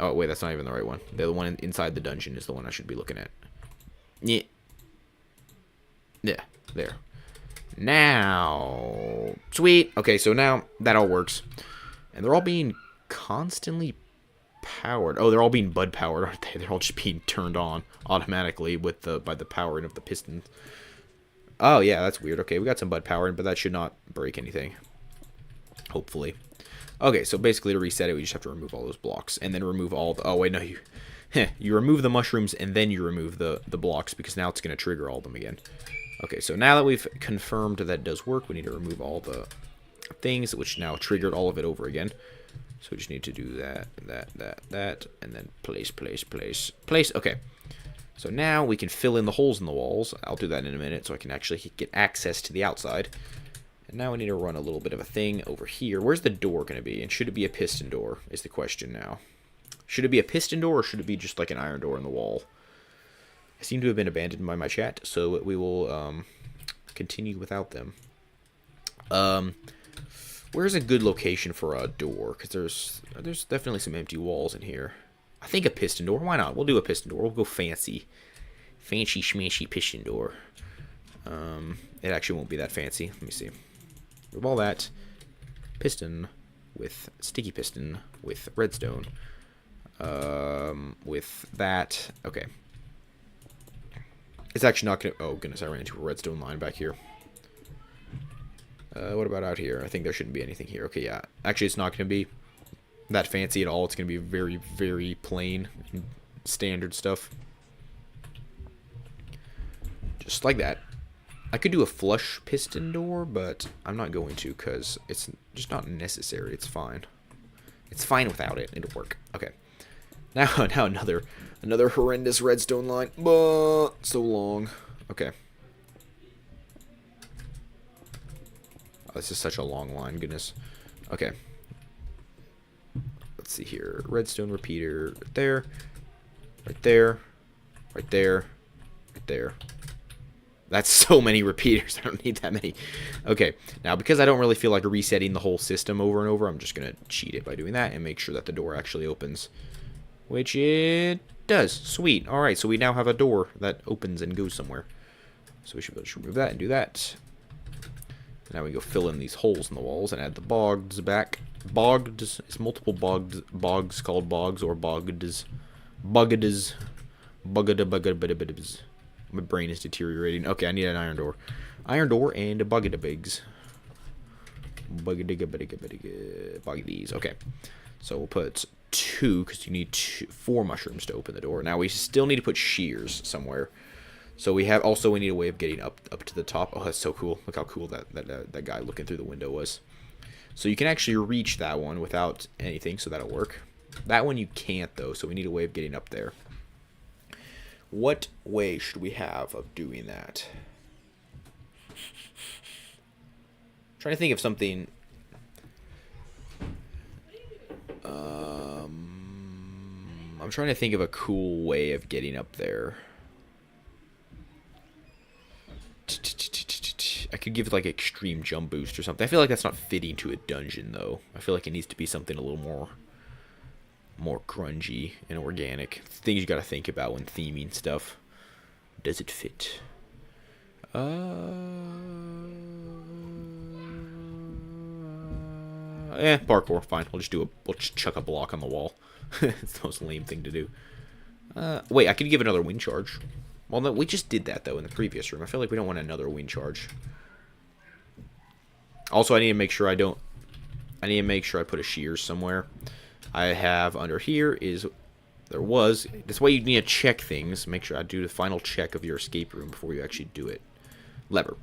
Oh, wait, that's not even the right one. The one inside the dungeon is the one I should be looking at. Yeah. Yeah, there. Now, sweet. Okay, so now that all works. And they're all being constantly powered. Oh, they're all being bud powered, aren't they? They're all just being turned on automatically by the powering of the pistons. Oh, yeah, that's weird. Okay, we got some bud powering, but that should not break anything. Hopefully. Okay, so basically to reset it, we just have to remove all those blocks. And then remove all the... Oh, wait, no, you remove the mushrooms, and then you remove the blocks, because now it's going to trigger all of them again. Okay, so now that we've confirmed that it does work, we need to remove all the things, which now triggered all of it over again. So we just need to do that, and then place. Okay. So now we can fill in the holes in the walls. I'll do that in a minute so I can actually get access to the outside. And now we need to run a little bit of a thing over here. Where's the door going to be? And should it be a piston door is the question now. Should it be a piston door or should it be just like an iron door in the wall? I seem to have been abandoned by my chat, so we will continue without them. Where's a good location for a door? Because there's definitely some empty walls in here. I think a piston door. Why not? We'll do a piston door. We'll go fancy. Fancy schmancy piston door. It actually won't be that fancy. Let me see. Remove all that. Piston with sticky piston with redstone. With that. Okay. It's actually not going to... Oh, goodness. I ran into a redstone line back here. What about out here? I think there shouldn't be anything here. Okay, yeah. Actually, it's not going to be that fancy at all. It's going to be very, very plain standard stuff. Just like that. I could do a flush piston door, but I'm not going to because it's just not necessary. It's fine. It's fine without it. It'll work. Okay. Now another horrendous redstone line. So long. Okay. Oh, this is such a long line. Goodness. Okay. Let's see here. Redstone repeater right there. Right there. Right there. Right there. That's so many repeaters. I don't need that many. Okay. Now, because I don't really feel like resetting the whole system over and over, I'm just going to cheat it by doing that and make sure that the door actually opens. Which it does. Sweet. Alright, so we now have a door that opens and goes somewhere. So we should just remove that and do that. Now we go fill in these holes in the walls and add the bogs back. Bogged is multiple bogs called bogs or bogged. Bugged. My brain is deteriorating. Okay, I need an iron door. Iron door and a bugged bigs. Buggies. Okay. So we'll put 2 because you need 4 mushrooms to open the door. Now we still need to put shears somewhere. So we need a way of getting up to the top. Oh, that's so cool. Look how cool that guy looking through the window was. So you can actually reach that one without anything, so that'll work. That one you can't though, so we need a way of getting up there. What way should we have of doing that? I'm trying to think of something. I'm trying to think of a cool way of getting up there. I could give like extreme jump boost or something. I feel like that's not fitting to a dungeon though. I feel like it needs to be something a little more grungy and organic. Things you got to think about when theming stuff. Does it fit? Parkour, fine. We'll just chuck a block on the wall. It's the most lame thing to do. Wait, I could give another wind charge. Well, no, we just did that though in the previous room. I feel like we don't want another wind charge. Also, I need to make sure I put a shears somewhere. I have under here that's why you need to check things. Make sure I do the final check of your escape room before you actually do it. Lever.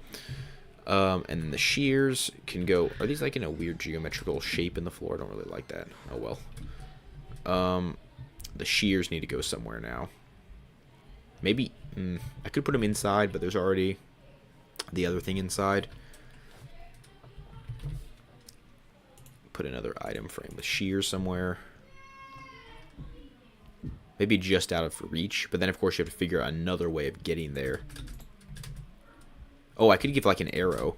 And then the shears can go... Are these like in a weird geometrical shape in the floor? I don't really like that. Oh well. The shears need to go somewhere now. Maybe... I could put them inside, but there's already the other thing inside. Put another item frame with shears somewhere. Maybe just out of reach. But then, of course, you have to figure out another way of getting there. Oh, I could give, like, an arrow.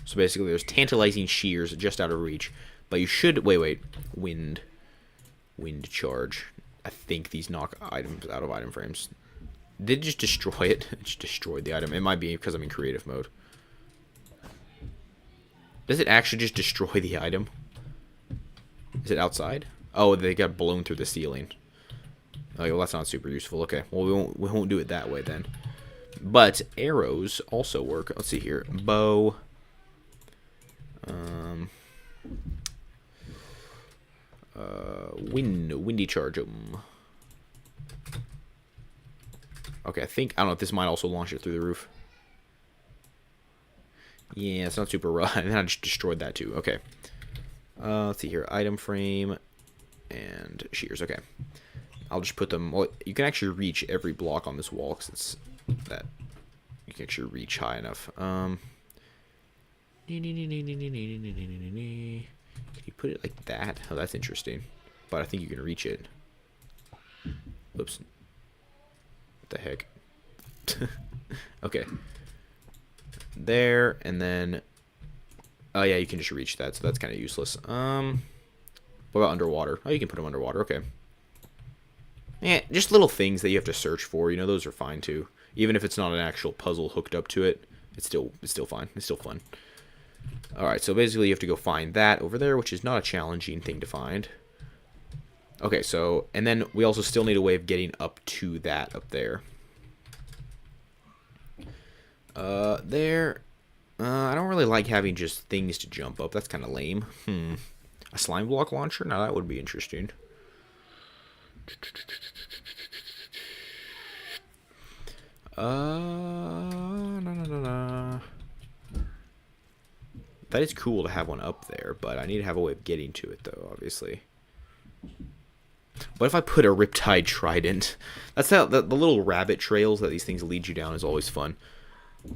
So basically, there's tantalizing shears just out of reach. But you should... Wait. Wind charge. I think these knock items out of item frames. Did it just destroy it? It just destroyed the item. It might be because I'm in creative mode. Does it actually just destroy the item? Is it outside? Oh, they got blown through the ceiling. Oh, well, that's not super useful. Okay, well, we won't do it that way then. But arrows also work. Let's see here. Bow. Windy charge. Okay, I don't know if this might also launch it through the roof. Yeah, it's not super rough. And then I just destroyed that too. Okay. Let's see here. Item frame and shears. Okay. I'll just put them... Well, you can actually reach every block on this wall because it's that... You can actually reach high enough. Can you put it like that? Oh, that's interesting. But I think you can reach it. Oops. What the heck? Okay. There, and then... Oh, yeah, you can just reach that, so that's kind of useless. What about underwater? Oh, you can put them underwater, okay. Yeah, just little things that you have to search for, you know, those are fine, too. Even if it's not an actual puzzle hooked up to it, it's still fine. It's still fun. Alright, so basically you have to go find that over there, which is not a challenging thing to find. Okay, so, and then we also still need a way of getting up to that up there. There. I don't really like having just things to jump up. That's kind of lame. A slime block launcher? Now that would be interesting. No. That is cool to have one up there, but I need to have a way of getting to it, though, obviously. What if I put a Riptide Trident? That's how the little rabbit trails that these things lead you down is always fun.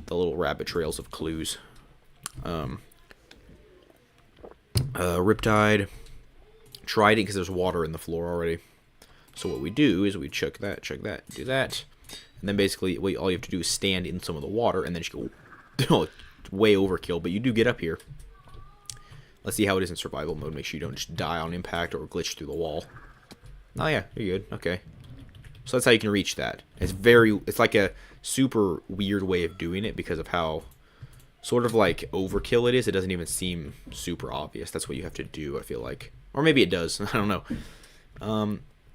The little rabbit trails of clues. Riptide Trident, because there's water in the floor already. So what we do is we chuck that, do that. And then basically all you have to do is stand in some of the water and then just go way overkill, but you do get up here. Let's see how it is in survival mode. Make sure you don't just die on impact or glitch through the wall. Oh yeah, you're good. Okay. So that's how you can reach that. It's like a super weird way of doing it because of how sort of like overkill it is. It doesn't even seem super obvious. That's what you have to do, I feel like. Or maybe it does. I don't know.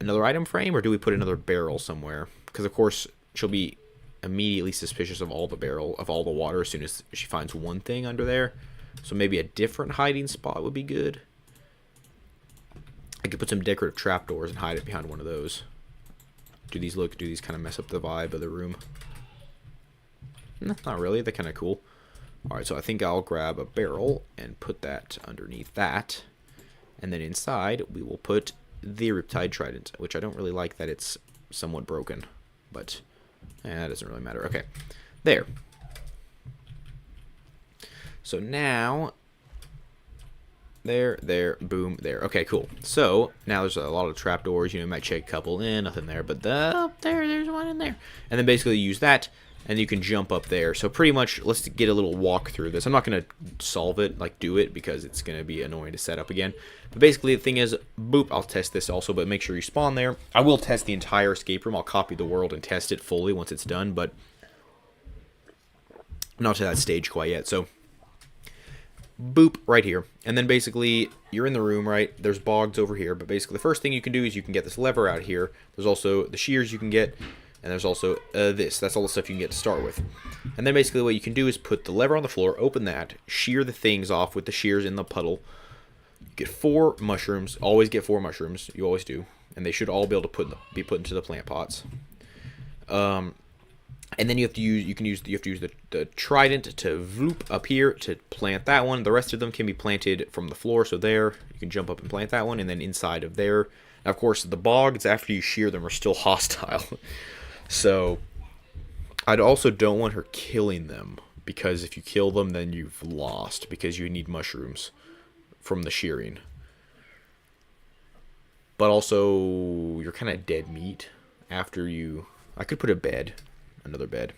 Another item frame, or do we put another barrel somewhere? Because of course she'll be immediately suspicious of all the water as soon as she finds one thing under there. So maybe a different hiding spot would be good. I could put some decorative trapdoors and hide it behind one of those. Do these kind of mess up the vibe of the room? No, not really. They're kind of cool. Alright, so I think I'll grab a barrel and put that underneath that. And then inside, we will put the Riptide Trident, which I don't really like that it's somewhat broken. But, that doesn't really matter. Okay, there. So now, there, boom, there. Okay, cool. So, now there's a lot of trapdoors. You know, you might check a couple in, nothing there. But there's one in there. And then basically you use that, and you can jump up there. So pretty much, let's get a little walk through this. I'm not going to solve it, like do it, because it's going to be annoying to set up again. But basically, the thing is, boop, I'll test this also, but make sure you spawn there. I will test the entire escape room. I'll copy the world and test it fully once it's done, but not to that stage quite yet. So, boop, right here. And then basically, you're in the room, right? There's bogs over here, but basically the first thing you can do is you can get this lever out here. There's also the shears you can get. And there's also this. That's all the stuff you can get to start with. And then basically what you can do is put the lever on the floor, open that, shear the things off with the shears in the puddle. Get 4 mushrooms. Always get 4 mushrooms. You always do. And they should all be able to be put into the plant pots. And then you have to use the trident to voop up here to plant that one. The rest of them can be planted from the floor. So there, you can jump up and plant that one. And then inside of there. Now, of course, the bogs, after you shear them, are still hostile. So, I also don't want her killing them, because if you kill them, then you've lost, because you need mushrooms from the shearing. But also, you're kind of dead meat, after you... I could put a bed. Another bed.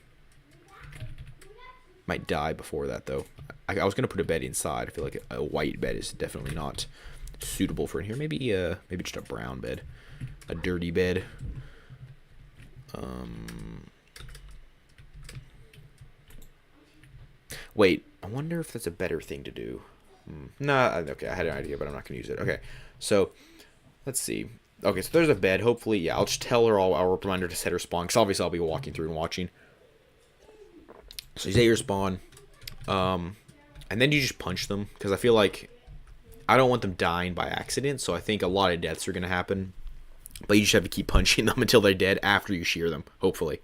Might die before that, though. I was going to put a bed inside. I feel like a white bed is definitely not suitable for in here. Maybe just a brown bed. A dirty bed. Wait, I wonder if that's a better thing to do. Nah, okay, I had an idea, but I'm not going to use it. Okay, so, let's see. Okay, so there's a bed. Hopefully, yeah, I'll just tell her I'll remind her to set her spawn, because obviously I'll be walking through and watching. So you set your spawn, and then you just punch them, because I feel like I don't want them dying by accident, so I think a lot of deaths are going to happen. But you just have to keep punching them until they're dead after you shear them, hopefully.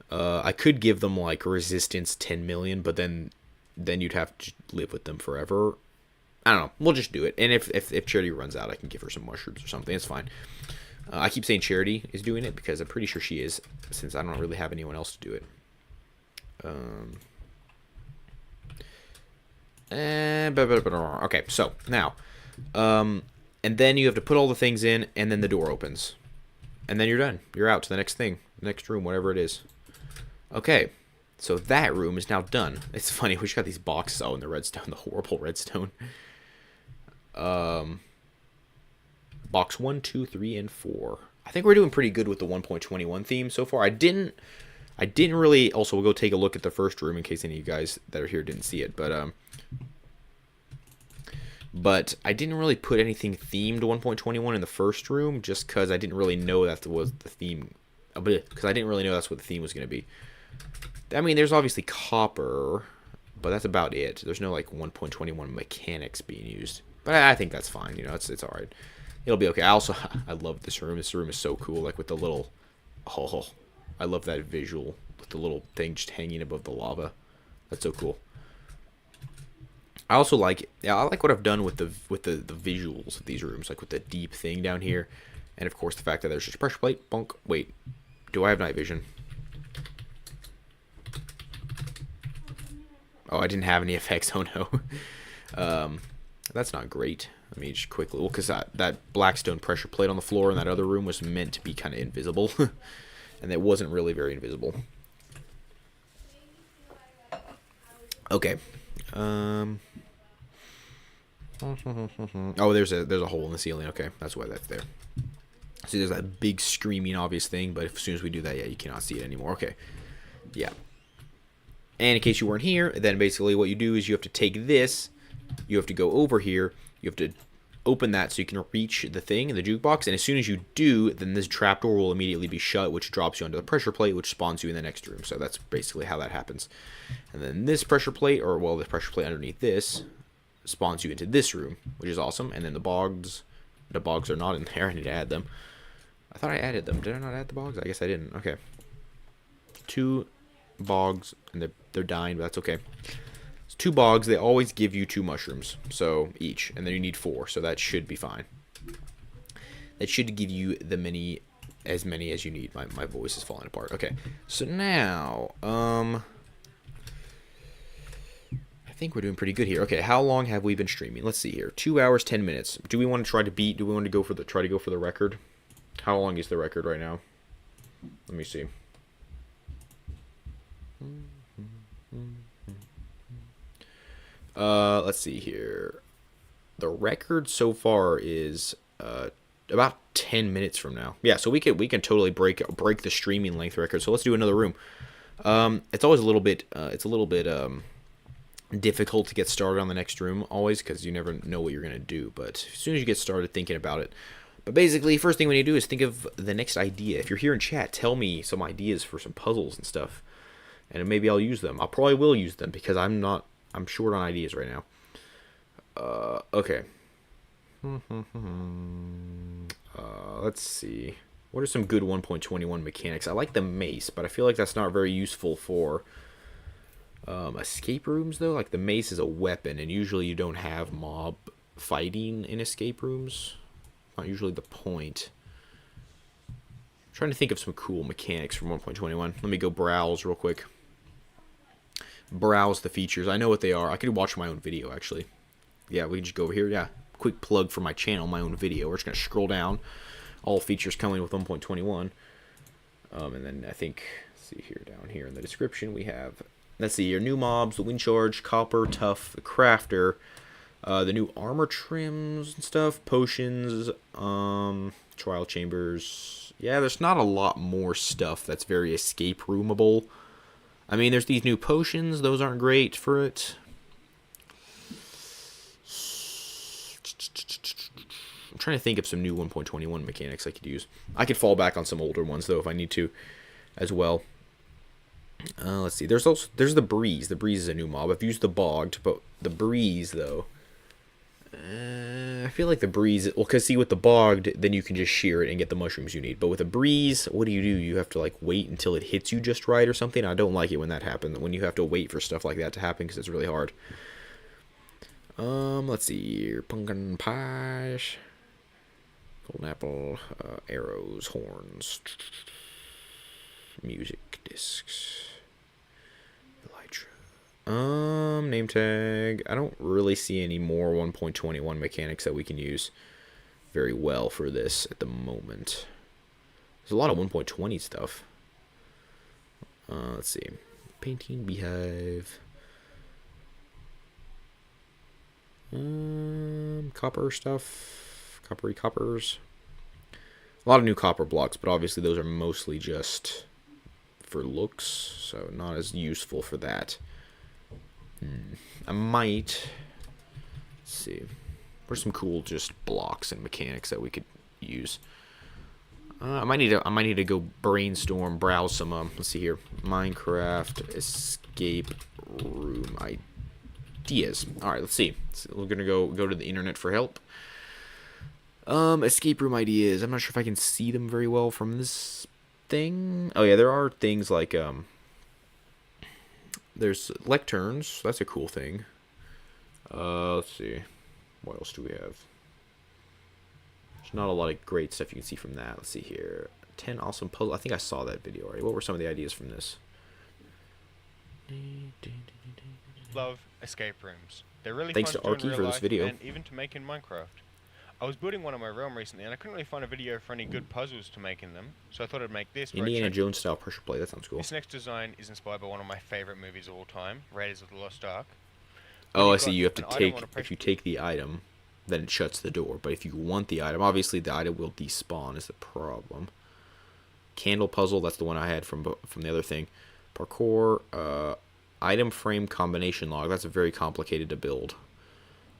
I could give them, like, resistance 10 million, but then you'd have to live with them forever. I don't know. We'll just do it. And if Charity runs out, I can give her some mushrooms or something. It's fine. I keep saying Charity is doing it because I'm pretty sure she is, since I don't really have anyone else to do it. Okay, so now, and then you have to put all the things in, and then the door opens, and then you're done. You're out to the next thing, next room, whatever it is. Okay, so that room is now done. It's funny, we just got these boxes. Oh, and the redstone, the horrible redstone. Box 1, 2, 3, and 4. I think we're doing pretty good with the 1.21 theme so far. I didn't really. Also, we'll go take a look at the first room in case any of you guys that are here didn't see it. But I didn't really put anything themed 1.21 in the first room, just because I didn't really know that was the theme. Because I didn't really know that's what the theme was going to be. I mean, there's obviously copper, but that's about it. There's no like 1.21 mechanics being used. But I think that's fine. You know, it's all right. It'll be okay. I love this room. This room is so cool. Like with the little, I love that visual with the little thing just hanging above the lava. That's so cool. I also like, I like what I've done with the visuals of these rooms, like with the deep thing down here, and of course the fact that there's just a pressure plate. Bonk. Wait, do I have night vision? Oh, I didn't have any effects. Oh no. That's not great. Let me just quickly, well, because that blackstone pressure plate on the floor in that other room was meant to be kind of invisible, and it wasn't really very invisible. Okay. Oh, there's a hole in the ceiling. Okay, that's why that's there. See, there's that big screaming obvious thing, but as soon as we do that, yeah, you cannot see it anymore. Okay. Yeah. And in case you weren't here, then basically what you do is you have to take this, you have to go over here, you have to open that so you can reach the thing in the jukebox, and as soon as you do, then this trapdoor will immediately be shut, which drops you onto the pressure plate, which spawns you in the next room. So that's basically how that happens. And then this pressure plate, or well, the pressure plate underneath this, spawns you into this room, which is awesome. And then the bogs are not in there. I need to add them. I thought I added them. Did I not add the bogs? I guess I didn't. Okay. 2 bogs, and they're dying, but that's okay. It's 2 bogs. They always give you 2 mushrooms, so each, and then you need 4, so that should be fine. That should give you as many as you need. My voice is falling apart. Okay, so now, I think we're doing pretty good here. Okay, how long have we been streaming? Let's see here. 2 hours, 10 minutes. Do we want to try to beat? Do we want to try to go for the record? How long is the record right now? Let me see. Let's see here. The record so far is about 10 minutes from now. Yeah, so we can totally break the streaming length record. So let's do another room. It's always a little bit difficult to get started on the next room always, because you never know what you're gonna do. But as soon as you get started thinking about it. But basically, first thing we need to do is think of the next idea. If you're here in chat, tell me some ideas for some puzzles and stuff, and maybe I'll use them. I probably will use them because I'm short on ideas right now. Okay. Let's see. What are some good 1.21 mechanics? I like the mace, but I feel like that's not very useful for escape rooms, though. Like, the mace is a weapon, and usually you don't have mob fighting in escape rooms. Not usually the point. I'm trying to think of some cool mechanics from 1.21. Let me go browse real quick. Browse the features. I know what they are. I could watch my own video, actually. Yeah, we can just go over here. Yeah, quick plug for my channel, my own video. We're just going to scroll down. All features coming with 1.21. And then I think, let's see here, down here in the description, we have, let's see here, new mobs, the Wind Charge, Copper, Tough, the Crafter, the new armor trims and stuff, potions, trial chambers. Yeah, there's not a lot more stuff that's very escape roomable. I mean, there's these new potions. Those aren't great for it. I'm trying to think of some new 1.21 mechanics I could use. I could fall back on some older ones, though, if I need to as well. Let's see. There's the Breeze. The Breeze is a new mob. I've used the Bogged, but the Breeze, though... I feel like the Breeze... Well, because see, with the Bogged, then you can just shear it and get the mushrooms you need. But with a Breeze, what do? You have to, like, wait until it hits you just right or something. I don't like it when that happens. When you have to wait for stuff like that to happen, because it's really hard. Let's see here. Pumpkin pies. Golden apple. Arrows. Horns. Music discs. Name tag. I don't really see any more 1.21 mechanics that we can use very well for this at the moment. There's a lot of 1.20 stuff. Let's see. Painting Beehive. Copper stuff. Coppery coppers. A lot of new copper blocks, but obviously those are mostly just for looks, so not as useful for that. I might, let's see, where's some cool just blocks and mechanics that we could use. I might need to go brainstorm, browse some. Let's see here, Minecraft escape room ideas. All right, let's see. So we're gonna go to the internet for help. Escape room ideas. I'm not sure if I can see them very well from this thing. Oh yeah, there are things like there's lecterns. That's a cool thing. Let's see. What else do we have? There's not a lot of great stuff you can see from that. Let's see here. 10 awesome puzzles. I think I saw that video already. What were some of the ideas from this? Love escape rooms. They're really Thanks fun to to do in Arky real for this life video. and even to make in Minecraft. I was building one on my realm recently and I couldn't really find a video for any good puzzles to make in them, so I thought I'd make this. Indiana Jones style pressure play. That sounds cool. This next design is inspired by one of my favorite movies of all time, Raiders of the Lost Ark. Oh, I see. You have to take, if you take the item, then it shuts the door. But if you want the item, obviously the item will despawn is the problem. Candle puzzle, that's the one I had from the other thing. Parkour, item frame combination log. That's very complicated to build.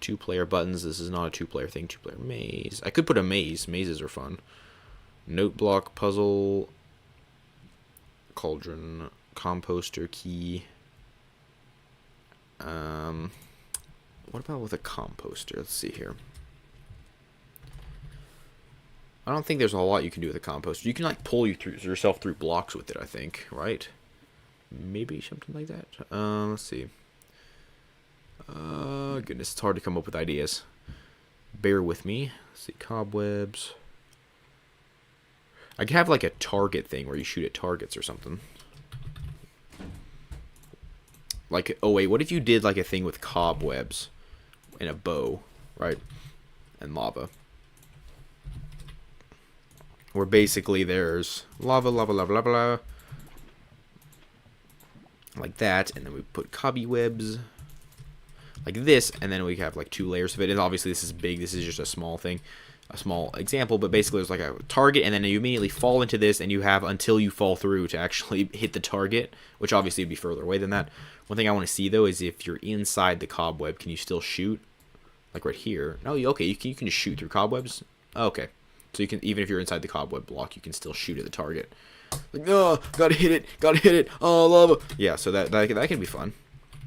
2-player buttons. This is not a 2-player thing. 2-player maze. I could put a maze. Mazes are fun. Note block puzzle. Cauldron. Composter key. What about with a composter? Let's see here. I don't think there's a lot you can do with a composter. You can like pull yourself through blocks with it, I think, right? Maybe something like that. Let's see. Goodness, it's hard to come up with ideas. Bear with me. Let's see, cobwebs. I could have like a target thing where you shoot at targets or something. Like, oh wait, what if you did like a thing with cobwebs and a bow, right? And lava. Where basically there's lava, lava, lava, lava, lava. Like that, and then we put cobwebs like this, and then we have like 2 layers of it. And obviously this is big, this is just a small thing, a small example, but basically there's like a target, and then you immediately fall into this, and you have until you fall through to actually hit the target, which obviously would be further away than that. One thing I want to see though is if you're inside the cobweb, can you still shoot? Like right here. No, okay, you can just shoot through cobwebs. Okay, so you can, even if you're inside the cobweb block, you can still shoot at the target. Like, oh, gotta hit it, oh, lava. Yeah, so that can be fun.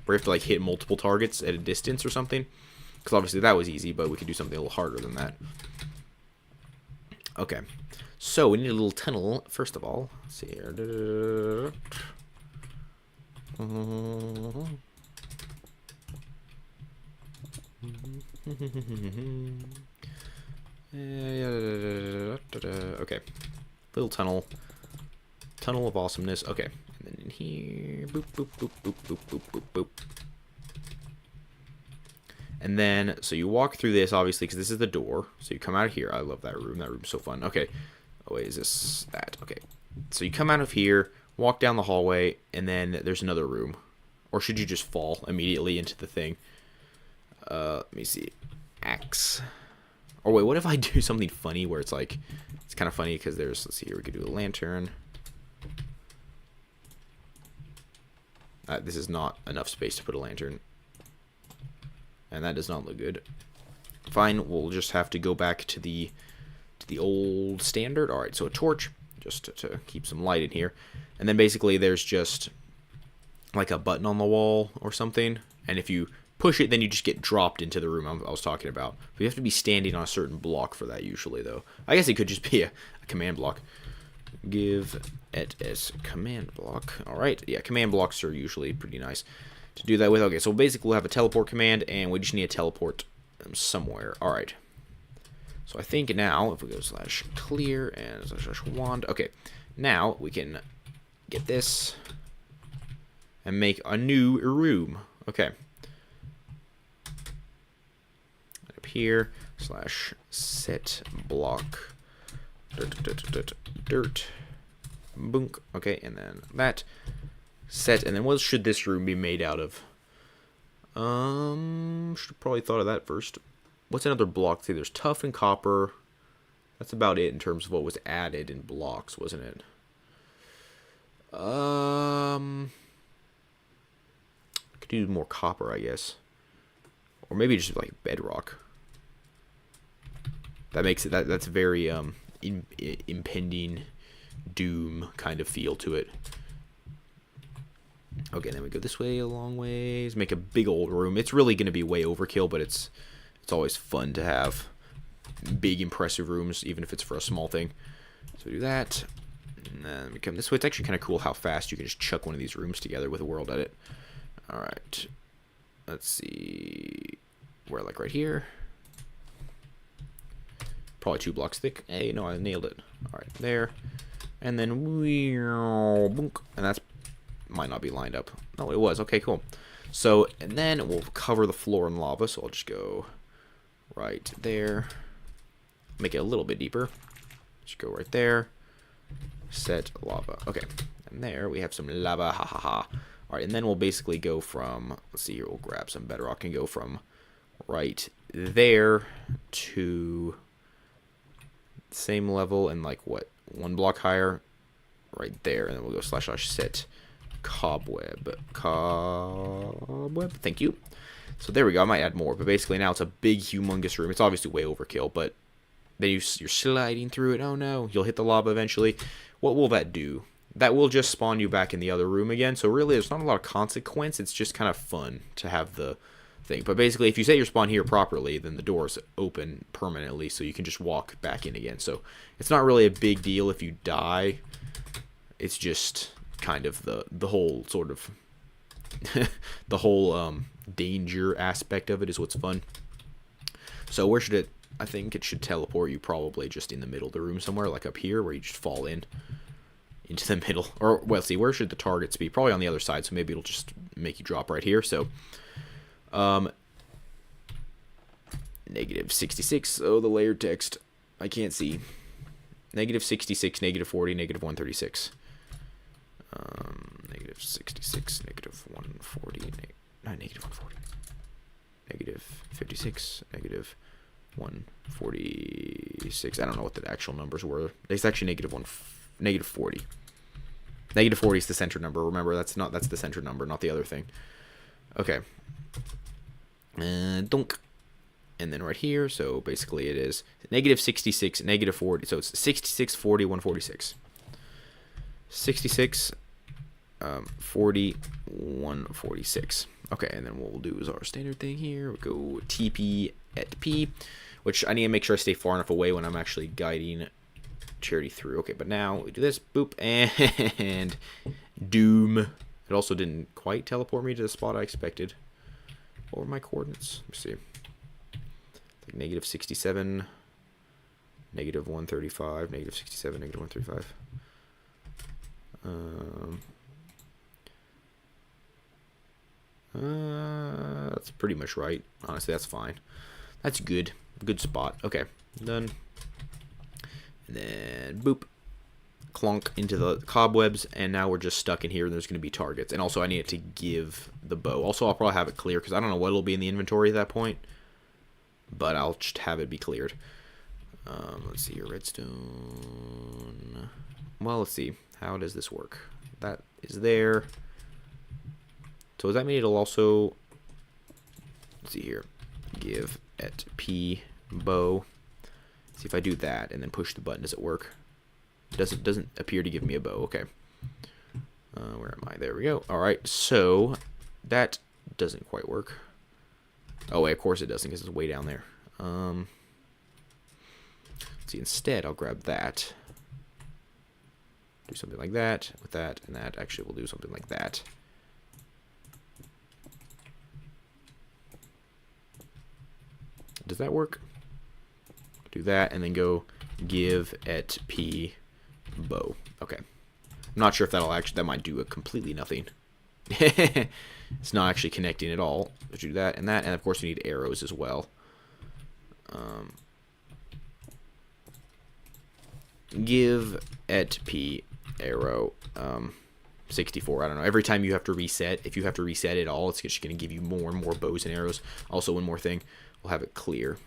Where you have to like hit multiple targets at a distance or something. Because obviously that was easy, but we could do something a little harder than that. Okay, so we need a little tunnel first of all. Let's see here. Okay, little tunnel of awesomeness. Okay, and then in here, boop boop boop boop boop boop boop boop. And then, so you walk through this, obviously, because this is the door. So you come out of here. I love that room. That room's so fun. Okay. Oh, wait, is this that? Okay. So you come out of here, walk down the hallway, and then there's another room. Or should you just fall immediately into the thing? Let me see. Axe. Or wait, what if I do something funny where it's like, it's kind of funny because there's, let's see here, we could do a lantern. This is not enough space to put a lantern. And that does not look good. Fine, we'll just have to go back to the old standard. Alright, so a torch, just to keep some light in here. And then basically there's just like a button on the wall or something. And if you push it, then you just get dropped into the room I was talking about. But you have to be standing on a certain block for that usually, though. I guess it could just be a command block. Give it as command block. Alright, yeah, command blocks are usually pretty nice to do that with. Okay, so basically we'll have a teleport command, and we just need to teleport somewhere. Alright. So I think now, if we go slash clear and slash wand, okay, now we can get this and make a new room. Okay. Up here, slash set block dirt, boonk. Okay, and then that set, and then what should this room be made out of? Should have probably thought of that first. What's another block? See, there's tough and copper. That's about it in terms of what was added in blocks, wasn't it? I could do more copper, I guess, or maybe just like bedrock. That makes it that's very impending doom kind of feel to it. Okay, then we go this way a long ways. Make a big old room. It's really going to be way overkill, but it's always fun to have big impressive rooms, even if it's for a small thing. So we do that, and then we come this way. It's actually kind of cool how fast you can just chuck one of these rooms together with a world edit. All right, let's see, where, like right here. Probably 2 blocks thick. Hey, no, I nailed it. All right, there. And then boonk, and that's might not be lined up. No, it was. Okay, cool. So, and then we'll cover the floor in lava. So I'll just go right there. Make it a little bit deeper. Just go right there. Set lava. Okay. And there we have some lava. Ha ha ha. All right, and then we'll basically go from, let's see here, we'll grab some bedrock and go from right there to same level and like what, 1 block higher right there, and then we'll go slash set cobweb, thank you. So there we go. I might add more, but basically now it's a big humongous room. It's obviously way overkill, but then you're sliding through it. Oh no, you'll hit the lava eventually. What will that do? That will just spawn you back in the other room again. So really there's not a lot of consequence. It's just kind of fun to have the thing. But basically if you set your spawn here properly, then the doors open permanently, so you can just walk back in again. So it's not really a big deal if you die. It's just kind of the whole sort of the whole danger aspect of it is what's fun. So where should it, I think it should teleport you probably just in the middle of the room somewhere, like up here where you just fall into the middle. Or well, see, where should the targets be? Probably on the other side, so maybe it'll just make you drop right here. So -66. Oh, the layered text, I can't see. -66, -40, -136. -66, -140, not -140, -56, -146. I don't know what the actual numbers were. It's actually -40. -40 is the center number. Remember, that's the center number, not the other thing. Okay. Dunk. And then right here, so basically it is -66, -40. So it's 66, 40, 146. 66, 40, 146. Okay, and then what we'll do is our standard thing here. We'll go TP at P, which I need to make sure I stay far enough away when I'm actually guiding Charity through. Okay, but now we do this, boop, and doom. It also didn't quite teleport me to the spot I expected. What were my coordinates? Let's see. Like -67, -135, -67, -135. that's pretty much right. Honestly, that's fine. That's good. Good spot. Okay, done. And then boop. Clunk into the cobwebs, and now we're just stuck in here, and there's going to be targets. And also, I need it to give the bow. Also, I'll probably have it clear, because I don't know what it'll be in the inventory at that point. But I'll just have it be cleared. Let's see here, redstone. Well, let's see. How does this work? That is there. So does that mean it'll also... Let's see here. Give at P bow. See if I do that, and then push the button. Does it work? Doesn't appear to give me a bow. Okay. Where am I? There we go. All right. So that doesn't quite work. Oh, wait, of course it doesn't because it's way down there. Let's see. Instead, I'll grab that. Do something like that with that and that. Actually, we'll do something like that. Does that work? Do that and then go give at P bow. Okay. I'm not sure if that'll actually, that might do a completely nothing. It's not actually connecting at all. Let's do that, and of course we need arrows as well. Give at P arrow 64. I don't know. Every time you have to reset, if you have to reset it all, it's just going to give you more and more bows and arrows. Also, one more thing, we'll have it clear.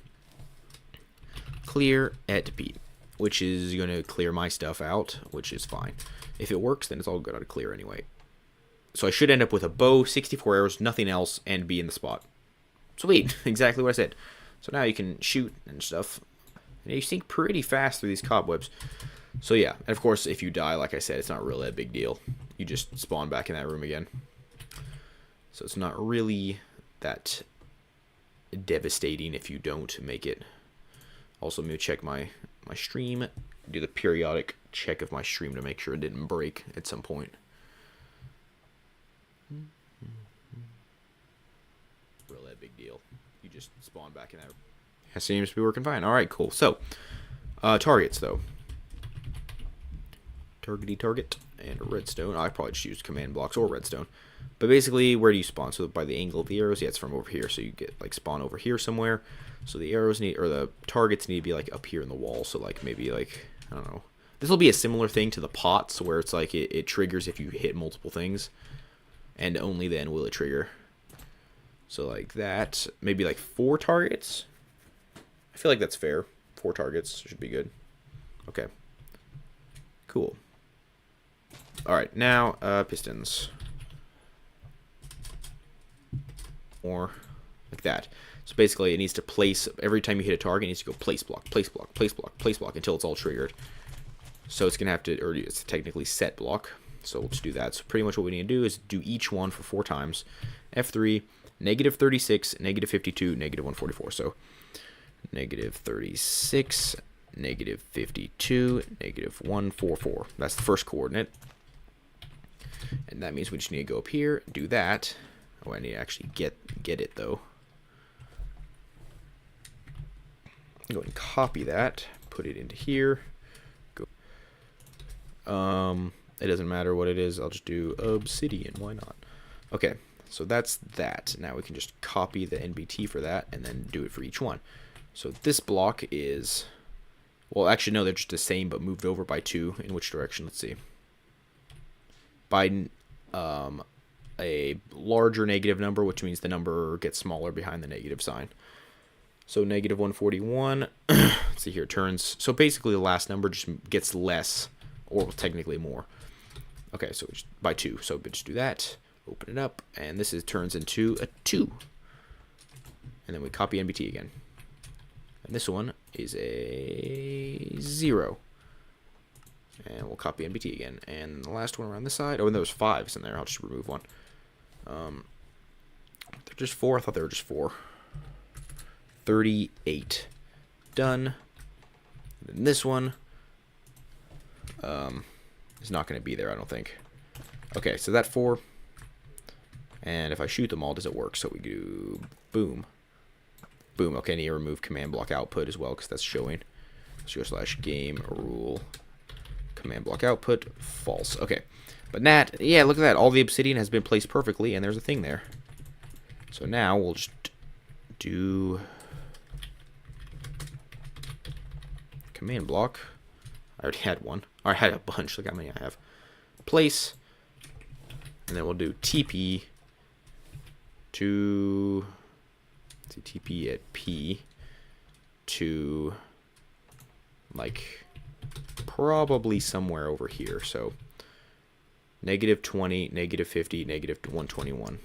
Clear at P, which is going to clear my stuff out, which is fine. If it works, then it's all good. I'll clear anyway. So I should end up with a bow, 64 arrows, nothing else, and be in the spot. Sweet, exactly what I said. So now you can shoot and stuff. And you sink pretty fast through these cobwebs. So yeah, and of course, if you die, like I said, it's not really a big deal. You just spawn back in that room again. So it's not really that devastating if you don't make it. Also, I'm going to check my stream. Do the periodic check of my stream to make sure it didn't break at some point. Really a big deal. You just spawn back in that. That seems to be working fine. Alright, cool. So, targets, though. Targety target and a redstone. I probably just use command blocks or redstone. But basically, where do you spawn? So by the angle of the arrows, yeah, it's from over here. So you get like spawn over here somewhere. So the arrows need, or the targets need to be like up here in the wall. So like maybe like, I don't know. This will be a similar thing to the pots where it's like it triggers if you hit multiple things. And only then will it trigger. So like that, maybe like 4 targets. I feel like that's fair. 4 targets should be good. Okay. Cool. Alright, now pistons. Or like that. So basically it needs to place, every time you hit a target, it needs to go place block, place block, place block, place block until it's all triggered. So it's going to have to, or it's technically set block. So we'll just do that. So pretty much what we need to do is do each one for 4 times. F3, negative 36, negative 52, negative 144. So negative 36, negative 52, negative 144. That's the first coordinate. And that means we just need to go up here, do that. Oh, I need to actually get it, though. Go and copy that, put it into here. Go. It doesn't matter what it is. I'll just do obsidian. Why not? Okay, so that's that. Now we can just copy the NBT for that and then do it for each one. So this block is, well, actually no, they're just the same but moved over by 2. In which direction? Let's see. By a larger negative number, which means the number gets smaller behind the negative sign. So negative 141. Let's see here, turns. So basically the last number just gets less, or technically more. Okay, so just by 2. So just do that. Open it up, and this turns into a 2. And then we copy NBT again. And this one is a 0. And we'll copy NBT again. And the last one around this side. Oh, and there was 5s in there. I'll just remove one. They're just 4. I thought they were just 4. 38. Done. And then this one is not going to be there, I don't think. Okay, so that 4. And if I shoot them all, does it work? So we do boom. Boom. Okay, I need to remove command block output as well because that's showing. So / game rule command block output false. Okay, but Nat, yeah, look at that. All the obsidian has been placed perfectly, and there's a thing there. So now we'll just do command block. I already had one. Or I had a bunch. Look how many I have. Place. And then we'll do TP to, let's see, TP at P to, like, probably somewhere over here. So -20, -50, -121.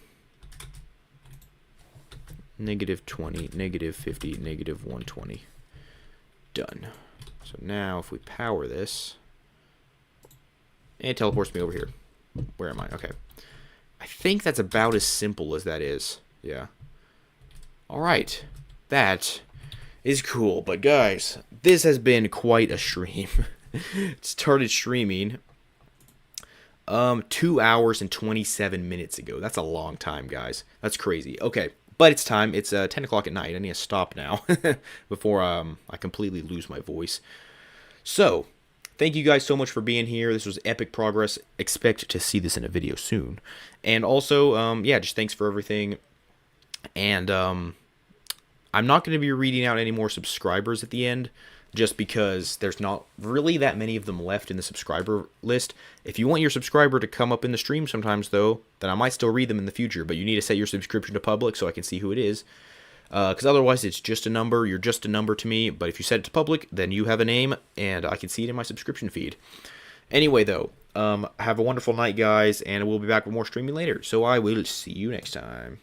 -20, -50, -120. Done. So now if we power this, and it teleports me over here. Where am I? Okay. I think that's about as simple as that is. Yeah. Alright. That is cool. But guys, this has been quite a stream. It started streaming 2 hours and 27 minutes ago. That's a long time, guys. That's crazy. Okay. But it's time. It's 10 o'clock at night. I need to stop now before I completely lose my voice. So, thank you guys so much for being here. This was epic progress. Expect to see this in a video soon. And also, yeah, just thanks for everything. And I'm not going to be reading out any more subscribers at the end, just because there's not really that many of them left in the subscriber list. If you want your subscriber to come up in the stream sometimes, though, then I might still read them in the future, but you need to set your subscription to public so I can see who it is. Because otherwise it's just a number. You're just a number to me. But if you set it to public, then you have a name, and I can see it in my subscription feed. Anyway, though, have a wonderful night, guys, and we'll be back with more streaming later. So I will see you next time.